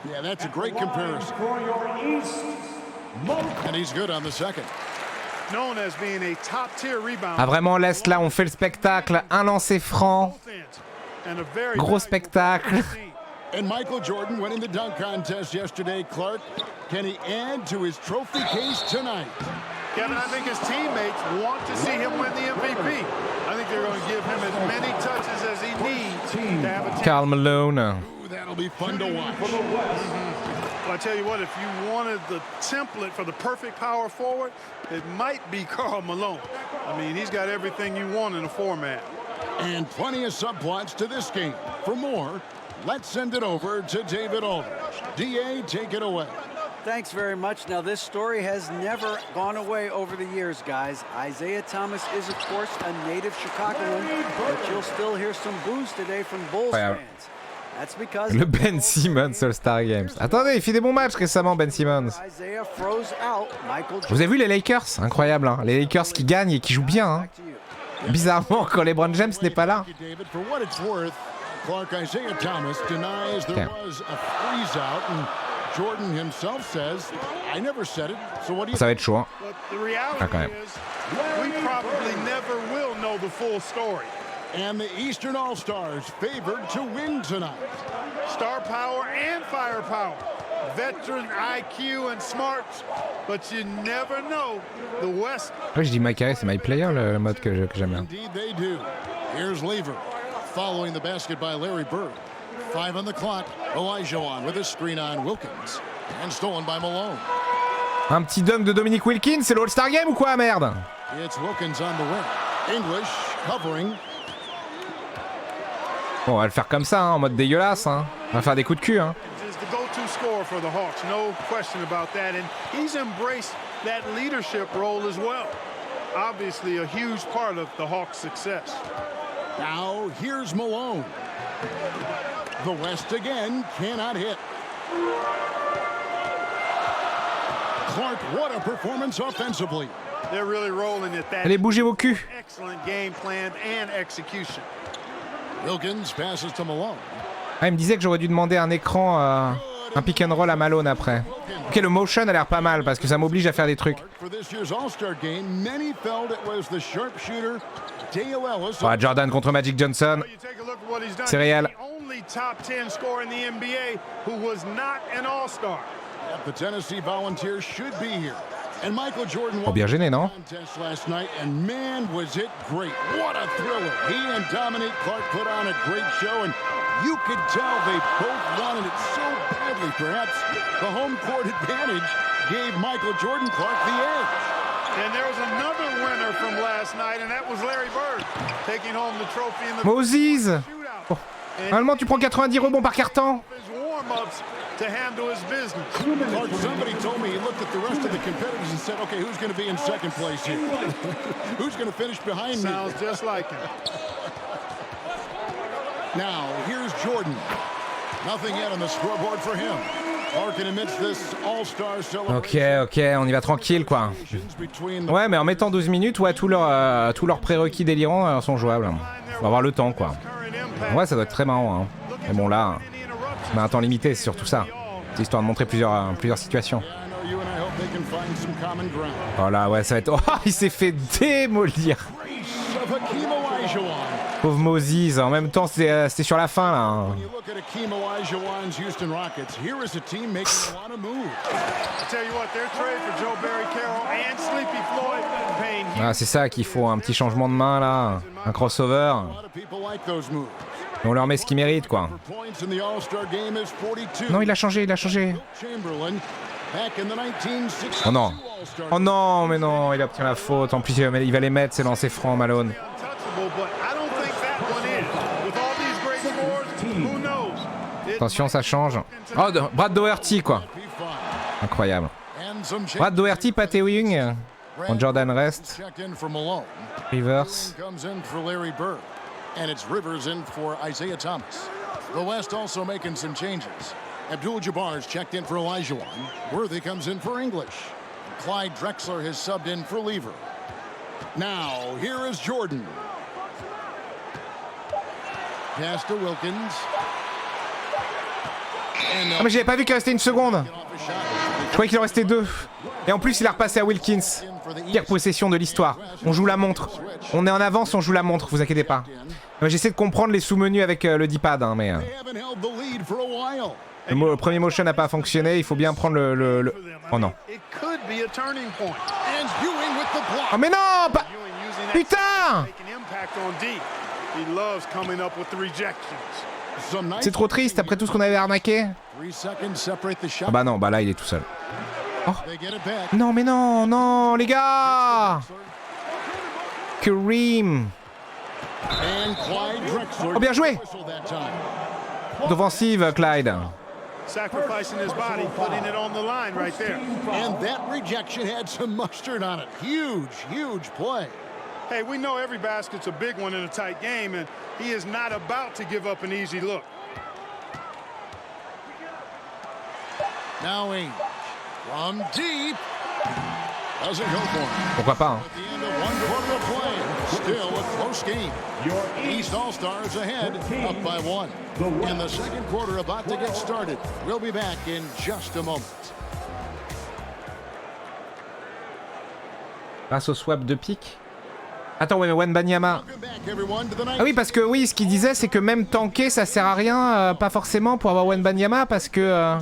Yeah, that's a great comparison. And he's good on the second. Known as being a top-tier rebounder. Ah vraiment, laisse là, on fait le spectacle. Un lancer franc. Gros spectacle. And Michael Jordan winning the dunk contest yesterday. Clark, can he add to his trophy case tonight? Kevin, I think his teammates want to see him win the MVP. I think they're going to give him as many touches as he needs to have a chance. Karl Malone. Ooh, that'll be fun to watch. Well, I tell you what, if you wanted the template for the perfect power forward, it might be Karl Malone. I mean, he's got everything you want in a format. And plenty of subplots to this game. For more, let's send it over to David Aldridge. DA, take it away. Thanks very much. Now, this story has never gone away over the years, guys. Isaiah Thomas is, of course, a native Chicagoan, but you'll still hear some boos today from Bulls fans. That's because le Ben Simmons All-Star Games. Attendez, il fait des bons matchs récemment, Ben Simmons. Vous avez vu les Lakers? Incroyable, hein. Les Lakers qui gagnent et qui jouent bien, hein. Bizarrement, quand LeBron James n'est pas là. Clark, Isaiah Thomas denies there was a freeze out, and Jordan himself says, I never said it, so what do you Ça va être chaud, hein. The reality is, we probably never will know the full story. And the Eastern All-Stars favored to win tonight. Star power and firepower. Veteran IQ and smarts, but you never know the West. Ouais, je dis My Career, c'est My Player, le mode que j'aime bien. Indeed they do. Here's Lever, following the basket by Larry Bird. 5 on the clock. Olajuwon with a screen on Wilkins. And stolen by Malone. Un petit dunk de Dominic Wilkins, c'est le All-Star Game ou quoi, merde? It's Wilkins on the wing. English covering. Bon, on va le faire comme ça, hein, en mode dégueulasse, hein. On va faire des coups de cul, hein. Go-to scorer for the Hawks, no question about that, and he's embraced that leadership role as well. Obviously, a huge part of the Hawks' success. Now here's Malone. The West again cannot hit. Clark, what a performance offensively. They're really rolling at that. Allez, bougez vos culs. Excellent game plan and execution. Wilkins passes to Malone. Ah, il me disait que j'aurais dû demander un écran, un pick and roll à Malone après. Ok, le motion a l'air pas mal parce que ça m'oblige à faire des trucs. Ouais, Jordan contre Magic Johnson. C'est réel. Oh, bien gêné, non? You could tell they both wanted it so badly. Perhaps the home court advantage gave Michael Jordan Clark the edge. And there was another winner from last night, and that was Larry Bird, taking home the trophy in the Moses. Oh. Normalement, tu prends 90 rebonds par quart-temps. To handle his business. Clark, somebody told me he looked at the rest of the competitors and said, okay, who's going to be in second place here? Who's going to finish behind me? Sounds just like him. Now, here's Jordan. Nothing yet on the scoreboard for him. Larkin amidst this all-star celebration. Ok, on y va tranquille, quoi. Ouais, mais en mettant 12 minutes, ouais, tous leurs prérequis délirants sont jouables. Faut avoir le temps, quoi. Ouais, ça doit être très marrant, hein. Mais bon, là, on a un temps limité, c'est surtout ça. C'est histoire de montrer plusieurs situations. Oh là, ouais, ça va être... Oh, il s'est fait démolir. Pauvre Moses, en même temps, c'était sur la fin, là. Ah, c'est ça qu'il faut, un petit changement de main, là. Un crossover. Et on leur met ce qu'ils méritent, quoi. Non, il a changé, il a changé. Oh non. Oh non, mais non, il a obtenu la faute. En plus, il va les mettre, ses lancers francs, Malone. Attention, ça change. Oh, Brad Doherty, quoi. Incroyable. Brad Doherty, Pat Ewing. En Jordan reste. Reverse. And it's Rivers in for Isaiah Thomas. The West also making some changes. Abdul-Jabbar's checked in for Elijah. Worthy comes in for English. Clyde Drexler has subbed in for Lever. Now, here is Jordan. Pass to Wilkins. Ah mais j'avais pas vu qu'il restait une seconde. Je croyais qu'il en restait 2. Et en plus il a repassé à Wilkins. Pire possession de l'histoire. On joue la montre. On est en avance, on joue la montre, vous inquiétez pas. J'essaie de comprendre les sous-menus avec le D-pad, hein, mais... Le premier motion n'a pas fonctionné, il faut bien prendre le... Oh non. Oh mais non pas... Putain! C'est trop triste après tout ce qu'on avait arnaqué. Ah bah non, bah là il est tout seul. Oh. Non mais non, non les gars. Kareem. Oh bien joué. D'offensive Clyde. Sacrificing his body, putting it on the line right there. And that rejection had some mustard on it. Huge, huge play. Hey, we know every basket's a big one in a tight game, and he is not about to give up an easy look. Now Ainge from deep. Doesn't go for it. Pourquoi pas, hein. At the end of one quarter of play, still a close game. East All-Stars ahead, up by 1. In the second quarter, about to get started. We'll be back in just a moment. Grâce au swap de pique. Attends, ouais, mais Wembanyama. Ah oui, parce que oui, ce qu'il disait, c'est que même tanker, ça sert à rien, pas forcément pour avoir Wembanyama, parce que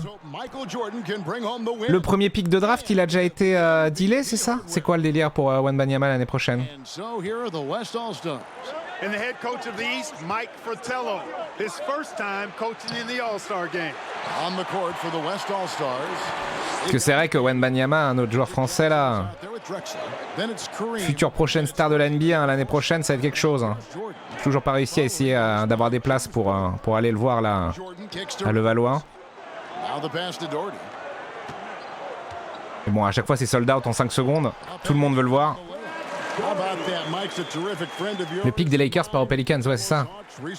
le premier pick de draft, il a déjà été dealé, c'est ça? C'est quoi le délire pour Wembanyama l'année prochaine? And the head coach of the East, Mike Fratello, his first time coaching in the All-Star game. On the court for the West All-Stars. Parce que c'est vrai que Wembanyama, un autre joueur français là, future prochaine star de la NBA, hein, l'année prochaine, ça va être quelque chose. Hein. J'ai toujours pas réussi à essayer d'avoir des places pour aller le voir là à Levallois. Mais bon, à chaque fois c'est sold out en 5 secondes, tout le monde veut le voir. Le pic des Lakers par aux Pelicans, ouais, c'est ça. Oui,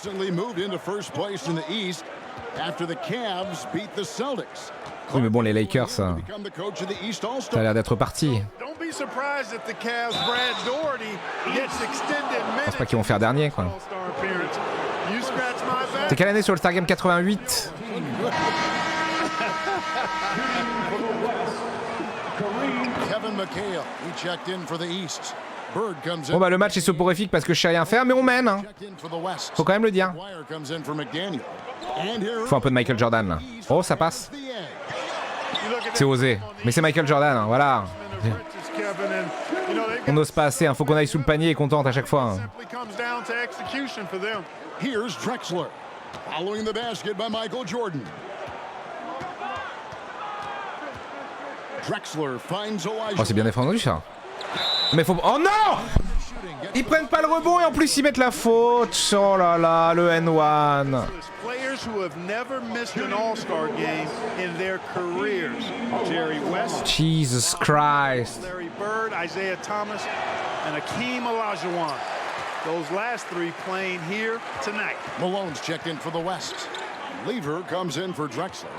mais bon, les Lakers, ça a l'air d'être parti. Je pense pas qu'ils vont faire dernier, quoi. C'est quelle année sur le Star Game 88? Bon bah le match est soporifique parce que je sais rien faire, mais on mène, hein. Faut quand même le dire. Faut un peu de Michael Jordan là. Oh ça passe. C'est osé, mais c'est Michael Jordan, hein, voilà. On n'ose pas assez, hein. Faut qu'on aille sous le panier et qu'on tente à chaque fois. Hein. Oh c'est bien défendu ça. Mais faut... Oh non! Ils prennent pas le rebond et en plus ils mettent la faute. Oh là là, le N1. Jesus Christ. Isaiah Thomas and Akeem Olajuwon. Those last three playing here tonight. Malone's checked in for the West. Lever comes in for Drexler.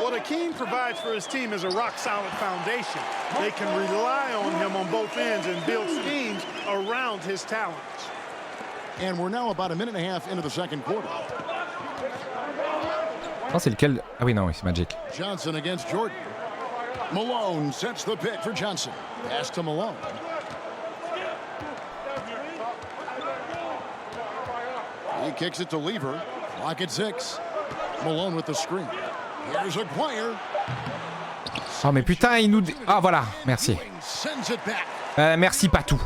What Akeem provides for his team is a rock-solid foundation. They can rely on him on both ends and build schemes around his talents. And we're now about a minute and a half into the second quarter. Oh, c'est lequel? Ah oui, non, oui, c'est Magic. Johnson against Jordan. Malone sets the pick for Johnson. Pass to Malone. He kicks it to Lever. Lock at 6. Malone with the screen. Here's a choir. Oh mais putain, il nous... Ah voilà, merci. Merci Patou.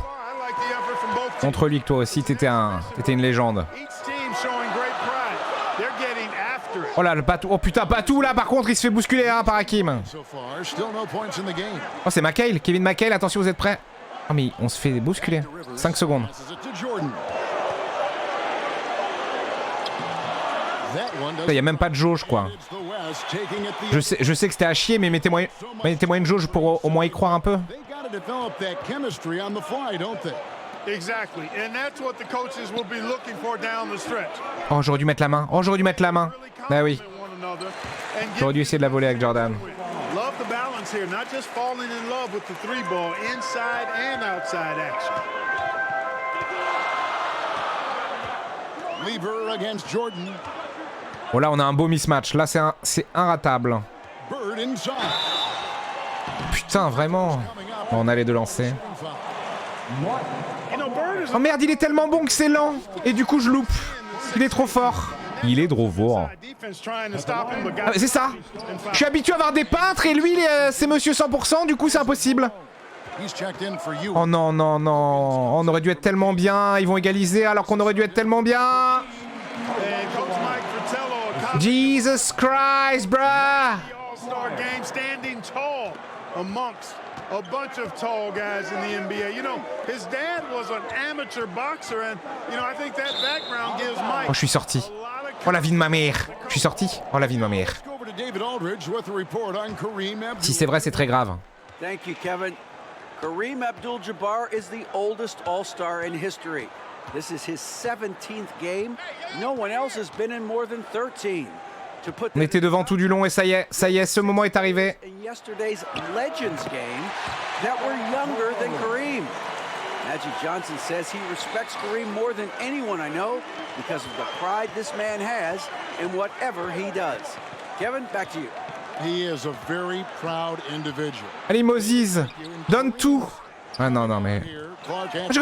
Montre-lui que toi aussi, t'étais une légende. Oh là, le Patou. Oh putain, Patou là, par contre, il se fait bousculer hein, par Hakim. Oh, c'est McHale, Kevin McHale, attention, vous êtes prêts? Oh mais on se fait bousculer. 5 secondes. Il n'y a même pas de jauge quoi. Je sais que c'était à chier, mais mettez-moi une jauge pour au moins y croire un peu. Oh, j'aurais dû mettre la main. Oh, j'aurais dû mettre la main. Bah oui. J'aurais dû essayer de la voler avec Jordan. Oh là, on a un beau mismatch. Là, c'est inratable. Putain, vraiment. On a les deux lancers. Oh merde, il est tellement bon que c'est lent. Et du coup, je loupe. Il est trop fort. Il est trop fort. Ah, c'est ça. Je suis habitué à avoir des peintres et lui, c'est monsieur 100%. Du coup, c'est impossible. Oh non, non, non. On aurait dû être tellement bien. Ils vont égaliser alors qu'on aurait dû être tellement bien. Jesus Christ, bruh. A bunch of tall guys in the NBA. You know, his dad was an amateur boxer, and you know, I think that background gives Mike. Oh, je suis sorti. Oh la vie de ma mère. Je suis sorti. Oh la vie de ma mère. Si c'est vrai, c'est très grave. Thank you, Kevin. Kareem Abdul-Jabbar is the oldest All-Star in history. This is his 17th game. No one else has been in more than 13. On était devant tout du long et ça y est, ce moment est arrivé. Yesterday's Legends game that were younger than Kareem. Magic Johnson says he respects Kareem more than anyone I know because of the pride this man has in whatever he does. Kevin, back to you. He is a very proud individual. Allez Moses, donne tout. Ah non non mais j'ai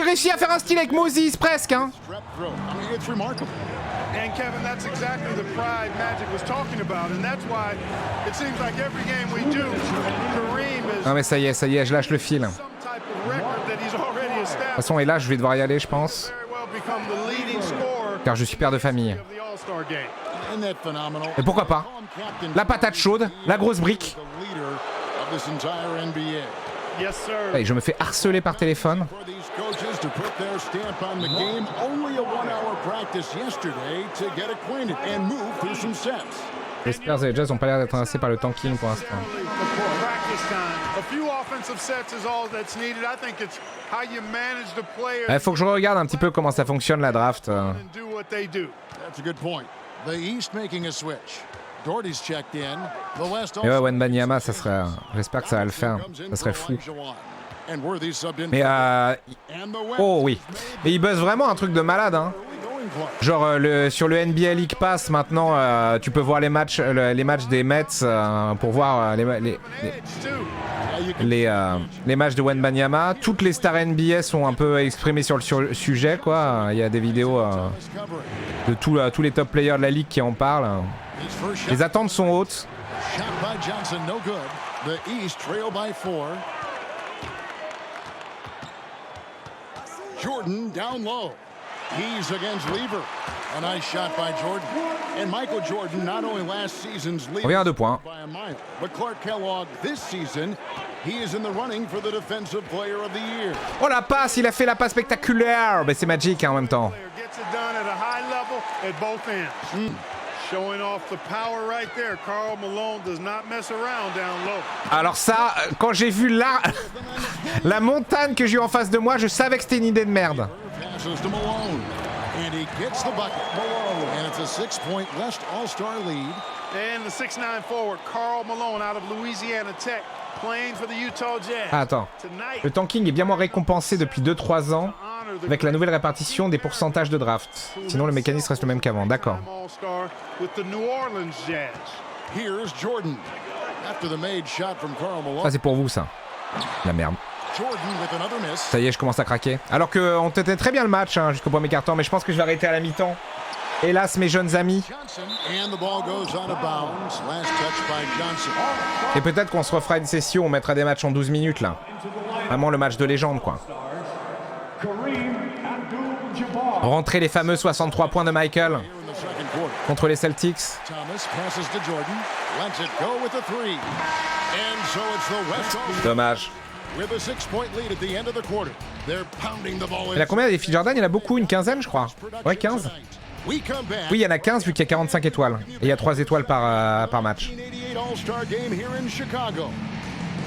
réussi à faire un style avec Moses presque hein. And Kevin, that's exactly the pride Magic was talking about, and that's why it seems like every game we do, Kareem is. Non mais ça y est, je lâche le fil. De toute façon, et là, je vais devoir y aller, je pense. Car je suis père de famille. Et pourquoi pas? La patate chaude, la grosse brique. Allez, je me fais harceler par téléphone. J'espère que les Jazz n'ont pas l'air d'être intéressés par le tanking pour l'instant. Il faut que je regarde un petit peu comment ça fonctionne la draft. Et ouais, Wembanyama, ça serait. J'espère que ça va le faire. Ça serait fou. Mais oh oui. Mais il buzz vraiment un truc de malade, hein. Genre sur le NBA League Pass maintenant, tu peux voir les matchs des Mets pour voir les matchs de Wembanyama. Toutes les stars NBA sont un peu exprimées sur le sujet, quoi. Il y a des vidéos de tous les top players de la ligue qui en parlent. Les attentes sont hautes. Jordan down low. He's against Lever. A nice shot by Jordan. And Michael Jordan, not only last season's leader by a mile, but Clark Kellogg this season, he is in the running for the Defensive Player of the Year. Oh la passe, il a fait la passe spectaculaire. Mais c'est Magic hein, en même temps. Showing off the power right there. Karl Malone does not mess around down low. Alors ça, quand j'ai vu la montagne que j'ai eu en face de moi, je savais que c'était une idée de merde. And he gets the bucket. And it's a 6-point West All-Star lead. And the 6'9" forward, Karl Malone out of Louisiana Tech, playing for the Utah Jazz. Ah, attends. Le tanking est bien moins récompensé depuis 2-3 ans avec la nouvelle répartition des pourcentages de draft. Sinon, le mécanisme reste le même qu'avant. D'accord. Here's Jordan. Ça, c'est pour vous, ça. La merde. Ça y est, je commence à craquer. Alors qu'on tenait très bien le match hein, jusqu'au premier quart-temps, mais je pense que je vais arrêter à la mi-temps. Hélas, mes jeunes amis. Et peut-être qu'on se refera une session, on mettra des matchs en 12 minutes, là. Vraiment le match de légende, quoi. Rentrer les fameux 63 points de Michael contre les Celtics. Dommage. Il a combien des filles Jordan? Il y en a beaucoup, une quinzaine je crois. Ouais, 15. Oui, il y en a 15 vu qu'il y a 45 étoiles. Et il y a 3 étoiles par match.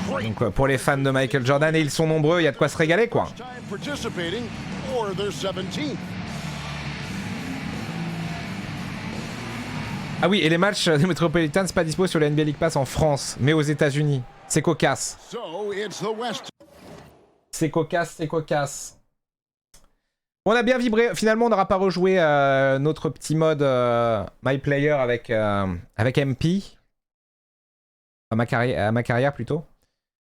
Donc pour les fans de Michael Jordan, et ils sont nombreux, il y a de quoi se régaler quoi. Ah oui, et les matchs des Metropolitans, c'est pas dispo sur le NBA League Pass en France, mais aux États-Unis. C'est cocasse. C'est cocasse, c'est cocasse. On a bien vibré. Finalement, on n'aura pas rejoué notre petit mode My Player avec MP. À ma carrière plutôt.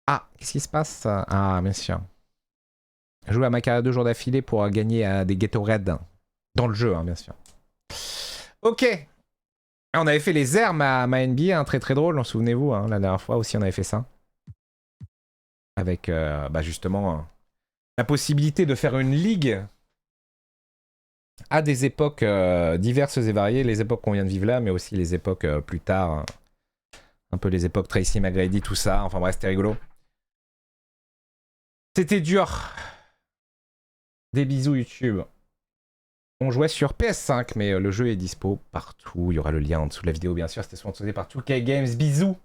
Ah, qu'est-ce qui se passe? Ah, bien sûr. Jouer à ma carrière 2 jours d'affilée pour gagner des Gatorade. Dans le jeu, hein, bien sûr. Ok. On avait fait les airs ma NBA, hein, très très drôle, souvenez-vous, hein, la dernière fois aussi on avait fait ça. Avec justement la possibilité de faire une ligue à des époques diverses et variées, les époques qu'on vient de vivre là, mais aussi les époques plus tard, hein, un peu les époques Tracy McGrady, tout ça, enfin bref, c'était rigolo. C'était dur. Des bisous YouTube. On jouait sur PS5, mais le jeu est dispo partout. Il y aura le lien en dessous de la vidéo, bien sûr. C'était sponsorisé par 2K Games. Bisous.